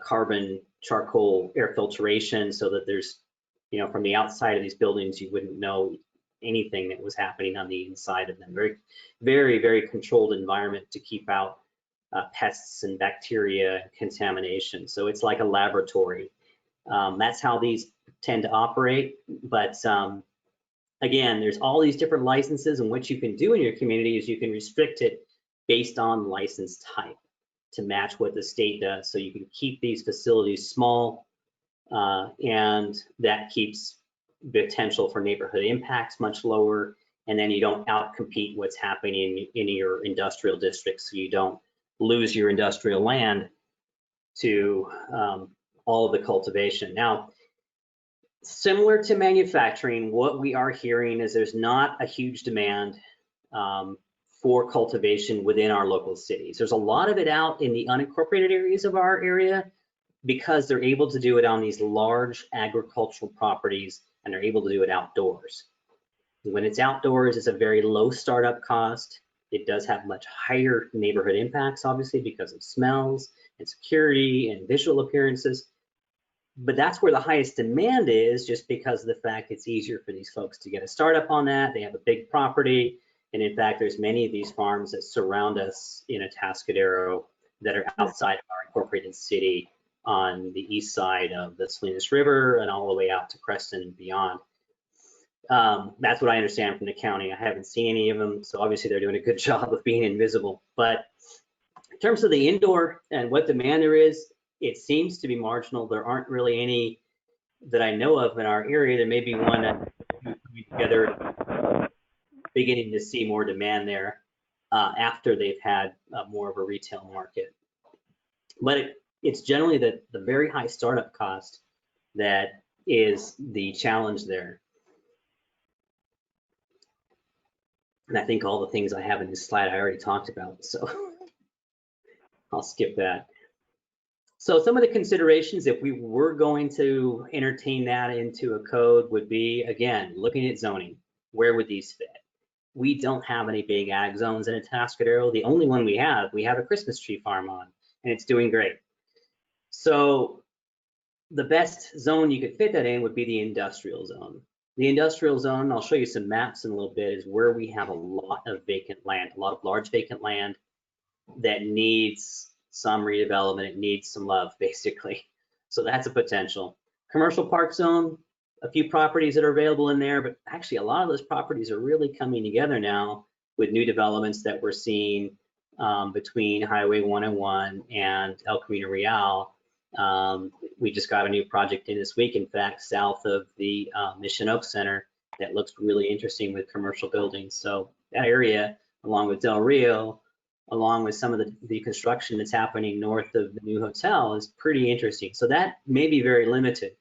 carbon charcoal air filtration, so that there's, from the outside of these buildings, you wouldn't know anything that was happening on the inside of them. Very, very, very controlled environment to keep out pests and bacteria and contamination. So it's like a laboratory. That's how these tend to operate. But again, there's all these different licenses, and what you can do in your community is you can restrict it based on license type to match what the state does. So you can keep these facilities small, and that keeps the potential for neighborhood impacts much lower, and then you don't outcompete what's happening in your industrial districts, so you don't lose your industrial land to all of the cultivation. Now, similar to manufacturing, what we are hearing is there's not a huge demand for cultivation within our local cities. There's a lot of it out in the unincorporated areas of our area because they're able to do it on these large agricultural properties, and they're able to do it outdoors. When it's outdoors, it's a very low startup cost. It does have much higher neighborhood impacts, obviously, because of smells and security and visual appearances. But that's where the highest demand is, just because of the fact it's easier for these folks to get a startup on that. They have a big property. And in fact, there's many of these farms that surround us in Atascadero that are outside of our incorporated city on the east side of the Salinas River and all the way out to Creston and beyond. That's what I understand from the county. I haven't seen any of them, so obviously they're doing a good job of being invisible. But in terms of the indoor and what demand there is, it seems to be marginal. There aren't really any that I know of in our area. There may be one that coming together, beginning to see more demand there after they've had more of a retail market. But it's generally the very high startup cost that is the challenge there. And I think all the things I have in this slide I already talked about, so I'll skip that. So some of the considerations, if we were going to entertain that into a code, would be, again, looking at zoning. Where would these fit? We don't have any big ag zones in Atascadero. The only one we have a Christmas tree farm on, and it's doing great. So the best zone you could fit that in would be the industrial zone. The industrial zone, I'll show you some maps in a little bit, is where we have a lot of vacant land, a lot of large vacant land that needs some redevelopment. It needs some love, basically. So that's a potential. Commercial park zone, a few properties that are available in there, but actually a lot of those properties are really coming together now with new developments that we're seeing between Highway 101 and El Camino Real. We just got a new project in this week, in fact, south of the Mission Oak Center that looks really interesting with commercial buildings. So that area, along with Del Rio, along with some of the construction that's happening north of the new hotel, is pretty interesting. So that may be very limited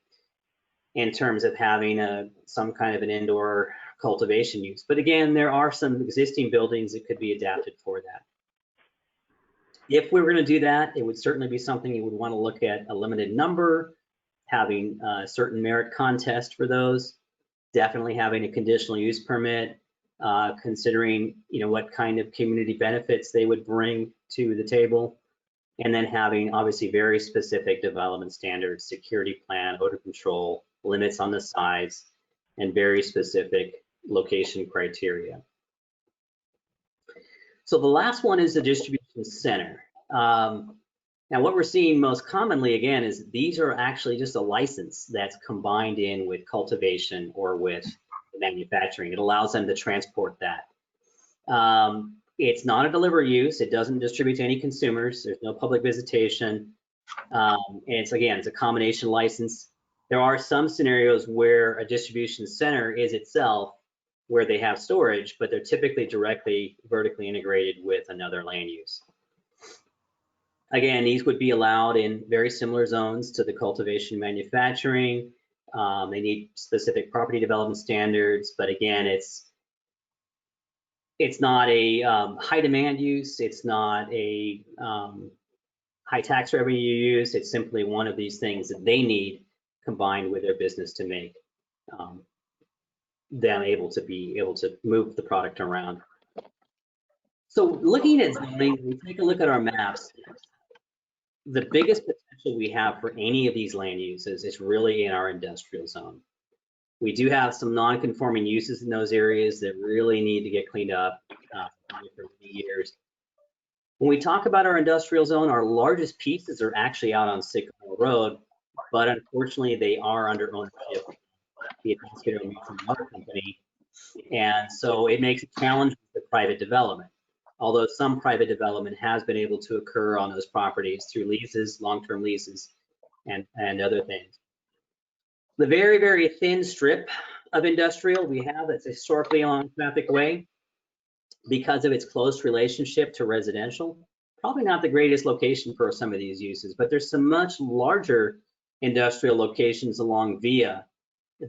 in terms of having some kind of an indoor cultivation use. But again, there are some existing buildings that could be adapted for that. If we were going to do that, it would certainly be something you would want to look at a limited number, having a certain merit contest for those, definitely having a conditional use permit, considering what kind of community benefits they would bring to the table, and then having obviously very specific development standards, security plan, odor control, limits on the size, and very specific location criteria. So the last one is the distribution center. Now what we're seeing most commonly, again, is these are actually just a license that's combined in with cultivation or with manufacturing. It allows them to transport that. It's not a delivery use. It doesn't distribute to any consumers. There's no public visitation. It's a combination license. There are some scenarios where a distribution center is itself where they have storage, but they're typically directly vertically integrated with another land use. Again, these would be allowed in very similar zones to the cultivation manufacturing. They need specific property development standards, but again, it's not a high demand use. It's not a high tax revenue use. It's simply one of these things that they need combined with their business to make them able to move the product around. So looking at zoning, we take a look at our maps. The biggest potential we have for any of these land uses is really in our industrial zone. We do have some non-conforming uses in those areas that really need to get cleaned up for many years. When we talk about our industrial zone, our largest pieces are actually out on Sycamore Road, but unfortunately they are under ownership of the Atascadero Mutual Water Company, and so it makes it challenging with private development. Although some private development has been able to occur on those properties through leases, long-term leases, and other things. The very, very thin strip of industrial we have that's historically along Traffic Way, because of its close relationship to residential, probably not the greatest location for some of these uses, but there's some much larger industrial locations along Via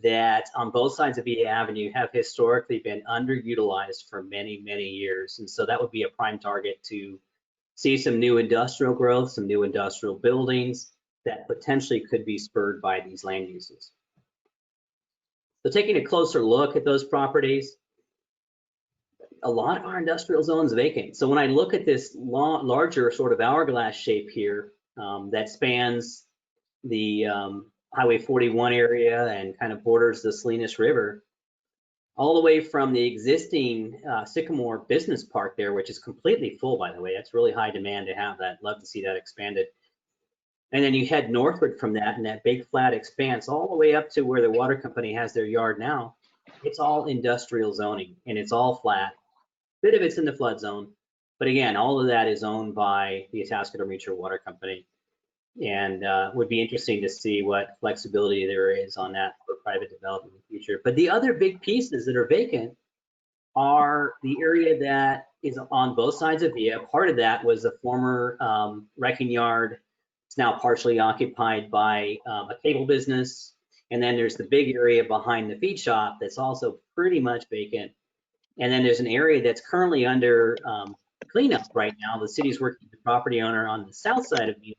that on both sides of Via Avenue have historically been underutilized for many, many years. And so that would be a prime target to see some new industrial growth, some new industrial buildings that potentially could be spurred by these land uses. So taking a closer look at those properties, a lot of our industrial zones vacant. So when I look at this larger sort of hourglass shape here that spans the Highway 41 area and kind of borders the Salinas River, all the way from the existing Sycamore Business Park there, which is completely full, by the way. That's really high demand to have that. Love to see that expanded. And then you head northward from that, and that big flat expanse all the way up to where the water company has their yard now. It's all industrial zoning, and it's all flat. A bit of it's in the flood zone, but again, all of that is owned by the Atascadero Mutual Water Company. And would be interesting to see what flexibility there is on that for private development in the future. But the other big pieces that are vacant are the area that is on both sides of Via. Part of that was the former wrecking yard. It's now partially occupied by a cable business. And then there's the big area behind the feed shop that's also pretty much vacant. And then there's an area that's currently under cleanup right now. The city's working with the property owner on the south side of Via,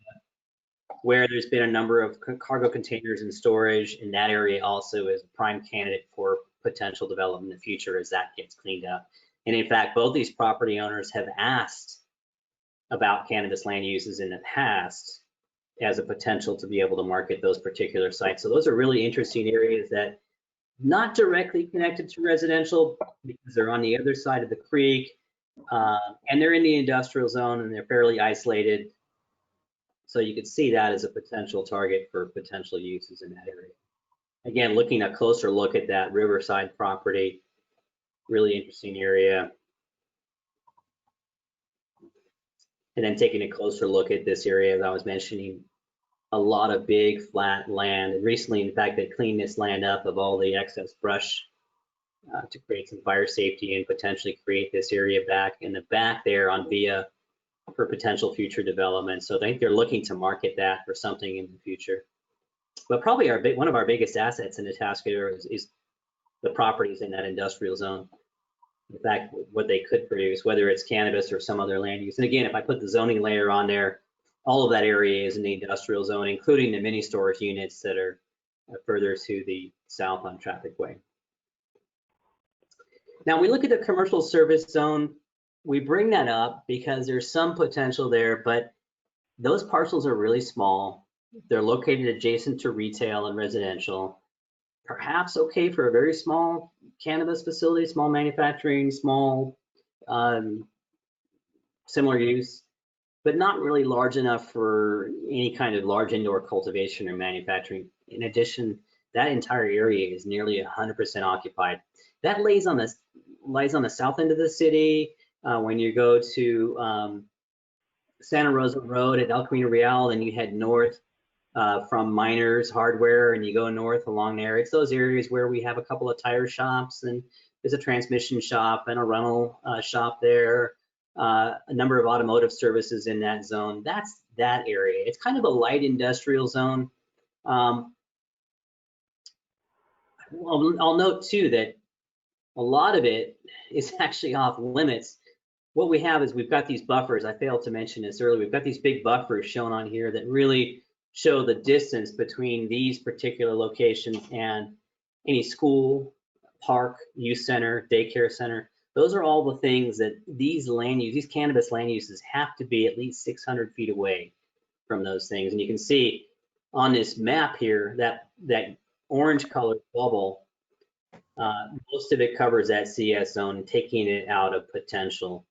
where there's been a number of cargo containers and storage, and that area also is a prime candidate for potential development in the future as that gets cleaned up. And in fact, both these property owners have asked about cannabis land uses in the past as a potential to be able to market those particular sites. So those are really interesting areas that not directly connected to residential because they're on the other side of the creek, and they're in the industrial zone and they're fairly isolated. So you could see that as a potential target for potential uses in that area. Again, looking a closer look at that Riverside property, really interesting area. And then taking a closer look at this area, as I was mentioning, a lot of big flat land. And recently, in fact, they cleaned this land up of all the excess brush to create some fire safety and potentially create this area back in the back there on Via for potential future development. So I think they're looking to market that for something in the future. But probably one of our biggest assets in Atascadero is the properties in that industrial zone. In fact, what they could produce, whether it's cannabis or some other land use. And again, if I put the zoning layer on there, all of that area is in the industrial zone, including the mini storage units that are further to the south on Traffic Way. Now we look at the commercial service zone. We bring that up because there's some potential there, but those parcels are really small. They're located adjacent to retail and residential. Perhaps okay for a very small cannabis facility, small manufacturing, small similar use, but not really large enough for any kind of large indoor cultivation or manufacturing. In addition, that entire area is nearly 100% occupied. That lies on the south end of the city. When you go to Santa Rosa Road at El Camino Real, then you head north from Miners Hardware and you go north along there. It's those areas where we have a couple of tire shops and there's a transmission shop and a rental shop there, a number of automotive services in that zone. That's that area. It's kind of a light industrial zone. I'll note too that a lot of it is actually off limits. What we have is we've got these buffers. I failed to mention this earlier. We've got these big buffers shown on here that really show the distance between these particular locations and any school, park, youth center, daycare center. Those are all the things that these cannabis land uses have to be at least 600 feet away from those things. And you can see on this map here, that orange colored bubble, most of it covers that CS zone, taking it out of potential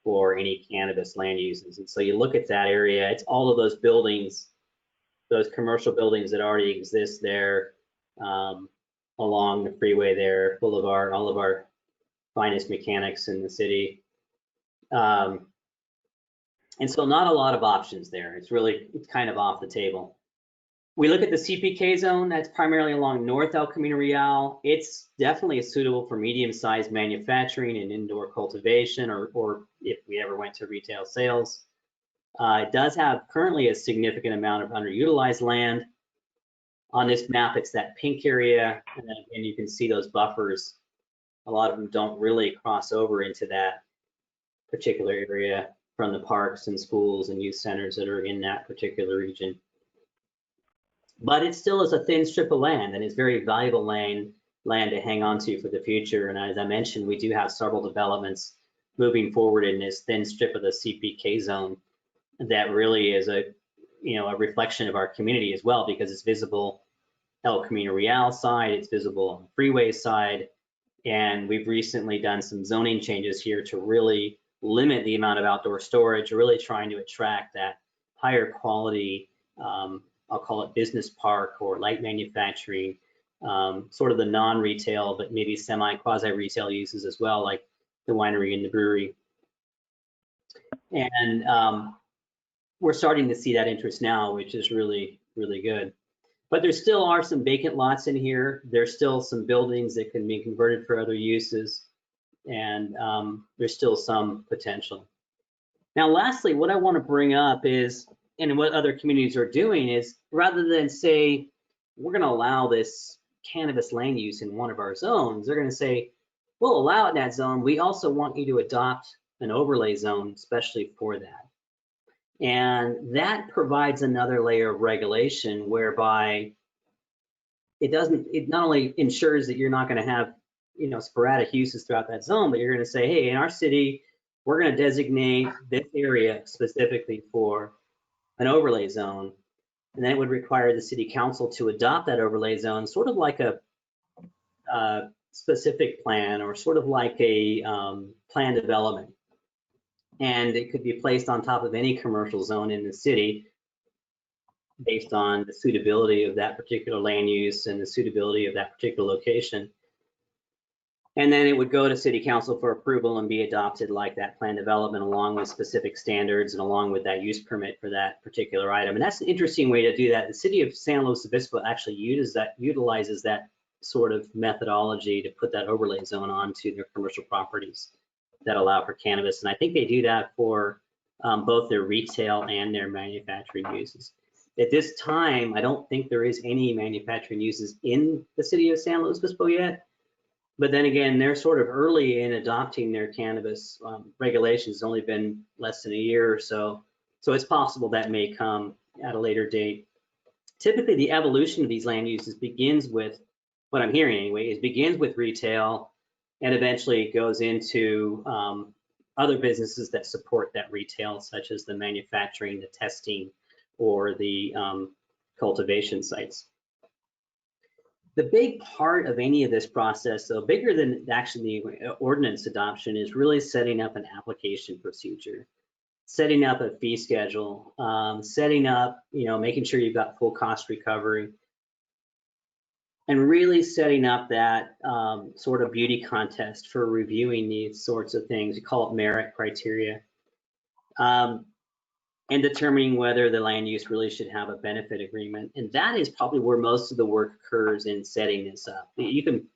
for any cannabis land uses. And so you look at that area, it's all of those buildings, those commercial buildings that already exist there along the freeway there, full of all of our finest mechanics in the city. And so not a lot of options there. It's kind of off the table. We look at the CPK zone, that's primarily along North El Camino Real. It's definitely suitable for medium-sized manufacturing and indoor cultivation, or if we ever went to retail sales. It does have currently a significant amount of underutilized land. On this map, it's that pink area, and then again, you can see those buffers. A lot of them don't really cross over into that particular area from the parks and schools and youth centers that are in that particular region. But it still is a thin strip of land and it's very valuable land to hang on to for the future. And as I mentioned, we do have several developments moving forward in this thin strip of the CPK zone that really is a reflection of our community as well, because it's visible El Camino Real side, it's visible on the freeway side, and we've recently done some zoning changes here to really limit the amount of outdoor storage, really trying to attract that higher quality, I'll call it business park or light manufacturing, sort of the non-retail, but maybe semi-quasi-retail uses as well, like the winery and the brewery. And we're starting to see that interest now, which is really, really good. But there still are some vacant lots in here. There's still some buildings that can be converted for other uses, and there's still some potential. Now, lastly, what I want to bring up is, and what other communities are doing is, rather than say, we're going to allow this cannabis land use in one of our zones, they're going to say, we'll allow it in that zone. We also want you to adopt an overlay zone, especially for that. And that provides another layer of regulation whereby it not only ensures that you're not going to have, sporadic uses throughout that zone, but you're going to say, hey, in our city, we're going to designate this area specifically for an overlay zone. And then it would require the city council to adopt that overlay zone, sort of like a specific plan, or sort of like a plan development. And it could be placed on top of any commercial zone in the city based on the suitability of that particular land use and the suitability of that particular location. And then it would go to city council for approval and be adopted like that plan development, along with specific standards and along with that use permit for that particular item. And that's an interesting way to do that. The city of San Luis Obispo actually utilizes that sort of methodology to put that overlay zone onto their commercial properties that allow for cannabis. And I think they do that for both their retail and their manufacturing uses. At this time, I don't think there is any manufacturing uses in the city of San Luis Obispo yet. But then again, they're sort of early in adopting their cannabis regulations. It's only been less than a year or so. So it's possible that may come at a later date. Typically, the evolution of these land uses begins with, what I'm hearing anyway, is begins with retail and eventually goes into other businesses that support that retail, such as the manufacturing, the testing, or the cultivation sites. The big part of any of this process, though, bigger than actually the ordinance adoption, is really setting up an application procedure, setting up a fee schedule, setting up, making sure you've got full cost recovery, and really setting up that sort of beauty contest for reviewing these sorts of things. We call it merit criteria. And determining whether the land use really should have a benefit agreement. And that is probably where most of the work occurs in setting this up. You can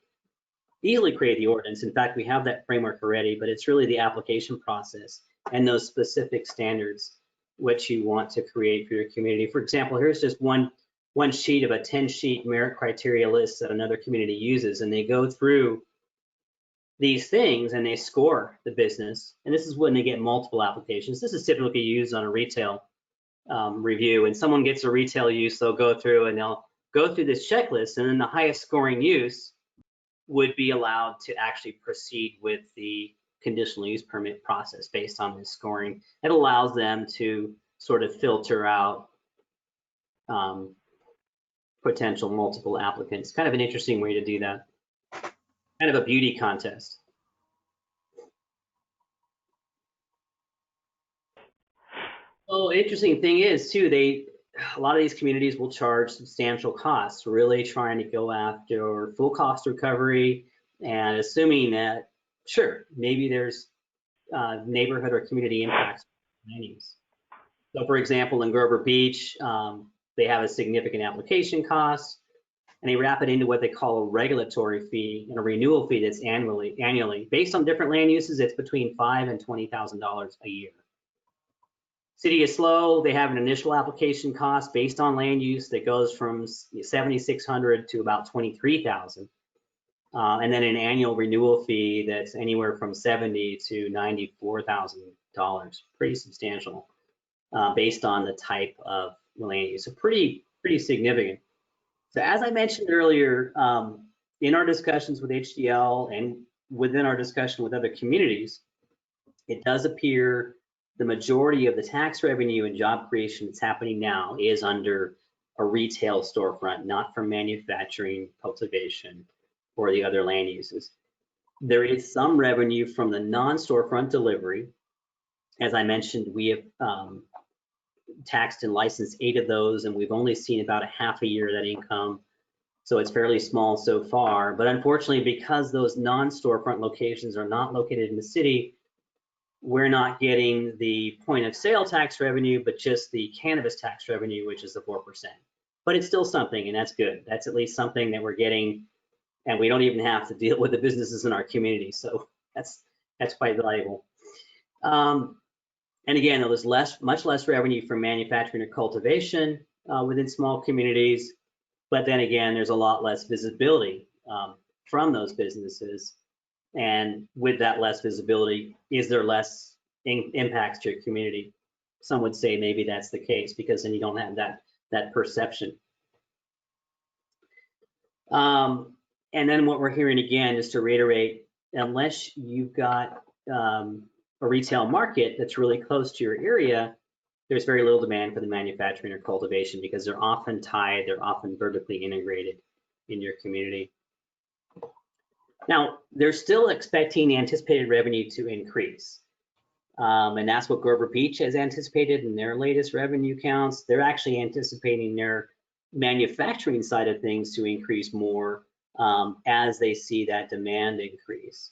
easily create the ordinance. In fact, we have that framework already, but it's really the application process and those specific standards which you want to create for your community. For example, here's just one sheet of a 10-sheet merit criteria list that another community uses, and they go through these things and they score the business. And this is when they get multiple applications. This is typically used on a retail review. And someone gets a retail use, they'll go through and they'll go through this checklist, and then the highest scoring use would be allowed to actually proceed with the conditional use permit process based on this scoring. It allows them to sort of filter out potential multiple applicants. Kind of an interesting way to do that. Kind of a beauty contest. Oh, interesting thing is too, a lot of these communities will charge substantial costs, really trying to go after full cost recovery and assuming that, sure, maybe there's neighborhood or community impacts. So for example, in Grover Beach, they have a significant application cost, and they wrap it into what they call a regulatory fee and a renewal fee that's annually. Based on different land uses, it's between $5,000 and $20,000 a year. City of SLO, they have an initial application cost based on land use that goes from $7,600 to about $23,000, and then an annual renewal fee that's anywhere from $70,000 to $94,000. Pretty substantial, based on the type of land use. So pretty significant. So as I mentioned earlier, in our discussions with HDL and within our discussion with other communities, it does appear the majority of the tax revenue and job creation that's happening now is under a retail storefront, not from manufacturing, cultivation, or the other land uses. There is some revenue from the non-storefront delivery. As I mentioned, we have taxed and licensed 8 of those, and we've only seen about a half a year of that income. So it's fairly small so far. But unfortunately, because those non-storefront locations are not located in the city, we're not getting the point of sale tax revenue, but just the cannabis tax revenue, which is the 4%. But it's still something, and that's good. That's at least something that we're getting, and we don't even have to deal with the businesses in our community. So that's quite valuable. And again, there was much less revenue from manufacturing or cultivation within small communities. But then again, there's a lot less visibility from those businesses. And with that less visibility, is there less impacts to your community? Some would say maybe that's the case, because then you don't have that perception. And then what we're hearing again, just to reiterate, unless you've got a retail market that's really close to your area, there's very little demand for the manufacturing or cultivation, because they're often tied, they're often vertically integrated in your community. Now, they're still expecting anticipated revenue to increase. And that's what Grover Beach has anticipated in their latest revenue counts. They're actually anticipating their manufacturing side of things to increase more as they see that demand increase.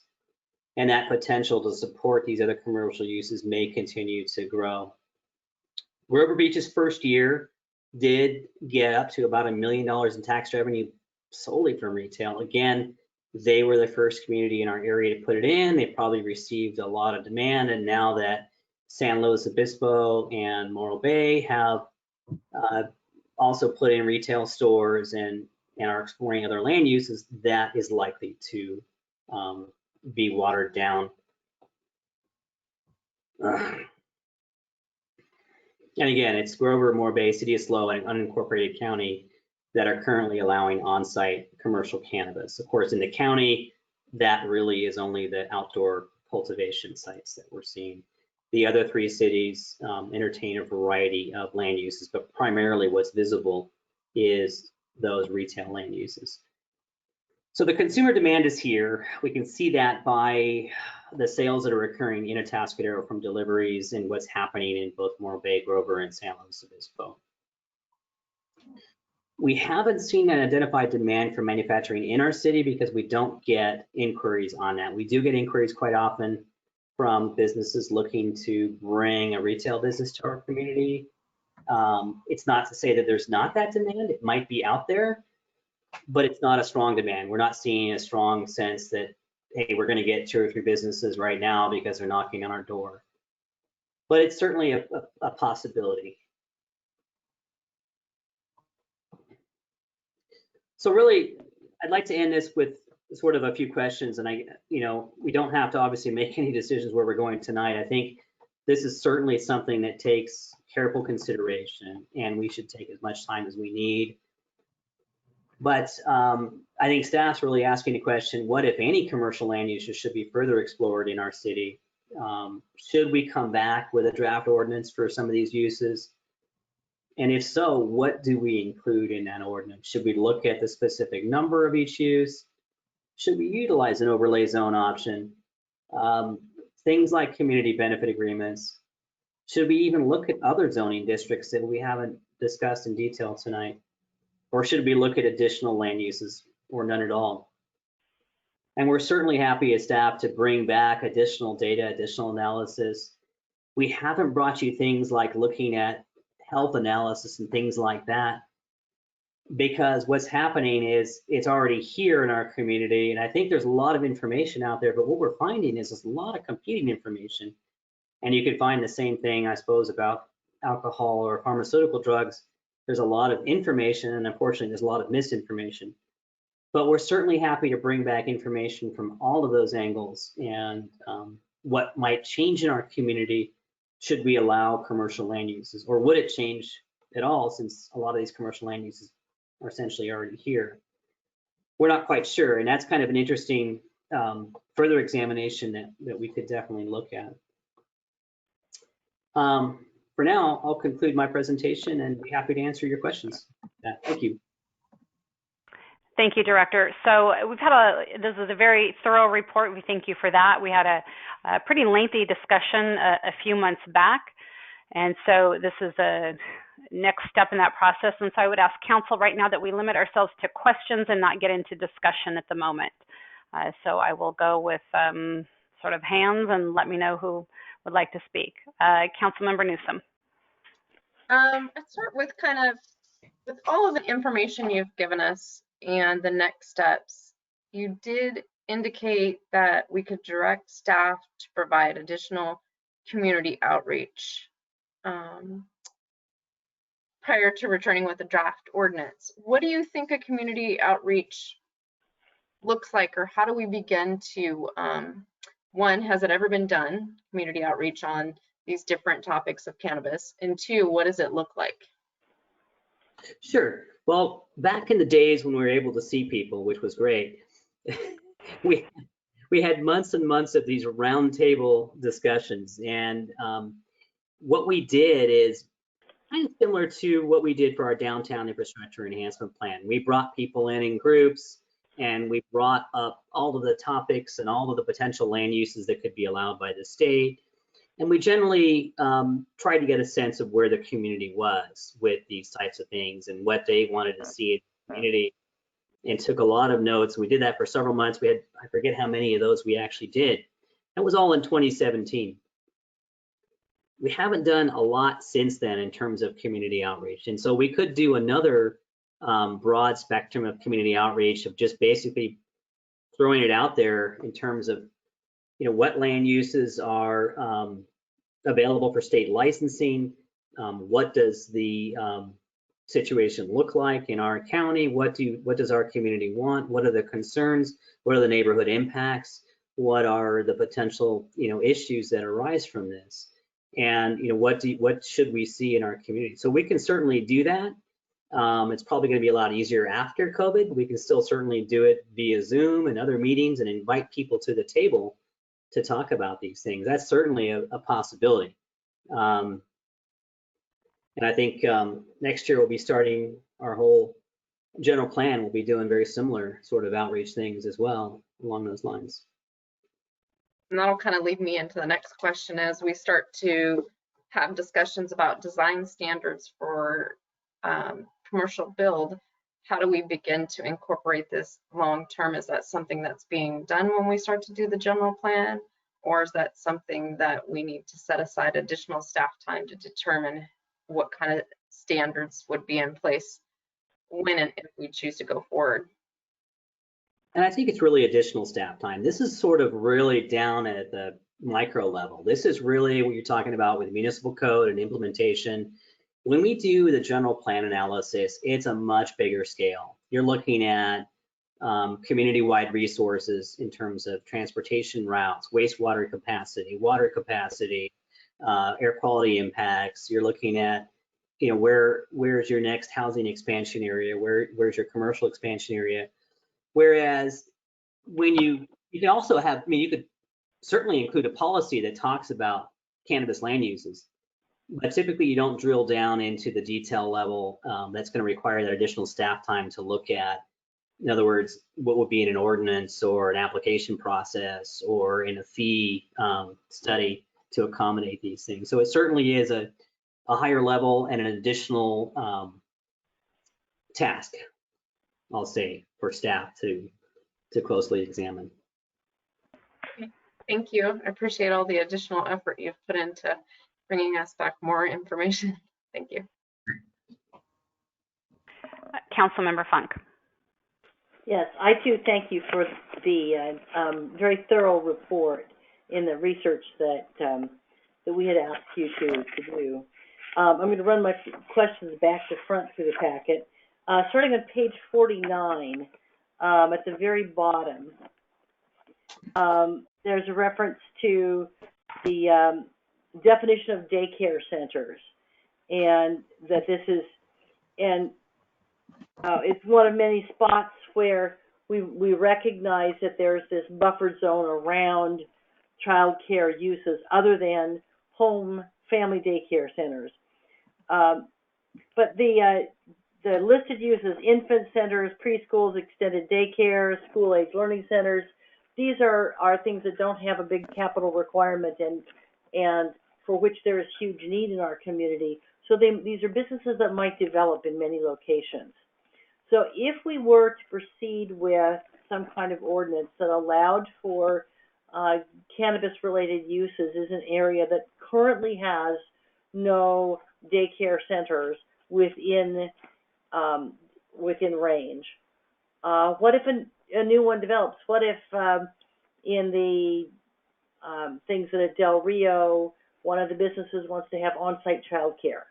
And that potential to support these other commercial uses may continue to grow. Grover Beach's first year did get up to about $1 million in tax revenue solely from retail. Again, they were the first community in our area to put it in. They probably received a lot of demand, and now that San Luis Obispo and Morro Bay have also put in retail stores and are exploring other land uses, that is likely to be watered down. And again, it's Grover, Morro Bay, City of SLO, and unincorporated county that are currently allowing on-site commercial cannabis. Of course, in the county, that really is only the outdoor cultivation sites that we're seeing. The other 3 cities entertain a variety of land uses, but primarily what's visible is those retail land uses. So the consumer demand is here. We can see that by the sales that are occurring in Atascadero from deliveries and what's happening in both Morro Bay, Grover, and San Luis Obispo. We haven't seen an identified demand for manufacturing in our city because we don't get inquiries on that. We do get inquiries quite often from businesses looking to bring a retail business to our community. It's not to say that there's not that demand. It might be out there, but it's not a strong demand. We're not seeing a strong sense that, hey, we're going to get 2 or 3 businesses right now because they're knocking on our door. But it's certainly a possibility. So really, I'd like to end this with sort of a few questions, and we don't have to obviously make any decisions where we're going tonight. I think this is certainly something that takes careful consideration, and we should take as much time as we need. But I think staff's really asking the question, what, if any, commercial land uses should be further explored in our city? Should we come back with a draft ordinance for some of these uses? And if so, what do we include in that ordinance? Should we look at the specific number of each use? Should we utilize an overlay zone option? Things like community benefit agreements. Should we even look at other zoning districts that we haven't discussed in detail tonight? Or should we look at additional land uses or none at all? And we're certainly happy as staff to bring back additional data, additional analysis. We haven't brought you things like looking at health analysis and things like that, because what's happening is it's already here in our community. And I think there's a lot of information out there, but what we're finding is there's a lot of competing information. And you could find the same thing, I suppose, about alcohol or pharmaceutical drugs. There's a lot of information, and unfortunately, there's a lot of misinformation. But we're certainly happy to bring back information from all of those angles and what might change in our community should we allow commercial land uses, or would it change at all since a lot of these commercial land uses are essentially already here? We're not quite sure, and that's kind of an interesting further examination that we could definitely look at. For now, I'll conclude my presentation and be happy to answer your questions. Thank you. Thank you, Director. So we've had this is a very thorough report. We thank you for that. We had a pretty lengthy discussion a few months back. And so this is a next step in that process. And so I would ask council right now that we limit ourselves to questions and not get into discussion at the moment. So I will go with sort of hands and let me know who would like to speak. Councilmember Newsom. I'd start with with all of the information you've given us and the next steps. You did indicate that we could direct staff to provide additional community outreach prior to returning with a draft ordinance. What do you think a community outreach looks like, or how do we begin to, one, has it ever been done, community outreach on these different topics of cannabis? And 2, what does it look like? Sure. Well, back in the days when we were able to see people, which was great, we had months and months of these roundtable discussions. And what we did is kind of similar to what we did for our downtown infrastructure enhancement plan. We brought people in groups, and we brought up all of the topics and all of the potential land uses that could be allowed by the state. And we generally tried to get a sense of where the community was with these types of things and what they wanted to see in the community, and took a lot of notes. We did that for several months. We had, I forget how many of those we actually did. That was all in 2017. We haven't done a lot since then in terms of community outreach. And so we could do another broad spectrum of community outreach of just basically throwing it out there in terms of, you know, what land uses are available for state licensing. What does the situation look like in our county? What does our community want? What are the concerns? What are the neighborhood impacts? What are the potential, you know, issues that arise from this? And, you know, what should we see in our community? So we can certainly do that. It's probably going to be a lot easier after COVID. We can still certainly do it via Zoom and other meetings and invite people to the table to talk about these things. That's certainly a possibility. And I think next year we'll be starting our whole general plan. We'll be doing very similar sort of outreach things as well along those lines. And that'll kind of lead me into the next question as we start to have discussions about design standards for commercial build. How do we begin to incorporate this long term? Is that something that's being done when we start to do the general plan? Or is that something that we need to set aside additional staff time to determine what kind of standards would be in place when and if we choose to go forward? And I think it's really additional staff time. This is sort of really down at the micro level. This is really what you're talking about with municipal code and implementation. When we do the general plan analysis, it's a much bigger scale. You're looking at community-wide resources in terms of transportation routes, wastewater capacity, water capacity, air quality impacts. You're looking at, you know, where's your next housing expansion area? Where's your commercial expansion area? Whereas when you can also have, I mean, you could certainly include a policy that talks about cannabis land uses, but typically you don't drill down into the detail level. That's going to require that additional staff time to look at. In other words, what would be in an ordinance or an application process or in a fee study to accommodate these things. So it certainly is a higher level and an additional task, I'll say, for staff to closely examine. Thank you. I appreciate all the additional effort you've put into bringing us back more information. Thank you. Councilmember Funk. Yes, I too thank you for the very thorough report in the research that that we had asked you to do. I'm going to run my questions back to front through the packet. Starting on page 49, at the very bottom, there's a reference to the definition of daycare centers, and that this is, and it's one of many spots where we recognize that there's this buffer zone around child care uses other than home family daycare centers. But the listed uses, infant centers, preschools, extended daycare, school-age learning centers, these are things that don't have a big capital requirement and for which there is huge need in our community. So these are businesses that might develop in many locations. So if we were to proceed with some kind of ordinance that allowed for cannabis-related uses in an area that currently has no daycare centers within range, what if a new one develops? What if in the things that at Del Rio, one of the businesses wants to have on-site childcare?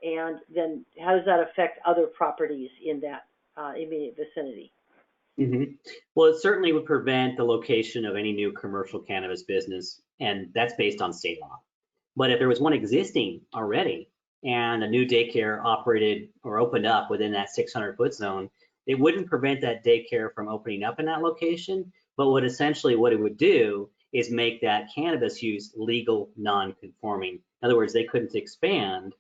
And then how does that affect other properties in that immediate vicinity? Mm-hmm. Well, it certainly would prevent the location of any new commercial cannabis business, and that's based on state law. But if there was one existing already and a new daycare operated or opened up within that 600-foot zone, it wouldn't prevent that daycare from opening up in that location, but what it would do is make that cannabis use legal non-conforming. In other words, they couldn't expand,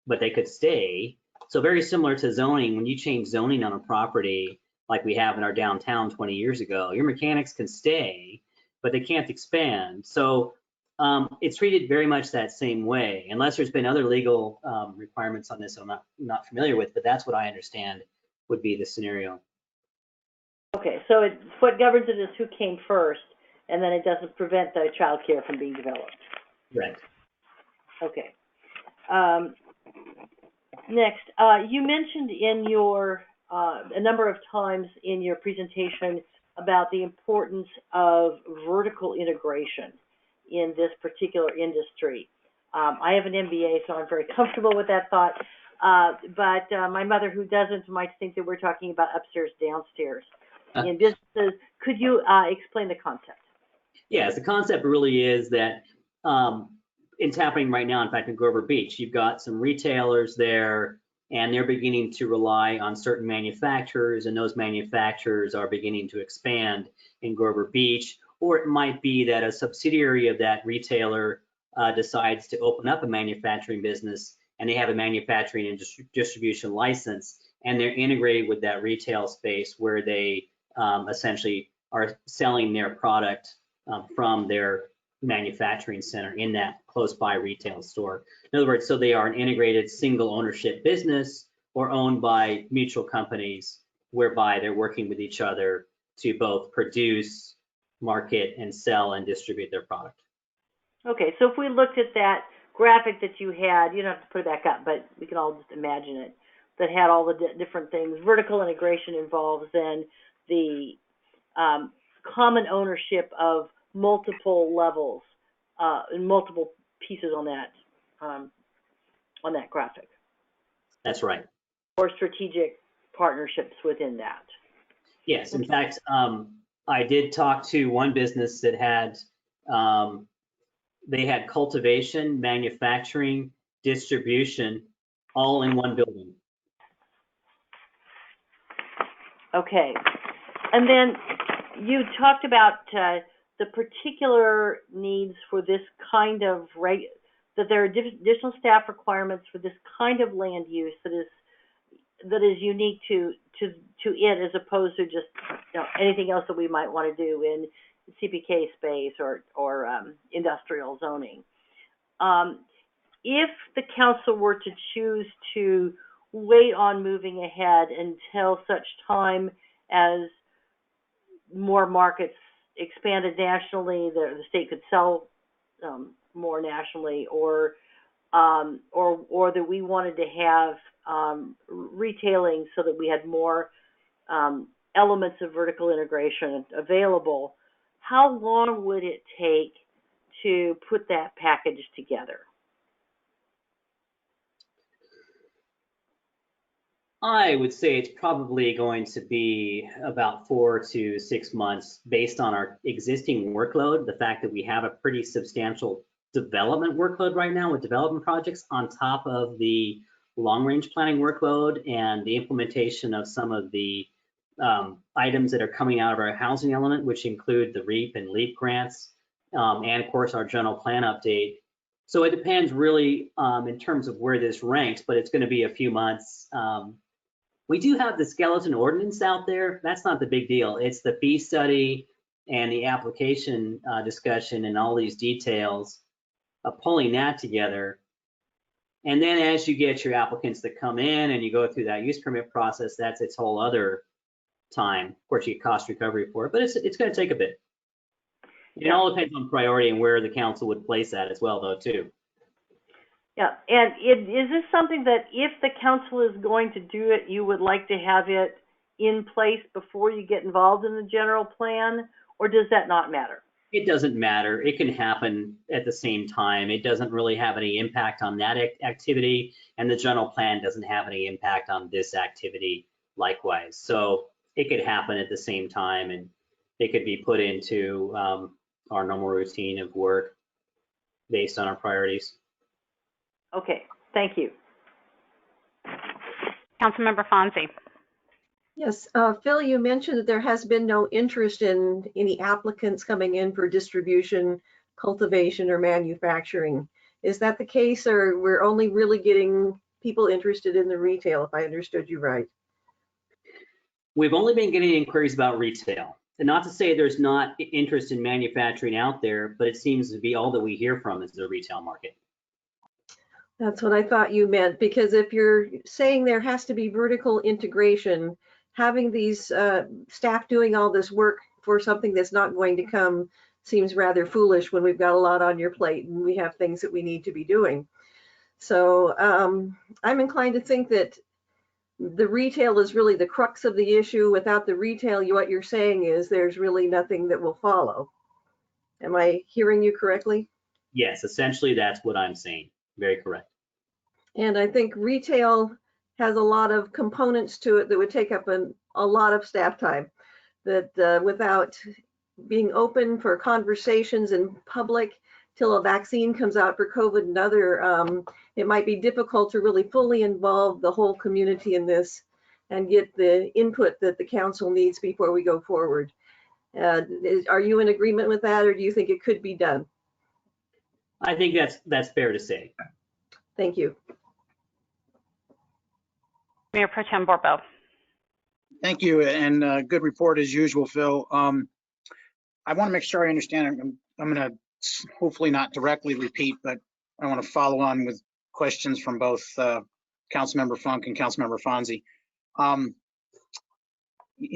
but they could stay. So very similar to zoning, when you change zoning on a property, like we have in our downtown 20 years ago. Your mechanics can stay, but they can't expand. So it's treated very much that same way, unless there's been other legal requirements on this I'm not familiar with, but that's what I understand would be the scenario. Okay, so what governs it is who came first, and then it doesn't prevent the child care from being developed. Right. Okay. Next, you mentioned in your, a number of times in your presentation about the importance of vertical integration in this particular industry. I have an MBA, so I'm very comfortable with that thought. But my mother, who doesn't, might think that we're talking about upstairs, downstairs in businesses. Could you explain the concept? Yes, the concept really is that it's happening right now. In fact, in Grover Beach, you've got some retailers there, and they're beginning to rely on certain manufacturers, and those manufacturers are beginning to expand in Grover Beach. Or it might be that a subsidiary of that retailer decides to open up a manufacturing business, and they have a manufacturing and distribution license, and they're integrated with that retail space where they essentially are selling their product from their manufacturing center in that close by retail store. In other words, so they are an integrated single ownership business or owned by mutual companies whereby they're working with each other to both produce, market, and sell and distribute their product. Okay, so if we looked at that graphic that you had, you don't have to put it back up, but we can all just imagine it, that had all the different things. Vertical integration involves then the common ownership of multiple levels and multiple pieces on that graphic. That's right. Or strategic partnerships within that. Yes, in fact, I did talk to one business that had they had cultivation, manufacturing, distribution, all in one building. Okay, and then you talked about the particular needs for this kind of that there are additional staff requirements for this kind of land use that is unique to it, as opposed to just anything else that we might want to do in CPK space or industrial zoning. If the council were to choose to wait on moving ahead until such time as more markets expanded nationally, the state could sell more nationally, or that we wanted to have retailing so that we had more elements of vertical integration available, how long would it take to put that package together? I would say it's probably going to be about 4 to 6 months based on our existing workload, the fact that we have a pretty substantial development workload right now with development projects on top of the long-range planning workload and the implementation of some of the items that are coming out of our housing element, which include the REAP and LEAP grants, and of course our general plan update. So it depends really in terms of where this ranks, but it's going to be a few months. We do have the skeleton ordinance out there. That's not the big deal. It's the fee study and the application discussion and all these details of pulling that together. And then as you get your applicants that come in and you go through that use permit process, that's its whole other time. Of course, you get cost recovery for it, but it's going to take a bit. It all depends on priority and where the council would place that as well, though, too. Yeah, and is this something that if the council is going to do it, you would like to have it in place before you get involved in the general plan, or does that not matter? It doesn't matter. It can happen at the same time. It doesn't really have any impact on that activity, and the general plan doesn't have any impact on this activity likewise. So it could happen at the same time, and it could be put into our normal routine of work based on our priorities. Okay, thank you. Councilmember Fonzie. Yes, Phil, you mentioned that there has been no interest in any applicants coming in for distribution, cultivation, or manufacturing. Is that the case, or we're only really getting people interested in the retail, if I understood you right? We've only been getting inquiries about retail. And not to say there's not interest in manufacturing out there, but it seems to be all that we hear from is the retail market. That's what I thought you meant, because if you're saying there has to be vertical integration, having these staff doing all this work for something that's not going to come seems rather foolish when we've got a lot on your plate and we have things that we need to be doing. So I'm inclined to think that the retail is really the crux of the issue. Without the retail, what you're saying is there's really nothing that will follow. Am I hearing you correctly? Yes, essentially that's what I'm saying. Very correct. And I think retail has a lot of components to it that would take up a lot of staff time, that without being open for conversations in public till a vaccine comes out for COVID and other, it might be difficult to really fully involve the whole community in this and get the input that the council needs before we go forward. Are you in agreement with that, or do you think it could be done? I think that's fair to say. Thank you. Mayor Pro Tem Borbo. Thank you, and good report as usual, Phil. I want to make sure I understand. I'm going to hopefully not directly repeat, but I want to follow on with questions from both Councilmember Funk and Councilmember Fonzie.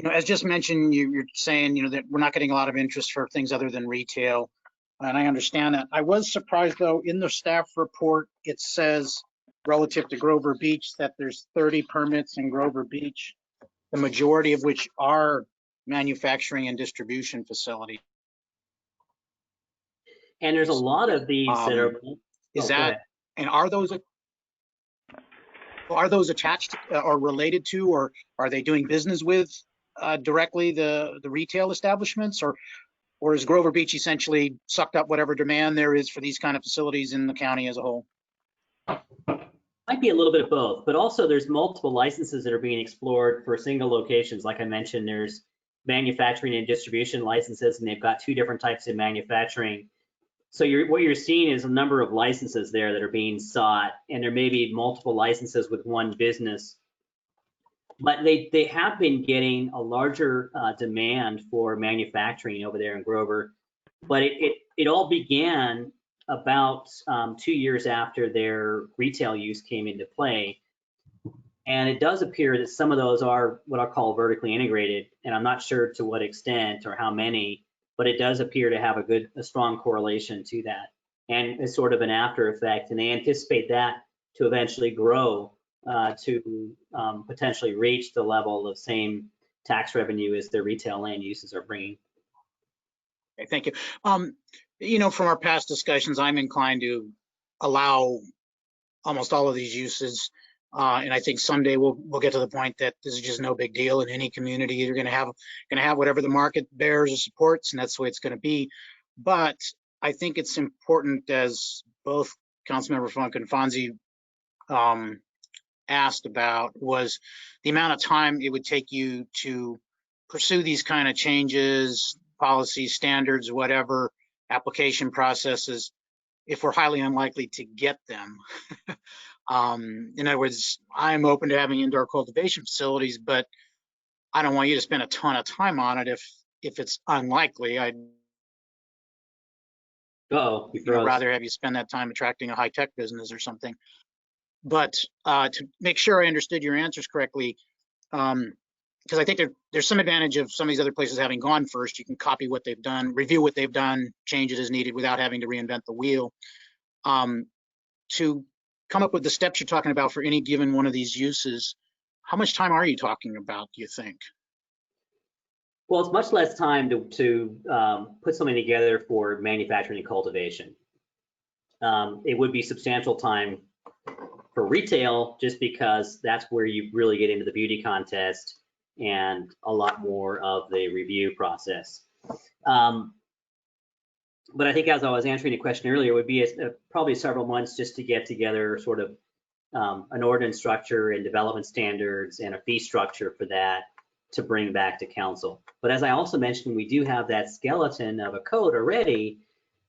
As just mentioned, you're saying, that we're not getting a lot of interest for things other than retail, and I understand that. I was surprised, though, in the staff report, it says relative to Grover Beach that there's 30 permits in Grover Beach, the majority of which are manufacturing and distribution facilities. And there's a lot of these that are. And are those attached or related to, or are they doing business with directly the retail establishments, or is Grover Beach essentially sucked up whatever demand there is for these kind of facilities in the county as a whole? Might be a little bit of both, but also there's multiple licenses that are being explored for single locations. Like I mentioned, there's manufacturing and distribution licenses, and they've got 2 different types of manufacturing. So what you're seeing is a number of licenses there that are being sought, and there may be multiple licenses with one business. But they have been getting a larger demand for manufacturing over there in Grover. But it all began about 2 years after their retail use came into play. And it does appear that some of those are what I'll call vertically integrated, and I'm not sure to what extent or how many, but it does appear to have a strong correlation to that, and it's sort of an after effect. And they anticipate that to eventually grow to potentially reach the level of same tax revenue as their retail land uses are bringing. Okay, thank you. From our past discussions, I'm inclined to allow almost all of these uses. And I think someday we'll get to the point that this is just no big deal in any community. You're going to have whatever the market bears or supports, and that's the way it's going to be. But I think it's important, as both Councilmember Funk and Fonzie asked about, was the amount of time it would take you to pursue these kind of changes, policies, standards, whatever, application processes, if we're highly unlikely to get them. In other words, I'm open to having indoor cultivation facilities, but I don't want you to spend a ton of time on it if it's unlikely. I'd rather have you spend that time attracting a high-tech business or something. But to make sure I understood your answers correctly, because I think there's some advantage of some of these other places having gone first. You can copy what they've done, review what they've done, change it as needed without having to reinvent the wheel. To come up with the steps you're talking about for any given one of these uses, how much time are you talking about, do you think? Well, it's much less time to put something together for manufacturing and cultivation. It would be substantial time for retail, just because that's where you really get into the beauty contest and a lot more of the review process. But I think, as I was answering the question earlier, it would be probably several months just to get together sort of an ordinance structure and development standards and a fee structure for that to bring back to council. But as I also mentioned, we do have that skeleton of a code already,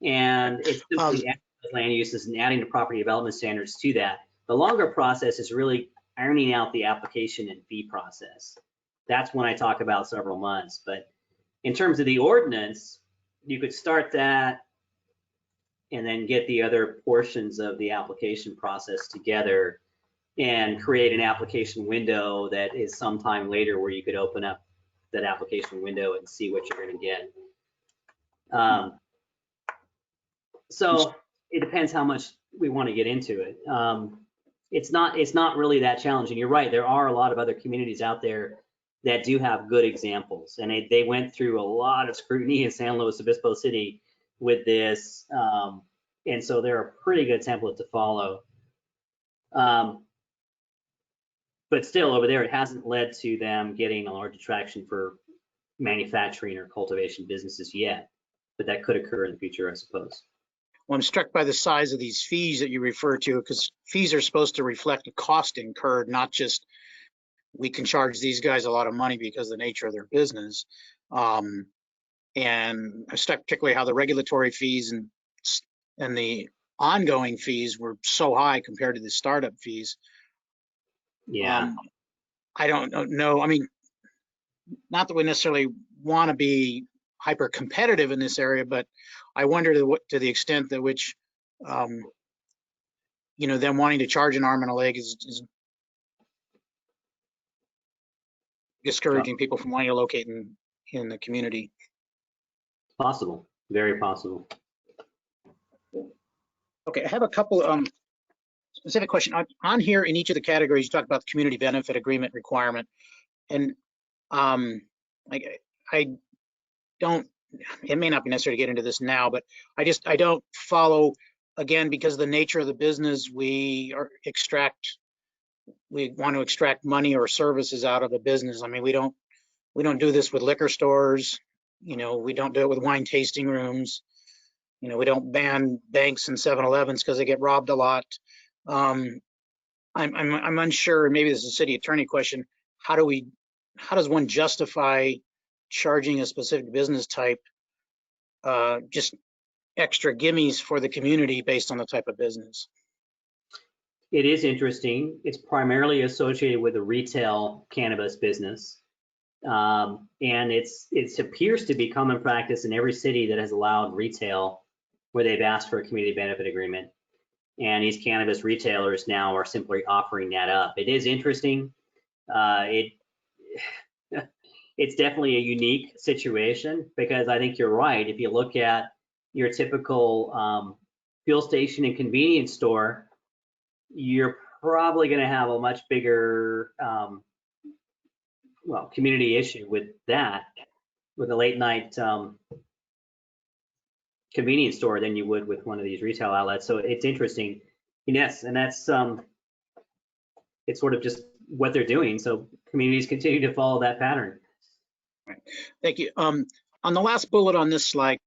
and it's simply adding land uses and adding the property development standards to that. The longer process is really ironing out the application and fee process. That's when I talk about several months. But in terms of the ordinance, you could start that and then get the other portions of the application process together and create an application window that is sometime later where you could open up that application window and see what you're going to get. So it depends how much we want to get into it. It's not really that challenging. You're right. There are a lot of other communities out there that do have good examples, and they went through a lot of scrutiny in San Luis Obispo City with this, and so they're a pretty good template to follow. But still, over there, it hasn't led to them getting a large attraction for manufacturing or cultivation businesses yet, but that could occur in the future, I suppose. Well, I'm struck by the size of these fees that you refer to, because fees are supposed to reflect the cost incurred, not just we can charge these guys a lot of money because of the nature of their business. And I'm struck particularly how the regulatory fees and the ongoing fees were so high compared to the startup fees. Yeah. I don't know. I mean, not that we necessarily want to be hyper competitive in this area, but I wonder to the extent that which, you know, them wanting to charge an arm and a leg is discouraging people from wanting to locate in the community. Possible, very possible. Okay, I have a couple specific question on here. In each of the categories, you talk about the community benefit agreement requirement, and I don't. It may not be necessary to get into this now, but I don't follow, again, because of the nature of the business. We want to extract money or services out of a business. I mean, we don't do this with liquor stores. You know, we don't do it with wine tasting rooms. You know, we don't ban banks and 7-Elevens because they get robbed a lot. I'm unsure, and maybe this is a city attorney question. How does one justify charging a specific business type just extra gimmies for the community based on the type of business? It is interesting. It's primarily associated with the retail cannabis business. And it appears to be common practice in every city that has allowed retail where they've asked for a community benefit agreement. And these cannabis retailers now are simply offering that up. It is interesting. It's definitely a unique situation, because I think you're right. If you look at your typical fuel station and convenience store, you're probably going to have a much bigger community issue with that, with a late night convenience store, than you would with one of these retail outlets. So it's interesting. Yes, and that's it's sort of just what they're doing. So communities continue to follow that pattern. Right. Thank you. On the last bullet on this slide,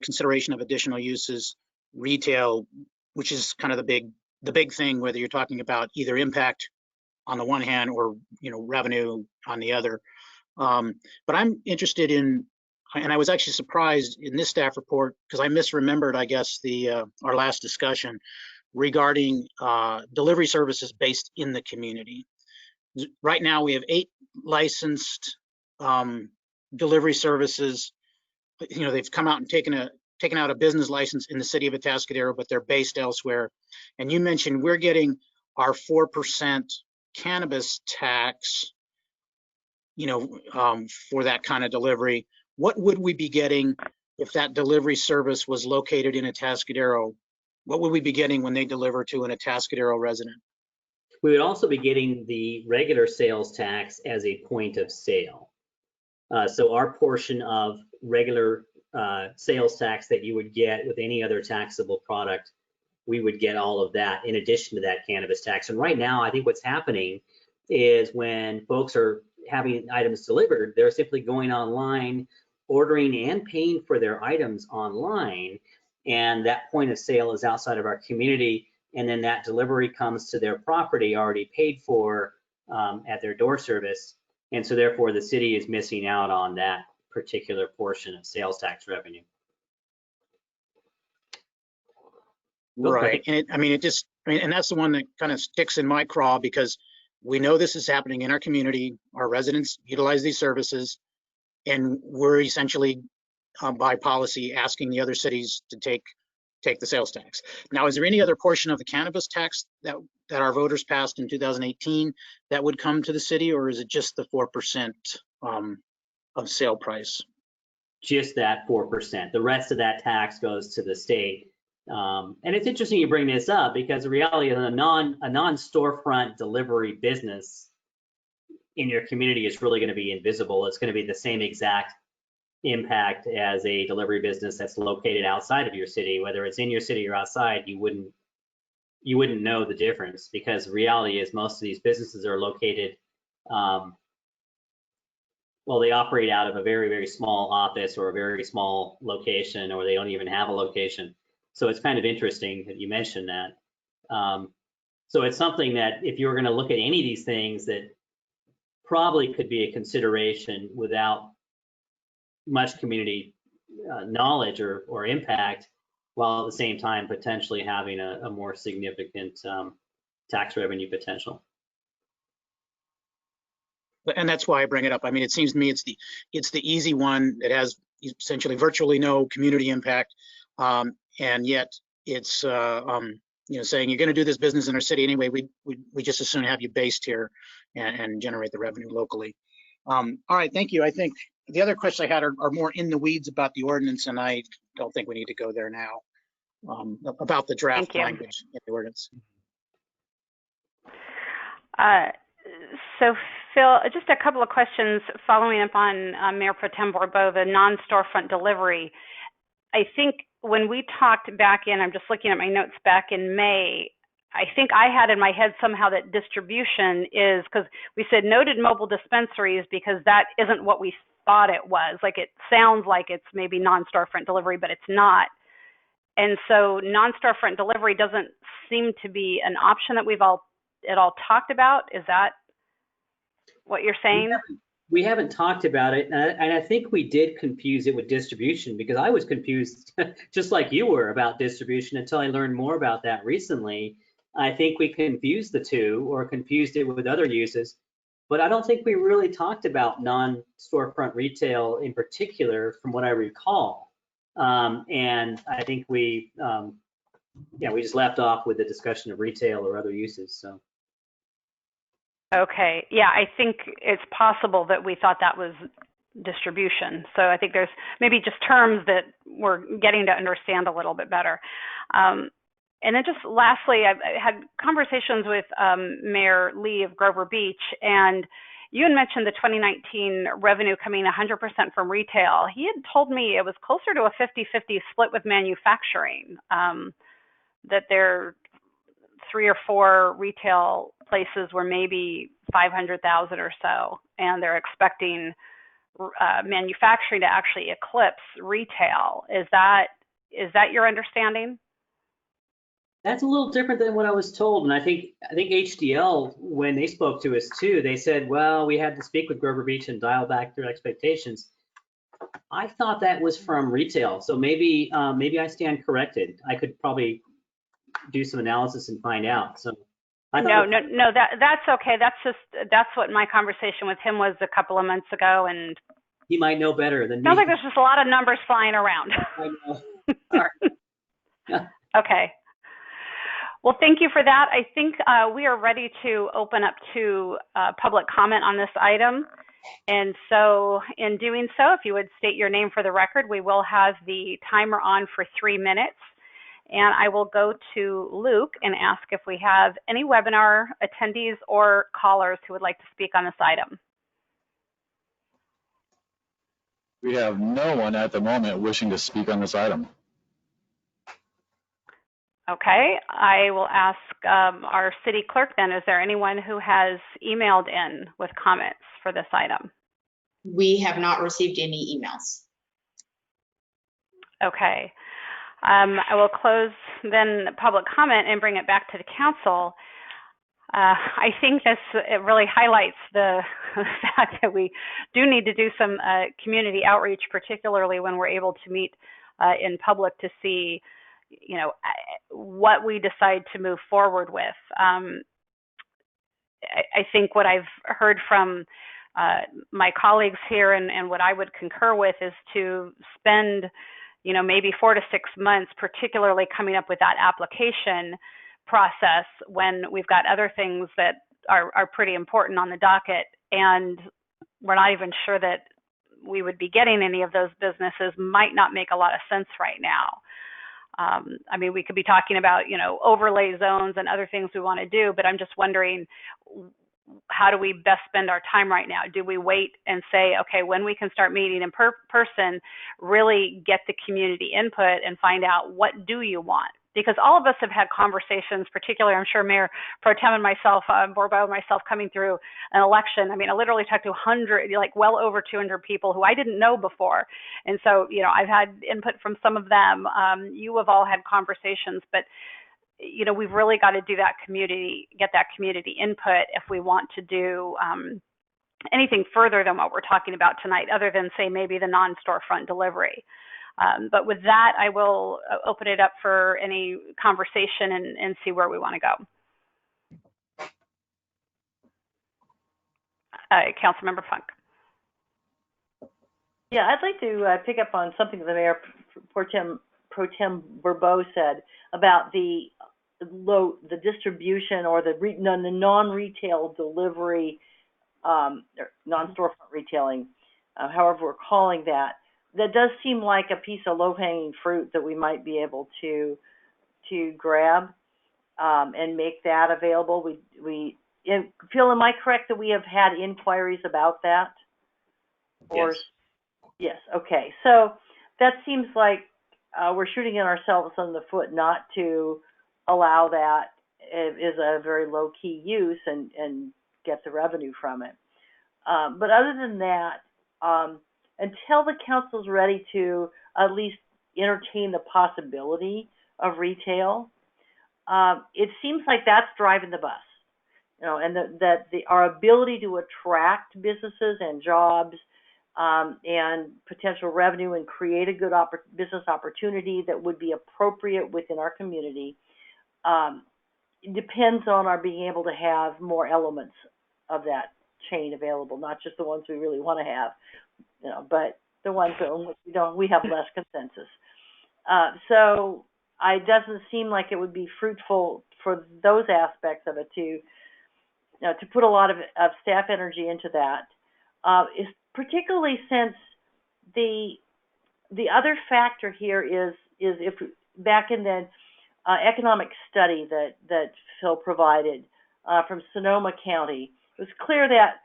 consideration of additional uses, retail, which is kind of the big thing, whether you're talking about either impact on the one hand or, you know, revenue on the other. But I'm interested in, and I was actually surprised in this staff report, because I misremembered, I guess, our last discussion regarding delivery services based in the community. Right now, we have 8 licensed delivery services. You know, they've come out and taken out a business license in the city of Atascadero, but they're based elsewhere. And you mentioned we're getting our 4% cannabis tax, you know, for that kind of delivery. What would we be getting if that delivery service was located in Atascadero? What would we be getting when they deliver to an Atascadero resident? We would also be getting the regular sales tax as a point of sale. So our portion of regular sales tax that you would get with any other taxable product, we would get all of that in addition to that cannabis tax. And right now, I think what's happening is when folks are having items delivered, they're simply going online, ordering and paying for their items online. And that point of sale is outside of our community. And then that delivery comes to their property already paid for at their door service. And so therefore the city is missing out on that particular portion of sales tax revenue. Right. And and that's the one that kind of sticks in my craw, because we know this is happening in our community. Our residents utilize these services, and we're essentially, by policy, asking the other cities to take the sales tax. Now, is there any other portion of the cannabis tax that our voters passed in 2018 that would come to the city, or is it just the 4% of sale price? Just that 4%. The rest of that tax goes to the state. And it's interesting you bring this up, because the reality is a non-storefront delivery business in your community is really going to be invisible. It's going to be the same exact impact as a delivery business that's located outside of your city. Whether it's in your city or outside, you wouldn't know the difference, because the reality is most of these businesses are located, well, they operate out of a very, very small office or a very small location, or they don't even have a location. So it's kind of interesting that you mentioned that. So it's something that if you're going to look at any of these things, that probably could be a consideration without much community knowledge or impact, while at the same time potentially having a more significant tax revenue potential. And that's why I bring it up. I mean, it seems to me it's the easy one that has essentially virtually no community impact, and yet it's saying you're going to do this business in our city anyway. We just as soon have you based here and generate the revenue locally. All right, thank you. I think the other questions I had are more in the weeds about the ordinance, and I don't think we need to go there now, about the draft language in the ordinance. So Phil, just a couple of questions following up on Mayor Pro Tem Barbeau, the non-storefront delivery. I think when we talked back in, I'm just looking at my notes back in May, I think I had in my head somehow that distribution is, because we said noted mobile dispensaries, because that isn't what we thought it was. Like, it sounds like it's maybe non-storefront delivery, but it's not. And so non-storefront delivery doesn't seem to be an option that we've all talked about. Is that what you're saying? We haven't talked about it, and I think we did confuse it with distribution, because I was confused just like you were about distribution until I learned more about that recently. I think we confused the two, or confused it with other uses, but I don't think we really talked about non-storefront retail in particular, from what I recall. And I think we just left off with the discussion of retail or other uses. So. Okay, yeah, I think it's possible that we thought that was distribution. So I think there's maybe just terms that we're getting to understand a little bit better. And then just lastly, I've had conversations with Mayor Lee of Grover Beach, and you had mentioned the 2019 revenue coming 100% from retail. He had told me it was closer to a 50-50 split with manufacturing, that there are 3 or 4 retail places were maybe 500,000 or so, and they're expecting manufacturing to actually eclipse retail. Is that your understanding? That's a little different than what I was told, and I think HDL, when they spoke to us too, they said, well, we had to speak with Grover Beach and dial back their expectations. I thought that was from retail, so maybe I stand corrected. I could probably do some analysis and find out. So no, that's okay. That's what my conversation with him was a couple of months ago, and he might know better than me. Sounds like there's just a lot of numbers flying around. I know. All right. Okay. Well, thank you for that. I think we are ready to open up to public comment on this item. And so in doing so, if you would state your name for the record, we will have the timer on for 3 minutes. And I will go to Luke and ask if we have any webinar attendees or callers who would like to speak on this item. We have no one at the moment wishing to speak on this item. Okay, I will ask our city clerk then, is there anyone who has emailed in with comments for this item? We have not received any emails. Okay. I will close then public comment and bring it back to the council. I think it really highlights the fact that we do need to do some community outreach, particularly when we're able to meet in public to see, what we decide to move forward with. I think what I've heard from my colleagues here and what I would concur with is to spend, you know, maybe 4 to 6 months, particularly coming up with that application process when we've got other things that are pretty important on the docket, and we're not even sure that we would be getting any of those businesses might not make a lot of sense right now. I mean, we could be talking about, you know, overlay zones and other things we want to do, but I'm just wondering, how do we best spend our time right now? Do we wait and say, okay, when we can start meeting in person, really get the community input and find out what do you want? Because all of us have had conversations, particularly, I'm sure Mayor Pro Tem and myself, Borbo and myself, coming through an election. I mean, I literally talked to 100, like well over 200 people who I didn't know before. And so, you know, I've had input from some of them. You have all had conversations, but, you know, we've really got to do that community, get that community input if we want to do anything further than what we're talking about tonight, other than, say, maybe the non-storefront delivery. But with that, I will open it up for any conversation and see where we want to go. Councilmember Funk. Yeah, I'd like to pick up on something the Mayor Pro Tem Bourbeau said about the distribution or the non-retail delivery, or non-storefront retailing, however we're calling that. That does seem like a piece of low-hanging fruit that we might be able to grab and make that available. Phil, am I correct that we have had inquiries about that? Or, yes. Okay. So that seems like we're shooting ourselves in the foot not to allow that as a very low-key use and get the revenue from it. But other than that, until the council's ready to at least entertain the possibility of retail, it seems like that's driving the bus, you know, and that our ability to attract businesses and jobs and potential revenue and create a good business opportunity that would be appropriate within our community depends on our being able to have more elements of that chain available, not just the ones we really want to have, you know, but the ones in which we have less consensus. So it doesn't seem like it would be fruitful for those aspects of it to put a lot of staff energy into that. Particularly since the other factor here is if back in the economic study that Phil provided from Sonoma County, it was clear that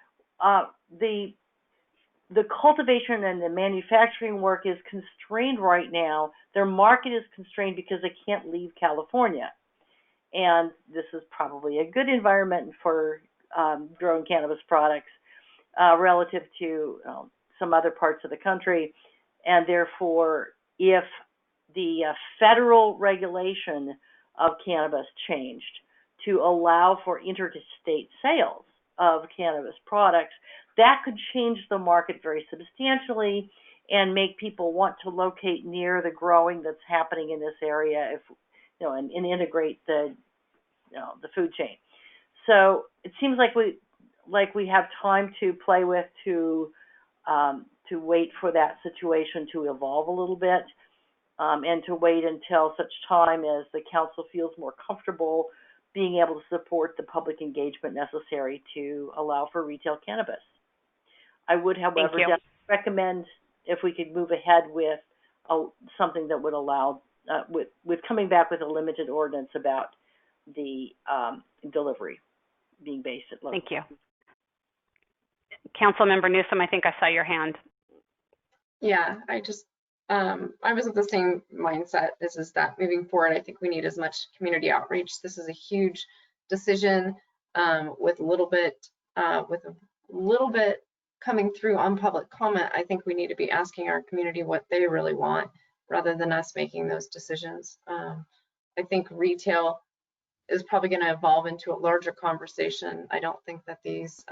the cultivation and the manufacturing work is constrained right now. Their market is constrained because they can't leave California. And this is probably a good environment for growing cannabis products relative to some other parts of the country. And therefore, if the federal regulation of cannabis changed to allow for interstate sales of cannabis products, that could change the market very substantially and make people want to locate near the growing that's happening in this area, if you know, and integrate the food chain. So it seems like we have time to play with to wait for that situation to evolve a little bit, and to wait until such time as the council feels more comfortable being able to support the public engagement necessary to allow for retail cannabis. I would, however, recommend if we could move ahead with something that would allow, with coming back with a limited ordinance about the delivery being based at local. Thank you. Councilmember Newsom, I think I saw your hand. Yeah, I was of the same mindset. This is that moving forward, I think we need as much community outreach. This is a huge decision with a little bit coming through on public comment. I think we need to be asking our community what they really want rather than us making those decisions. I think retail is probably going to evolve into a larger conversation. I don't think that these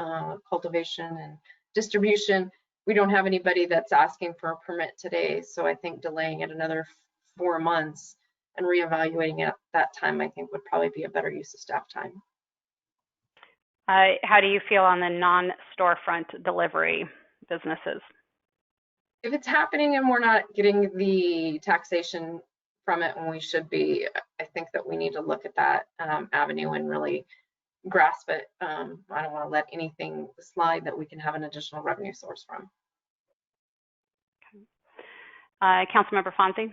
cultivation and distribution, we don't have anybody that's asking for a permit today. So I think delaying it another 4 months and reevaluating it at that time, I think would probably be a better use of staff time. How do you feel on the non-storefront delivery businesses? If it's happening and we're not getting the taxation from it when we should be, I think that we need to look at that avenue and really grasp it. I don't want to let anything slide that we can have an additional revenue source from. Councilmember Fonzie?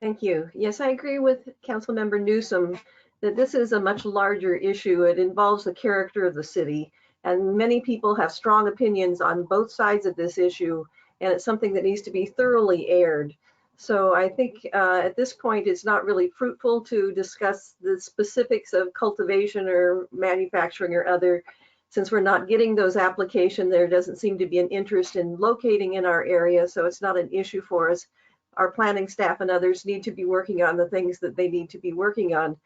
Thank you. Yes, I agree with Councilmember Newsom that this is a much larger issue. It involves the character of the city, and many people have strong opinions on both sides of this issue, and it's something that needs to be thoroughly aired. So I think at this point, it's not really fruitful to discuss the specifics of cultivation or manufacturing or other. Since we're not getting those applications, there doesn't seem to be an interest in locating in our area, so it's not an issue for us. Our planning staff and others need to be working on the things that they need to be working on.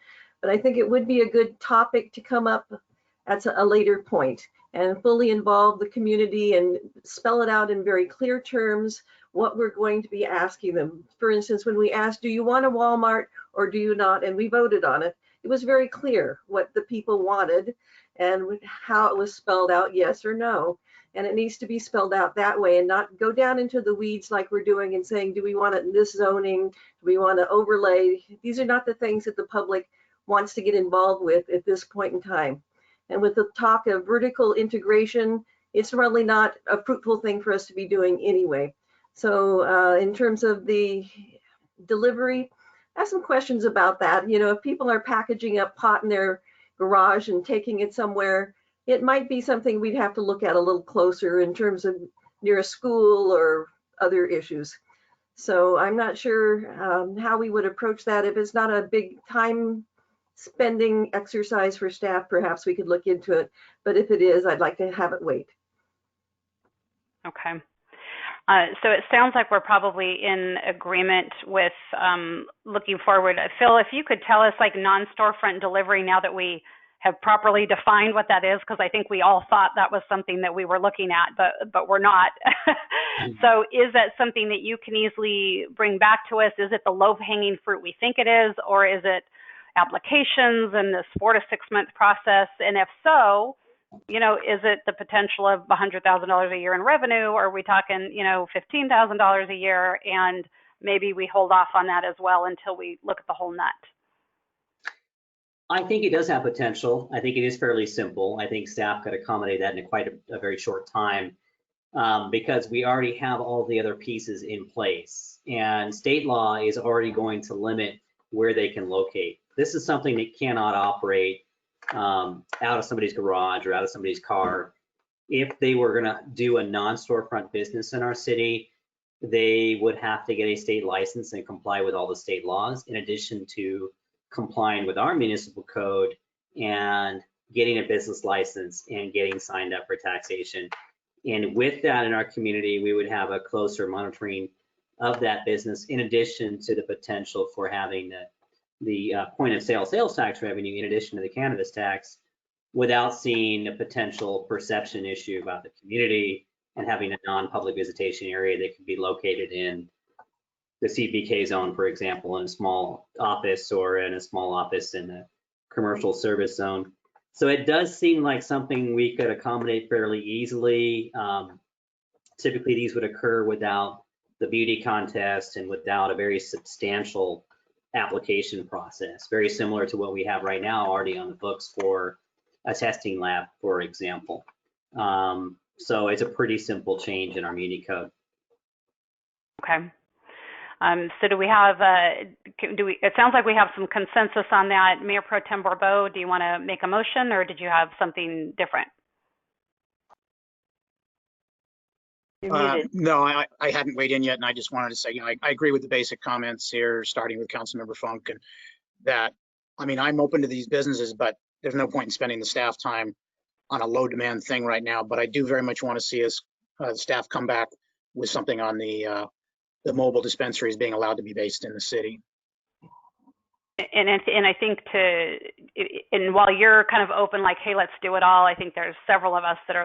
But I think it would be a good topic to come up at a later point and fully involve the community and spell it out in very clear terms what we're going to be asking them. For instance, when we asked, do you want a Walmart or do you not? And we voted on it. It was very clear what the people wanted and how it was spelled out, yes or no. And it needs to be spelled out that way and not go down into the weeds like we're doing and saying, do we want it in this zoning? Do we want to overlay? These are not the things that the public wants to get involved with at this point in time. And with the talk of vertical integration, it's really not a fruitful thing for us to be doing anyway. So in terms of the delivery, I have some questions about that. You know, if people are packaging up pot in their garage and taking it somewhere, it might be something we'd have to look at a little closer in terms of near a school or other issues. So I'm not sure how we would approach that. If it's not a big time spending exercise for staff, perhaps we could look into it. But if it is, I'd like to have it wait. Okay. So it sounds like we're probably in agreement with looking forward. Phil, if you could tell us like non-storefront delivery now that we have properly defined what that is, because I think we all thought that was something that we were looking at, but we're not. So is that something that you can easily bring back to us? Is it the low-hanging fruit we think it is, or is it applications and this 4 to 6 month process? And if so, you know, is it the potential of $100,000 a year in revenue, or are we talking, you know, $15,000 a year, and maybe we hold off on that as well until we look at the whole nut? I think it does have potential. I think it is fairly simple. I think staff could accommodate that in quite a very short time because we already have all the other pieces in place, and state law is already going to limit where they can locate. This is something that cannot operate out of somebody's garage or out of somebody's car. If they were going to do a non-storefront business in our city, they would have to get a state license and comply with all the state laws, in addition to complying with our municipal code and getting a business license and getting signed up for taxation. And with that in our community, we would have a closer monitoring of that business, in addition to the potential for having the point of sale sales tax revenue in addition to the cannabis tax, without seeing a potential perception issue about the community and having a non-public visitation area that could be located in the CBK zone, for example, in a small office or in a small office in a commercial service zone. So it does seem like something we could accommodate fairly easily. Typically, these would occur without the beauty contest and without a very substantial application process, very similar to what we have right now already on the books for a testing lab, for example. So it's a pretty simple change in our muni code. Okay. So do we have, it sounds like we have some consensus on that. Mayor Pro Tem Barbeau, do you want to make a motion, or did you have something different? No, I hadn't weighed in yet, and I just wanted to say, you know, I agree with the basic comments here, starting with Councilmember Funk, and that, I mean, I'm open to these businesses, but there's no point in spending the staff time on a low demand thing right now. But I do very much want to see us, staff, come back with something on the mobile dispensaries being allowed to be based in the city. And I think and while you're kind of open, like, hey, let's do it all, I think there's several of us that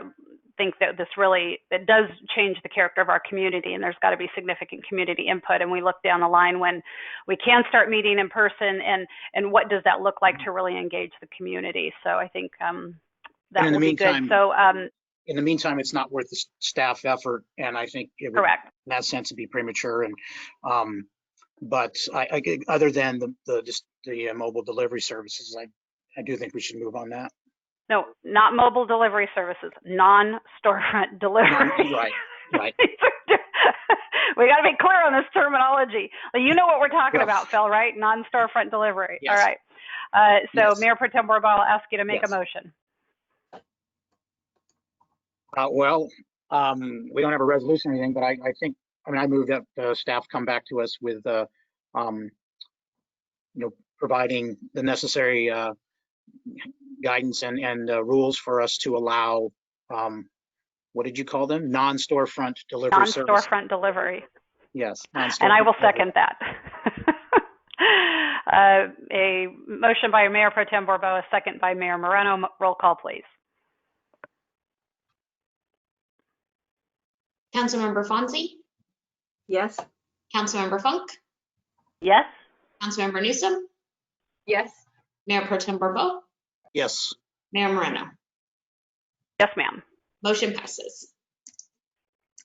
think that this really, it does change the character of our community, and there's got to be significant community input. And we look down the line when we can start meeting in person, and what does that look like to really engage the community. So I think that in the will be good. meantime, So, in the meantime, it's not worth the staff effort, and I think it would, correct. in that sense, be premature. And but other than the mobile delivery services, I do think we should move on that. No, not mobile delivery services, non-storefront delivery. Right. We got to be clear on this terminology. You know what we're talking Well, about, Phil, right? Non-storefront delivery. Yes. All right. So Yes. Mayor Pro Tem Bourbeau, I'll ask you to make Yes. a motion. We don't have a resolution or anything, but I move that the staff come back to us with, providing the necessary guidance and rules for us to allow, what did you call them? Non-storefront delivery services. Non-storefront delivery. Yes. And I will second that. A motion by Mayor Pro Tem Bourbeau, a second by Mayor Moreno. Roll call, please. Councilmember Fonzie? Yes. Councilmember Funk? Yes. Councilmember Newsom? Yes. Mayor Pro Tem Bourbeau? Yes. Mayor Moreno? Yes, ma'am. Motion passes.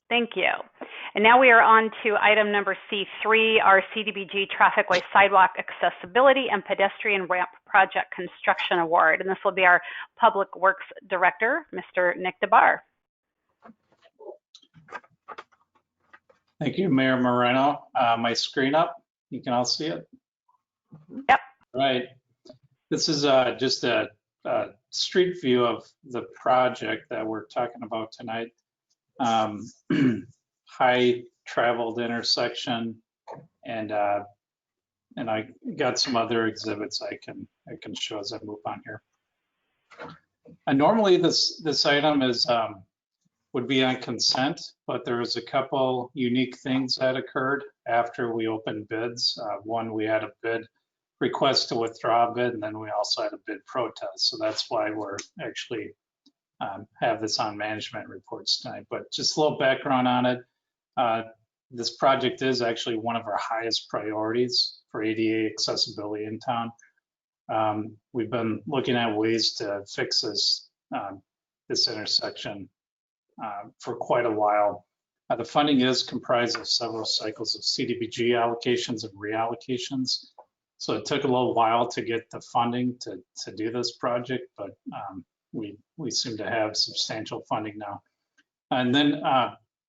Thank you. And now we are on to item number C3, our CDBG Trafficway Sidewalk Accessibility and Pedestrian Ramp Project Construction Award. And this will be our Public Works Director, Mr. Nick DeBar. Thank you, Mayor Moreno. My screen up? You can all see it? Yep. Right. This is just a street view of the project that we're talking about tonight. High traveled intersection, and I got some other exhibits I can show as I move on here. And normally this item is would be on consent, but there was a couple unique things that occurred after we opened bids. One, we had a bid request to withdraw a bid, and then we also had a bid protest. So that's why we're actually have this on management reports tonight. But just a little background on it. This project is actually one of our highest priorities for ADA accessibility in town. We've been looking at ways to fix this this intersection for quite a while. The funding is comprised of several cycles of CDBG allocations and reallocations. So it took a little while to get the funding to do this project, but we seem to have substantial funding now. And then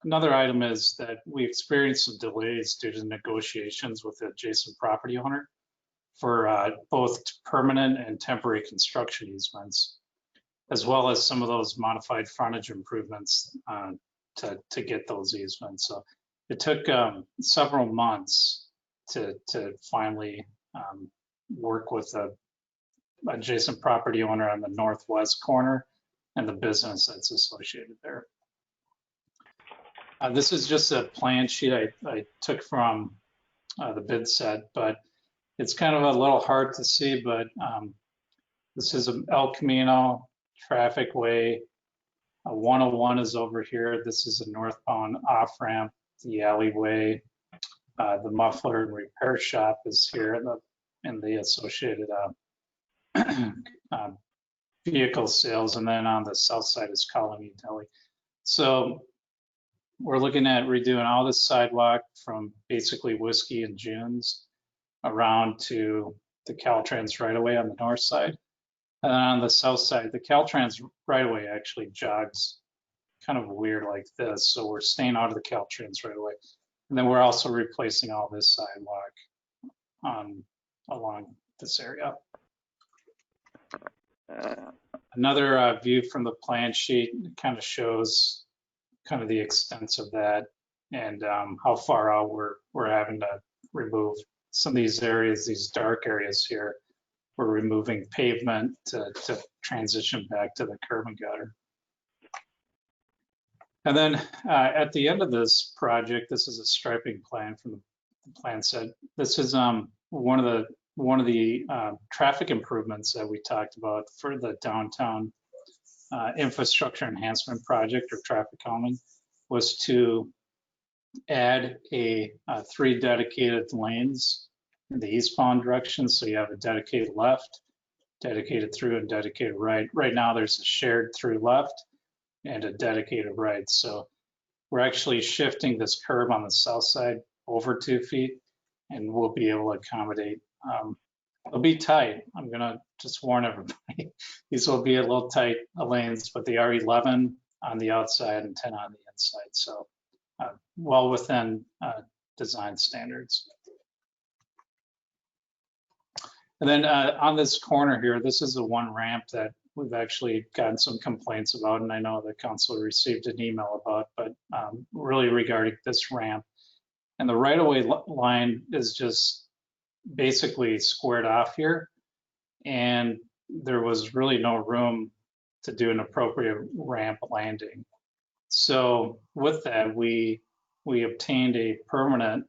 another item is that we experienced some delays due to negotiations with the adjacent property owner for both permanent and temporary construction easements, as well as some of those modified frontage improvements to get those easements. So it took several months to finally work with the adjacent property owner on the northwest corner and the business that's associated there. This is just a plan sheet I took from the bid set, but it's kind of a little hard to see, but this is El Camino traffic way. 101 is over here. This is a northbound off-ramp, the alleyway. The muffler and repair shop is here in the associated vehicle sales, and then on the south side is Colony Deli. So we're looking at redoing all this sidewalk from basically Whiskey and June's around to the Caltrans right away on the north side. And then on the south side, the Caltrans right away actually jogs kind of weird like this. So we're staying out of the Caltrans right away. And then we're also replacing all this sidewalk along this area. Another view from the plan sheet kind of shows kind of the extent of that and how far out we're having to remove some of these areas, these dark areas here. We're removing pavement to transition back to the curb and gutter. And then at the end of this project, this is a striping plan from the plan set. This is one of the traffic improvements that we talked about for the downtown infrastructure enhancement project or traffic calming, was to add 3 dedicated lanes in the eastbound direction. So you have a dedicated left, dedicated through and dedicated right. Right now there's a shared through left and a dedicated right. So we're actually shifting this curb on the south side over 2 feet, and we'll be able to accommodate. It'll be tight. I'm gonna just warn everybody. These will be a little tight lanes, but they are 11 on the outside and 10 on the inside. So well within design standards. And then on this corner here, this is the one ramp that we've actually gotten some complaints about, and I know the council received an email about, but really regarding this ramp. And the right-of-way line is just basically squared off here, and there was really no room to do an appropriate ramp landing. So with that, we obtained a permanent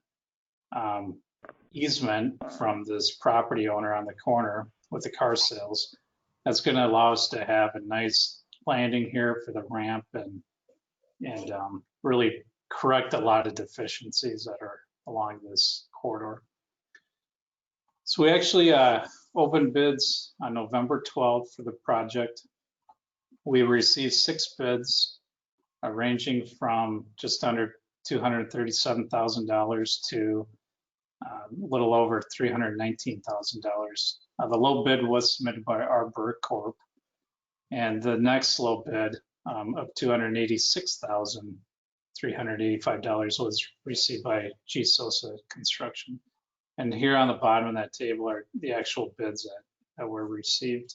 easement from this property owner on the corner with the car sales. That's going to allow us to have a nice landing here for the ramp and really correct a lot of deficiencies that are along this corridor. So we actually opened bids on November 12th for the project. We received 6 bids ranging from just under $237,000 to a little over $319,000. The low bid was submitted by Arbor Corp, and the next low bid of $286,385 was received by G. Sosa Construction. And here on the bottom of that table are the actual bids that were received.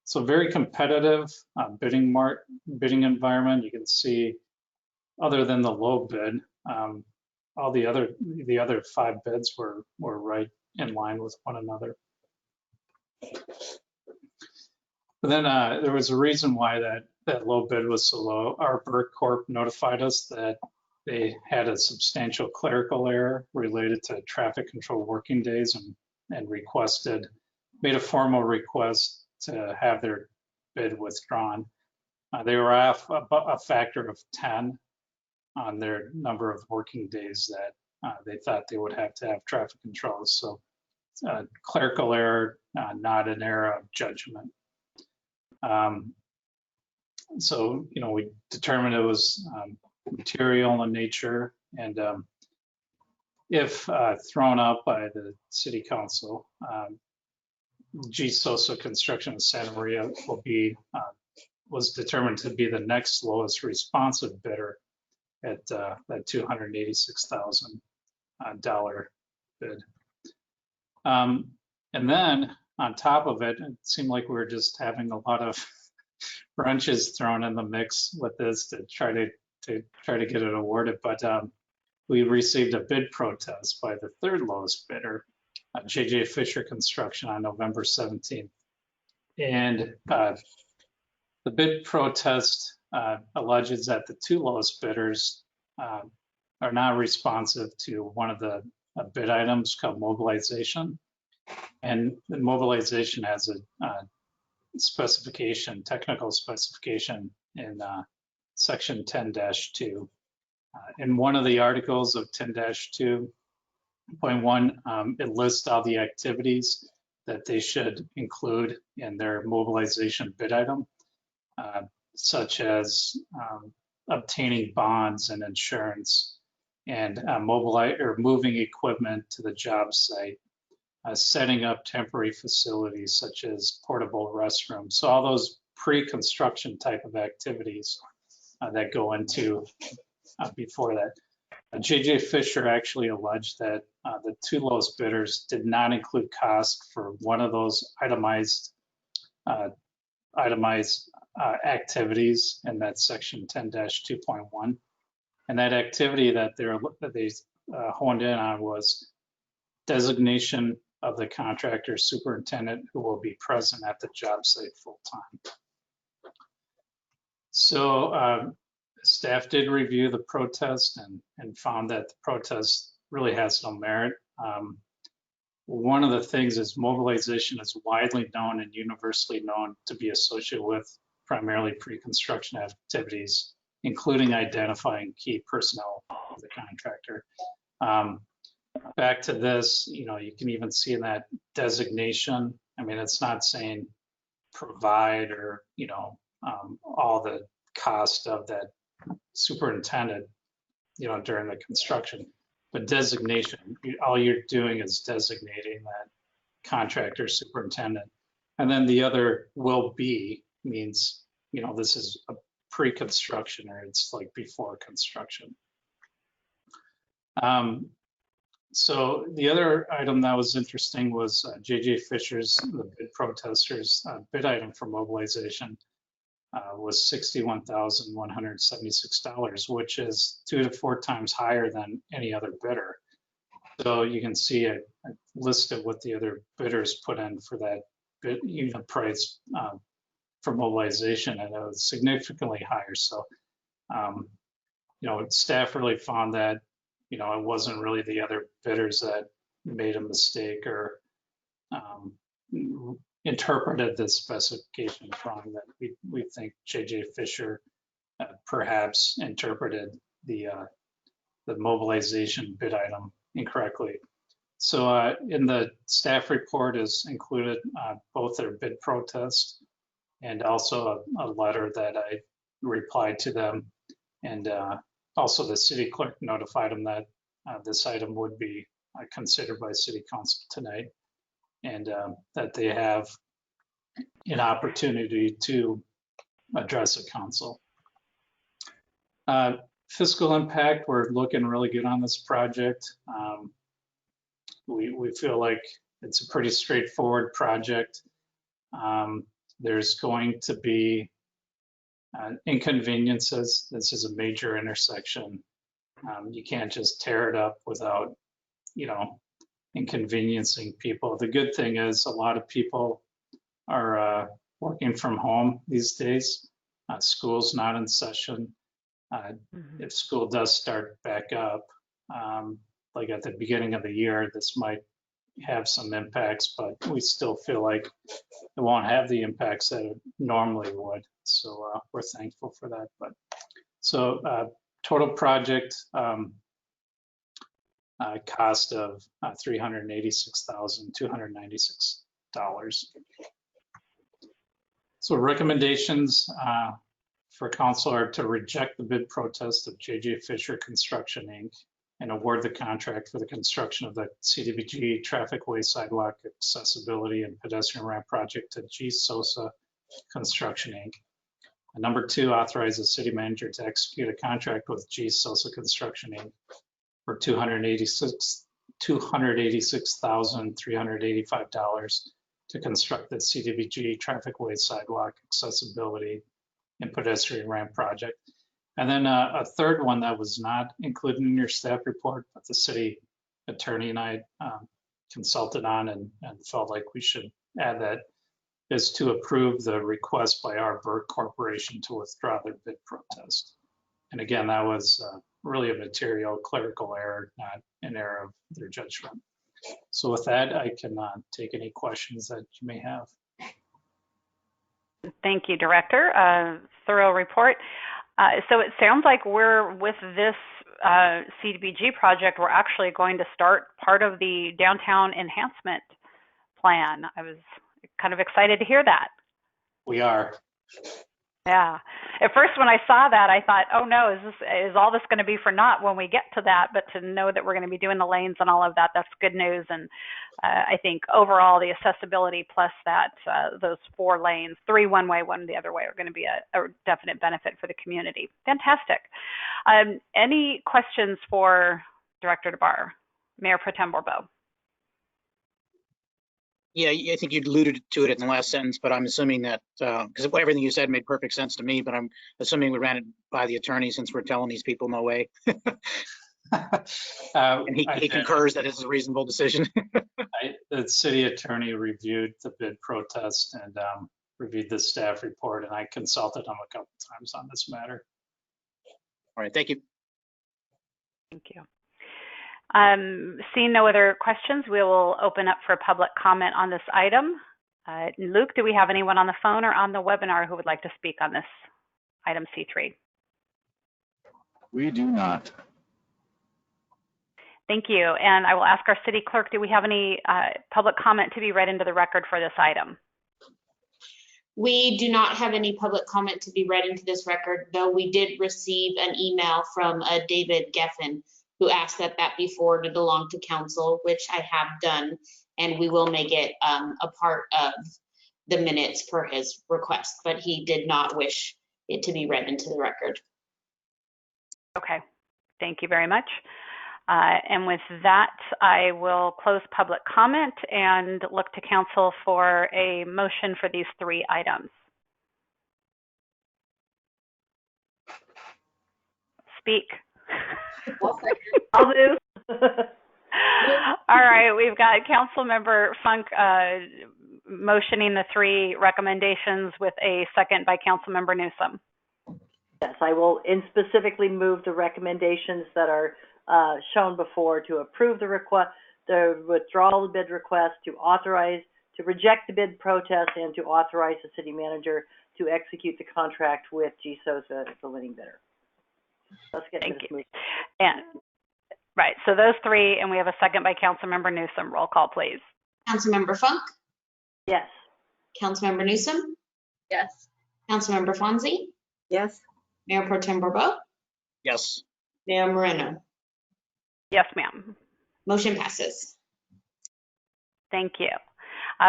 So very competitive bidding environment. You can see, other than the low bid, all the other 5 bids were right in line with one another. But then there was a reason why that low bid was so low. Arbor Corp notified us that they had a substantial clerical error related to traffic control working days and made a formal request to have their bid withdrawn. They were off a factor of 10 on their number of working days that they thought they would have to have traffic controls. So clerical error, not an error of judgment. So, we determined it was material in nature, and if thrown out by the city council, G. Sosa Construction of Santa Maria was determined to be the next lowest responsive bidder at that $286,000 bid. And then on top of it, it seemed like we were just having a lot of wrenches thrown in the mix with this to try to get it awarded. But we received a bid protest by the 3rd lowest bidder, J.J. Fisher Construction, on November 17th. And the bid protest alleges that the 2 lowest bidders are not responsive to one of the bid items called mobilization. And the mobilization has a technical specification in section 10-2. In one of the articles of 10-2.1, it lists all the activities that they should include in their mobilization bid item, such as obtaining bonds and insurance, and moving equipment to the job site, setting up temporary facilities such as portable restrooms. So all those pre-construction type of activities that go into before that. J.J. Fisher actually alleged that the 2 lowest bidders did not include cost for one of those itemized activities in that section 10-2.1. And that activity that they honed in on was designation of the contractor superintendent who will be present at the job site full time. So staff did review the protest and found that the protest really has no merit. One of the things is mobilization is widely known and universally known to be associated with primarily pre-construction activities, including identifying key personnel of the contractor. Back to this, you can even see in that designation I mean, it's not saying provide or, you know, all the cost of that superintendent, you know, during the construction, but designation, all you're doing is designating that contractor superintendent. And then the other will be means, you know, this is a pre-construction or it's like before construction. So the other item that was interesting was JJ Fisher's, the bid protesters bid item for mobilization was $61,176, which is 2 to 4 times higher than any other bidder. So you can see a list of what the other bidders put in for that bid unit price for mobilization, and it was significantly higher. So, you know, staff really found that, you know, it wasn't really the other bidders that made a mistake or interpreted the specification wrong, that we think JJ Fisher perhaps interpreted the mobilization bid item incorrectly. So in the staff report is included both their bid protest and also a letter that I replied to them, and also the city clerk notified them that this item would be considered by city council tonight, and that they have an opportunity to address the council. Fiscal impact, we're looking really good on this project. We feel like it's a pretty straightforward project. There's going to be inconveniences. This is a major intersection. You can't just tear it up without, you know, inconveniencing people. The good thing is a lot of people are working from home these days. School's not in session. If school does start back up, like at the beginning of the year, this might have some impacts, but we still feel like it won't have the impacts that it normally would. So we're thankful for that. But so total project cost of $386,296. So recommendations for council are to reject the bid protest of JJ Fisher Construction, Inc. and award the contract for the construction of the CDBG traffic-way sidewalk accessibility and pedestrian ramp project to G. Sosa Construction, Inc. And number 2, authorize the city manager to execute a contract with G. Sosa Construction, Inc. for $286,385 to construct the CDBG traffic-way sidewalk accessibility and pedestrian ramp project. And then a third one that was not included in your staff report, but the city attorney and I consulted on and felt like we should add that, is to approve the request by our Burke Corporation to withdraw their bid protest. And again, that was really a material clerical error, not an error of their judgment. So with that, I can take any questions that you may have. Thank you, Director. Thorough report. So it sounds like we're, with this CDBG project, we're actually going to start part of the downtown enhancement plan. I was kind of excited to hear that. We are. Yeah. At first, when I saw that, I thought, oh no, is all this going to be for naught when we get to that? But to know that we're going to be doing the lanes and all of that, that's good news. And I think overall, the accessibility plus that those 4 lanes, 3 one way, 1 the other way, are going to be a definite benefit for the community. Fantastic. Any questions for Director DeBar, Mayor Pro Tem Bourbeau? Yeah, I think you alluded to it in the last sentence, but I'm assuming that, because everything you said made perfect sense to me, but I'm assuming we ran it by the attorney since we're telling these people no way. And he concurs that it's a reasonable decision. The city attorney reviewed the bid protest and reviewed the staff report, and I consulted him a couple times on this matter. All right, thank you. Thank you. Seeing no other questions, we will open up for public comment on this item. Luke, do we have anyone on the phone or on the webinar who would like to speak on this item C3? We do not. Thank you. And I will ask our city clerk, do we have any public comment to be read into the record for this item? We do not have any public comment to be read into this record, though we did receive an email from David Geffen, who asked that that be forwarded along to council, which I have done, and we will make it a part of the minutes per his request, but he did not wish it to be read into the record. Okay, thank you very much. And with that, I will close public comment and look to council for a motion for these 3 items. Speak. I'll do. All right, we've got Councilmember Funk motioning the 3 recommendations with a second by Councilmember Newsom. Yes, I will specifically move the recommendations that are shown before to approve the request, the withdrawal of the bid request, to authorize, to reject the bid protest, and to authorize the city manager to execute the contract with GSOSA as the winning bidder. Let's get Thank this you. moving. And right, so those 3, and we have a second by Councilmember Newsom. Roll call, please. Councilmember Funk? Yes. Councilmember Newsom? Yes. Councilmember Fonzie? Yes. Mayor Pro Tem Bourbeau? Yes. Mayor Moreno? Yes, ma'am. Motion passes. Thank you.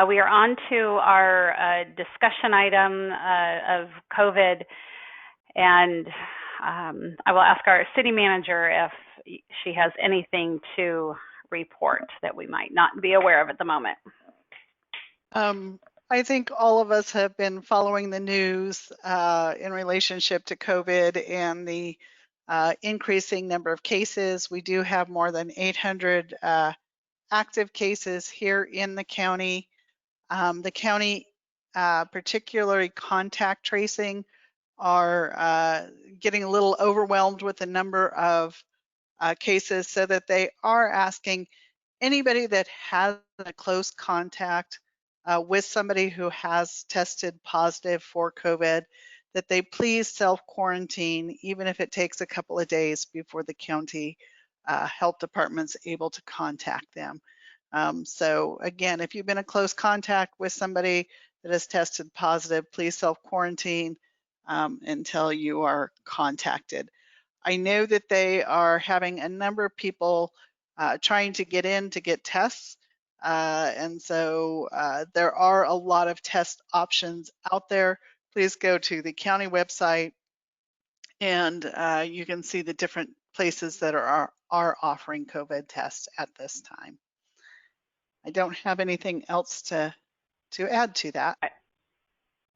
We are on to our discussion item of COVID, and I will ask our city manager if she has anything to report that we might not be aware of at the moment. I think all of us have been following the news in relationship to COVID and the increasing number of cases. We do have more than 800 active cases here in the county. The county, particularly contact tracing, are getting a little overwhelmed with the number of cases, so that they are asking anybody that has a close contact with somebody who has tested positive for COVID, that they please self-quarantine, even if it takes a couple of days before the county health department's able to contact them. So again, if you've been in close contact with somebody that has tested positive, please self-quarantine until you are contacted. I know that they are having a number of people trying to get in to get tests. And so there are a lot of test options out there. Please go to the county website, and you can see the different places that are offering COVID tests at this time. I don't have anything else to add to that.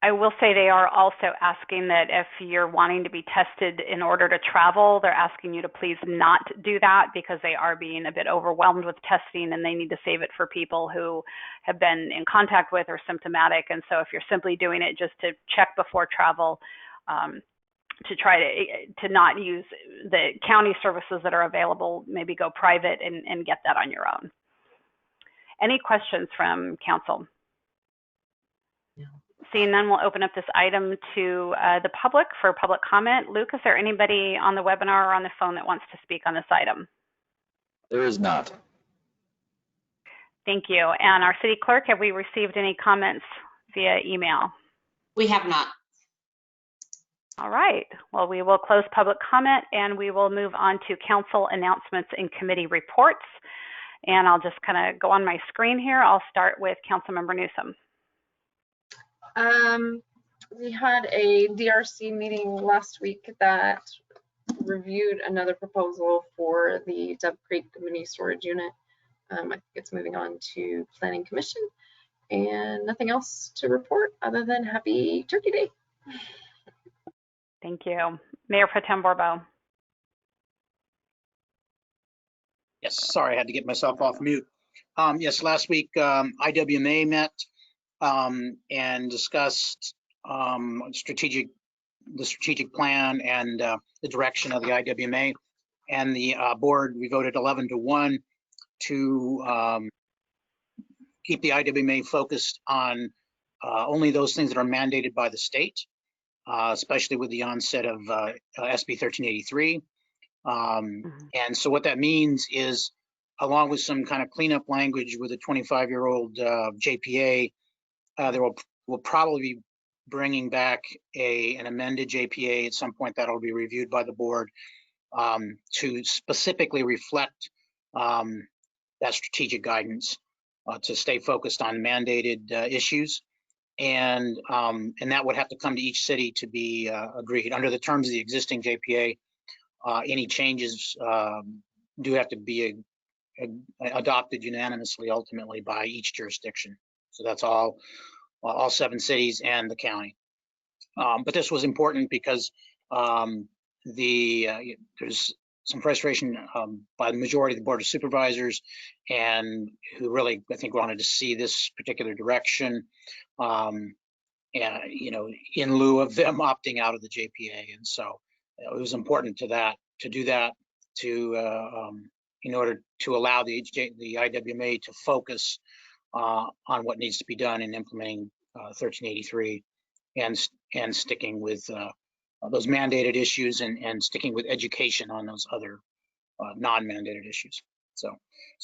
I will say they are also asking that if you're wanting to be tested in order to travel, they're asking you to please not do that, because they are being a bit overwhelmed with testing and they need to save it for people who have been in contact with or symptomatic. And so if you're simply doing it just to check before travel, to try to not use the county services that are available, maybe go private and get that on your own. Any questions from council? No. Seeing none, we'll open up this item to the public for public comment. Luke, is there anybody on the webinar or on the phone that wants to speak on this item? There is not. Thank you. And our city clerk, have we received any comments via email? We have not. All right. Well, we will close public comment and we will move on to council announcements and committee reports. And I'll just kind of go on my screen here. I'll start with Councilmember Newsom. We had a DRC meeting last week that reviewed another proposal for the Dove Creek mini storage unit. I think it's moving on to Planning Commission, and nothing else to report other than happy Turkey Day. Thank you. Mayor Pro Tem Bourbeau. Yes, sorry, I had to get myself off mute. Yes, last week IWMA met and discussed the strategic plan and the direction of the IWMA. And the board, we voted 11-1 to keep the IWMA focused on only those things that are mandated by the state, especially with the onset of SB 1383. And so what that means is along with some kind of cleanup language with a 25-year-old JPA, we'll probably be bringing back an amended JPA at some point that'll be reviewed by the board to specifically reflect that strategic guidance to stay focused on mandated issues. And that would have to come to each city to be agreed. Under the terms of the existing JPA, any changes do have to be adopted unanimously ultimately by each jurisdiction. So that's all 7 cities and the county. But this was important because there's some frustration by the majority of the Board of Supervisors, and who really, I think, wanted to see this particular direction, and, in lieu of them opting out of the JPA. And so it was important to do that in order to allow the IWMA to focus on what needs to be done in implementing 1383 and sticking with those mandated issues and sticking with education on those other non-mandated issues. So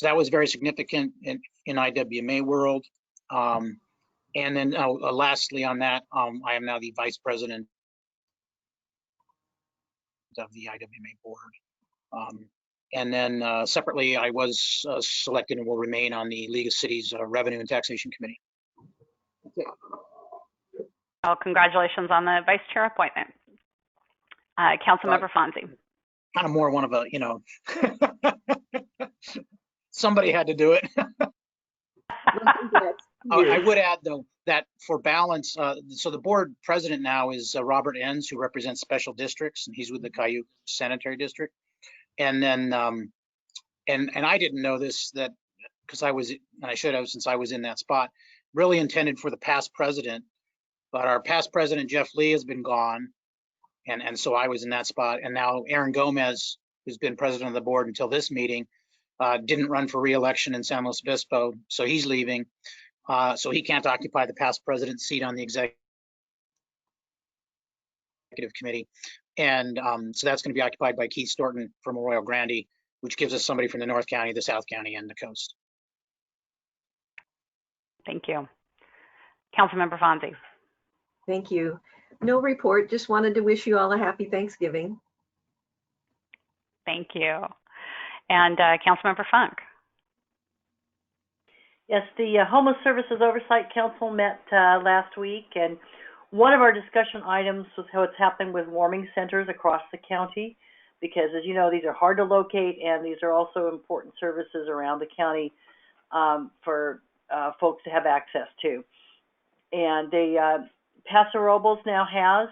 that was very significant in IWMA world. And then lastly on that, I am now the Vice President of the IWMA board. And then separately, I was selected and will remain on the League of Cities Revenue and Taxation Committee. Okay. Well, congratulations on the vice chair appointment. Councilmember Fonzie. Kind of more one of a, somebody had to do it. I would add, though, that for balance, so the board president now is Robert Enns, who represents special districts, and he's with the Cayuga Sanitary District. And then, and I didn't know this, that because I should have, since I was in that spot, really intended for the past president, but our past president, Jeff Lee, has been gone. And so I was in that spot. And now Aaron Gomez, who's been president of the board until this meeting, didn't run for re-election in San Luis Obispo, so he's leaving. So he can't occupy the past president's seat on the executive committee. And so that's going to be occupied by Keith Storton from Arroyo Grande, which gives us somebody from the North County, the South County, and the coast. Thank you. Councilmember Fonzie. Thank you. No report, just wanted to wish you all a happy Thanksgiving. Thank you. And Councilmember Funk. Yes, the Homeless Services Oversight Council met last week, and one of our discussion items was how it's happening with warming centers across the county, because as you know, these are hard to locate, and these are also important services around the county for folks to have access to. And they Paso Robles now has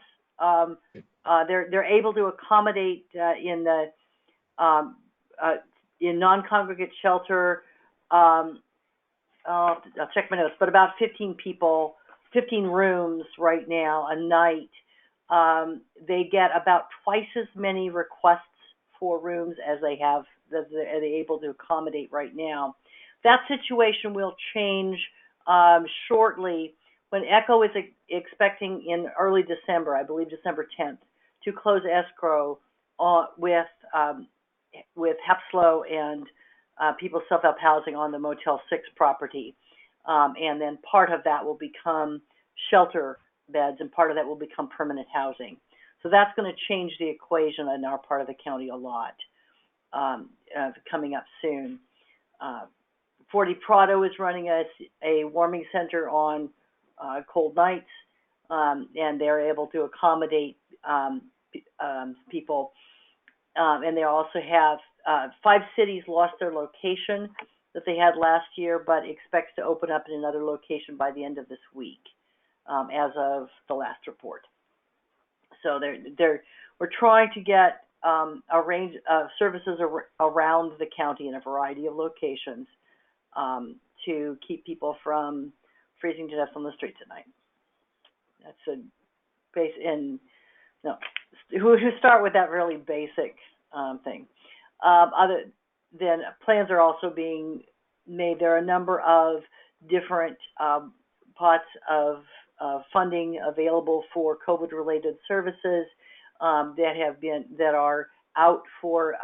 they're able to accommodate in the in non-congregate shelter. I'll check my notes, but about 15 people, 15 rooms right now a night. They get about twice as many requests for rooms as they have that they're able to accommodate right now. That situation will change shortly, when ECHO is expecting in early December, I believe December 10th, to close escrow with Hepslow and People's Self-Help Housing on the Motel 6 property. And then part of that will become shelter beds, and part of that will become permanent housing. So that's going to change the equation in our part of the county a lot, coming up soon. Forty Prado is running a warming center on cold nights, and they're able to accommodate people. And they also have 5 cities lost their location that they had last year, but expects to open up in another location by the end of this week, as of the last report. So we're trying to get a range of services around the county in a variety of locations to keep people from freezing to death on the streets at night. That's a base who start with that really basic thing. Other than plans are also being made. There are a number of different pots of funding available for COVID-related services that are out for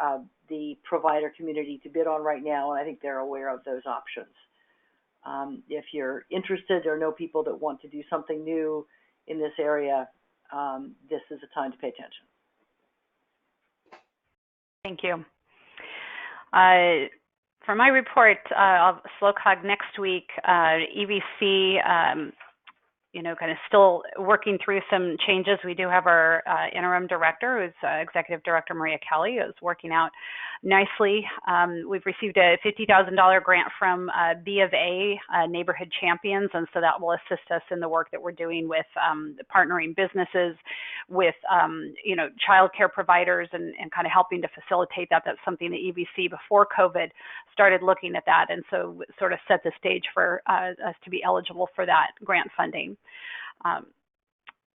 the provider community to bid on right now, and I think they're aware of those options. If you're interested or know people that want to do something new in this area, this is a time to pay attention. Thank you. For my report, I'll slow cog next week. EVC, kind of still working through some changes. We do have our interim director, who's Executive Director Maria Kelly, is working out nicely. We've received a $50,000 grant from B of A, Neighborhood Champions, and so that will assist us in the work that we're doing with partnering businesses with, childcare providers and kind of helping to facilitate that. That's something that EVC before COVID started looking at that, and so sort of set the stage for us to be eligible for that grant funding.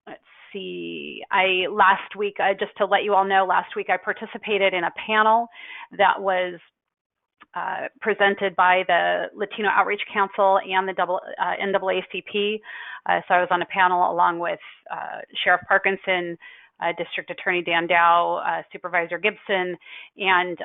Let's see, last week, just to let you all know, last week I participated in a panel that was presented by the Latino Outreach Council and the NAACP. So I was on a panel along with Sheriff Parkinson, District Attorney Dan Dow, Supervisor Gibson, and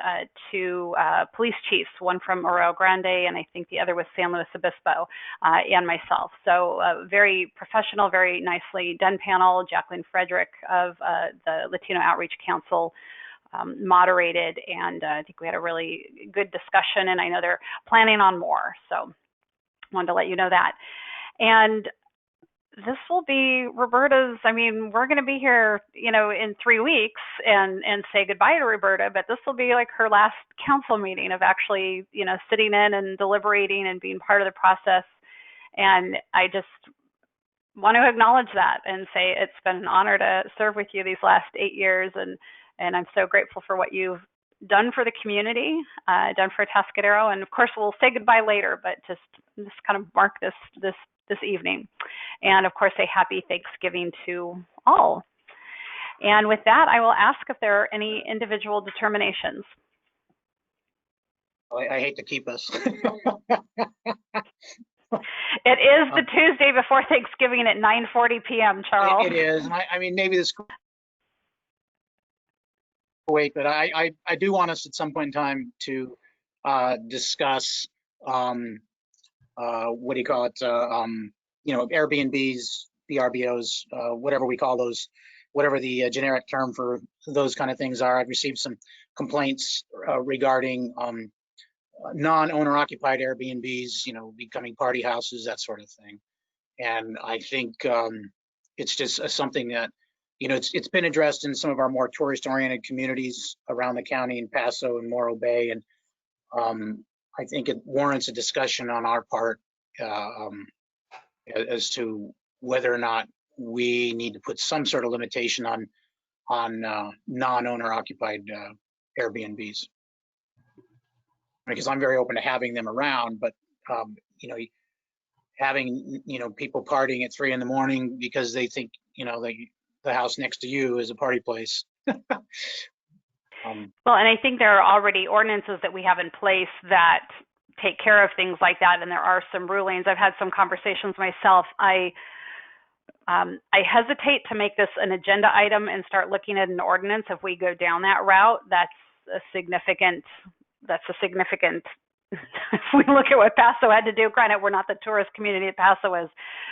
two police chiefs, one from Oro Grande, and I think the other was San Luis Obispo, and myself. So very professional, very nicely done panel. Jacqueline Frederick of the Latino Outreach Council moderated, and I think we had a really good discussion, and I know they're planning on more. So wanted to let you know that. And this will be Roberta's, we're going to be here, in 3 weeks and say goodbye to Roberta, but this will be like her last council meeting of actually, sitting in and deliberating and being part of the process. And I just want to acknowledge that and say it's been an honor to serve with you these last 8 years. And I'm so grateful for what you've done for the community, done for Atascadero. And of course, we'll say goodbye later, but just kind of mark this evening. And of course, a happy Thanksgiving to all. And with that, I will ask if there are any individual determinations. I hate to keep us. It is the Tuesday before Thanksgiving at 9:40 p.m., Charles. It is. And maybe this wait, but I do want us at some point in time to discuss what do you call it? Airbnbs, VRBOs, whatever we call those, whatever the generic term for those kind of things are. I've received some complaints regarding non-owner occupied Airbnbs, becoming party houses, that sort of thing. And I think it's just something that, it's been addressed in some of our more tourist-oriented communities around the county in Paso and Morro Bay, and I think it warrants a discussion on our part as to whether or not we need to put some sort of limitation on non-owner occupied Airbnbs. Because I'm very open to having them around, but having people partying at 3 a.m. because they think the house next to you is a party place. Well, and I think there are already ordinances that we have in place that take care of things like that, and there are some rulings. I've had some conversations myself. I hesitate to make this an agenda item and start looking at an ordinance. If we go down that route, that's a significant. If we look at what Paso had to do, granted, we're not the tourist community that Paso is,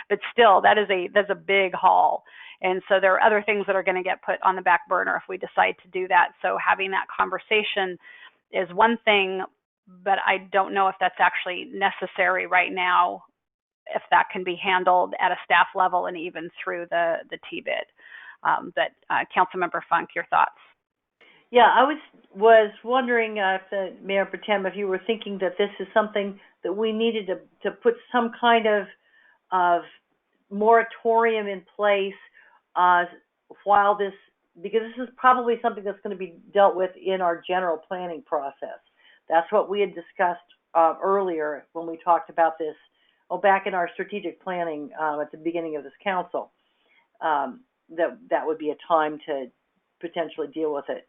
but still, that's a big haul. And so there are other things that are going to get put on the back burner if we decide to do that. So having that conversation is one thing, but I don't know if that's actually necessary right now, if that can be handled at a staff level and even through the T-bid. But Councilmember Funk, your thoughts? Yeah, I was wondering if Mayor Pro Tem, if you were thinking that this is something that we needed to put some kind of moratorium in place while this, because this is probably something that's going to be dealt with in our general planning process. That's what we had discussed earlier when we talked about this, back in our strategic planning at the beginning of this council, that would be a time to potentially deal with it.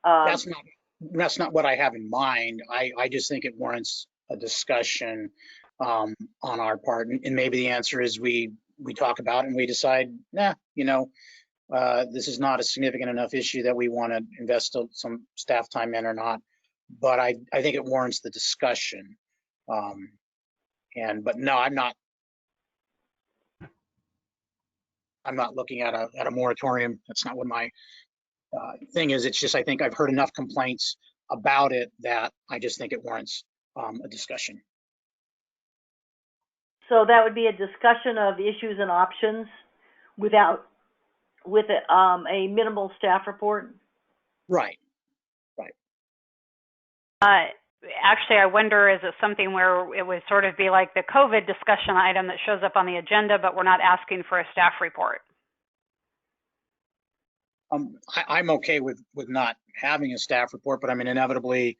That's not what I have in mind. I just think it warrants a discussion on our part, and maybe the answer is we talk about it and we decide, this is not a significant enough issue that we want to invest some staff time in or not. but I think it warrants the discussion. But no, I'm not looking at a moratorium. That's not what my thing is. It's just, I think I've heard enough complaints about it that I just think it warrants a discussion. So that would be a discussion of issues and options with a minimal staff report? Right. Actually, I wonder, is it something where it would sort of be like the COVID discussion item that shows up on the agenda, but we're not asking for a staff report? I'm okay with not having a staff report, but I mean, inevitably,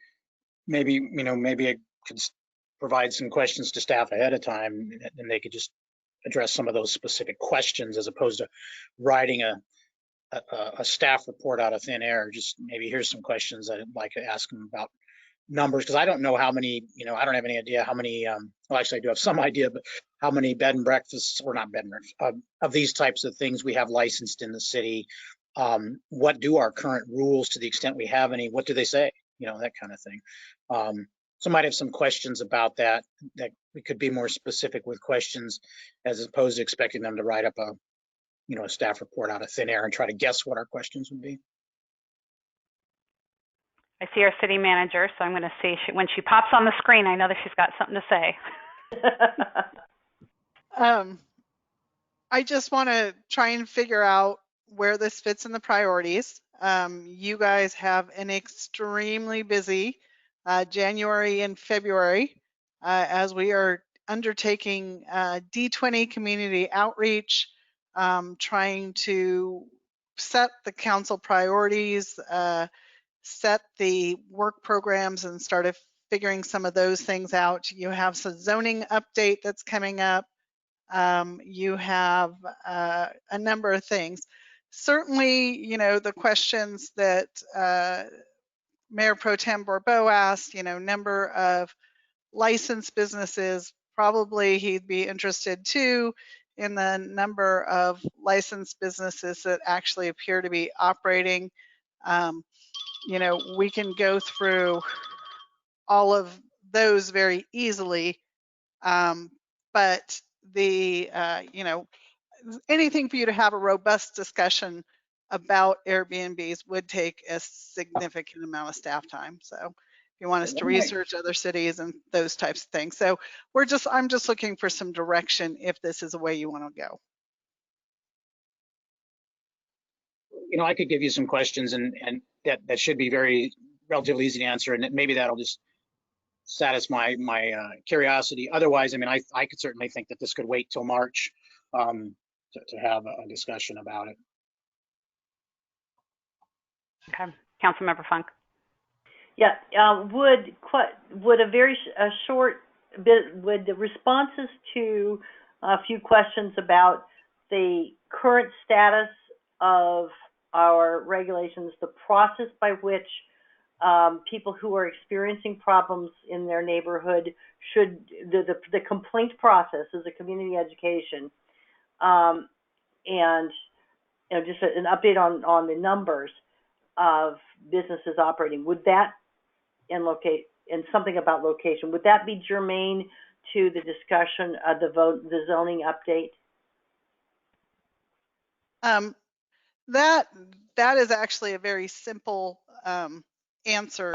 maybe I could provide some questions to staff ahead of time, and they could just address some of those specific questions as opposed to writing a staff report out of thin air. Just maybe here's some questions I'd like to ask them about numbers, because I don't know how many, I don't have any idea how many, well, actually I do have some idea, but how many bed and breakfasts, or not bed and breakfasts, of these types of things we have licensed in the city. What do our current rules, to the extent we have any, what do they say? That kind of thing. So I might have some questions about that we could be more specific with questions, as opposed to expecting them to write up a staff report out of thin air and try to guess what our questions would be. I see our city manager, so I'm going to see when she pops on the screen, I know that she's got something to say. I just want to try and figure out where this fits in the priorities. You guys have an extremely busy January and February as we are undertaking D20 community outreach, trying to set the council priorities, set the work programs, and started figuring some of those things out. You have some zoning update that's coming up. You have a number of things. Certainly, the questions that Mayor Pro Tem Bourbeau asked, number of licensed businesses, probably he'd be interested too in the number of licensed businesses that actually appear to be operating. We can go through all of those very easily, but the anything for you to have a robust discussion about Airbnbs would take a significant amount of staff time. So if you want us to research other cities and those types of things. So I'm just looking for some direction if this is a way you want to go. I could give you some questions, and that should be relatively easy to answer, and maybe that'll just satisfy my curiosity. Otherwise, I mean, I could certainly think that this could wait till March to have a discussion about it. Okay, Councilmember Funk. Yeah, would a very short bit, would the responses to a few questions about the current status of our regulations, the process by which people who are experiencing problems in their neighborhood the complaint process is a community education, and just an update on the numbers of businesses operating. Would that, and something about location, would that be germane to the discussion of the zoning update? That is actually a very simple answer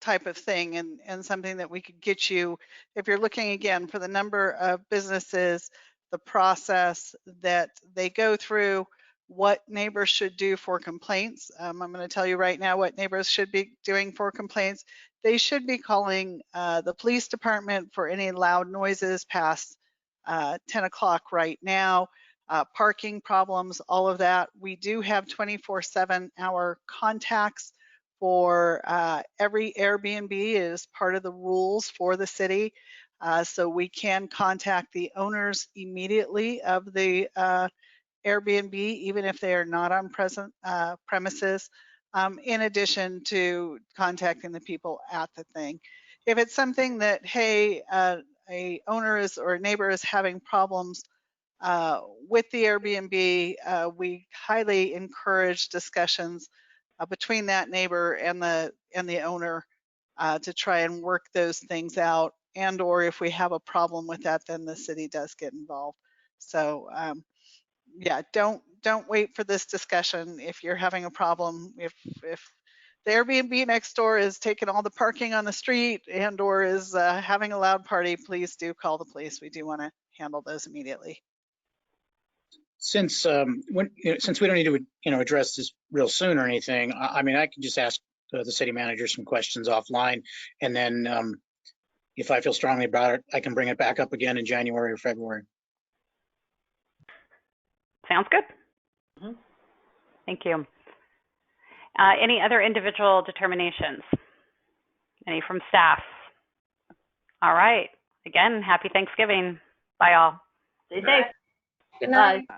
type of thing, and something that we could get you if you're looking again for the number of businesses, the process that they go through, what neighbors should do for complaints. I'm going to tell you right now what neighbors should be doing for complaints. They should be calling the police department for any loud noises past 10 o'clock right now. Parking problems, all of that. We do have 24/7 hour contacts for every Airbnb. It is part of the rules for the city. So we can contact the owners immediately of the Airbnb, even if they are not on premises, in addition to contacting the people at the thing. If it's something that, hey, a owner or a neighbor is having problems with the Airbnb, we highly encourage discussions between that neighbor and the owner to try and work those things out. And or if we have a problem with that, then the city does get involved. So yeah, don't wait for this discussion. If you're having a problem, if the Airbnb next door is taking all the parking on the street and or is having a loud party, please do call the police. We do want to handle those immediately. Since since we don't need to address this real soon or anything, I mean, I can just ask the city manager some questions offline, and then if I feel strongly about it, I can bring it back up again in January or February. Sounds good. Mm-hmm. Thank you. Any other individual determinations? Any from staff? All right. Again, happy Thanksgiving. Bye all. Stay safe. Good night. Bye.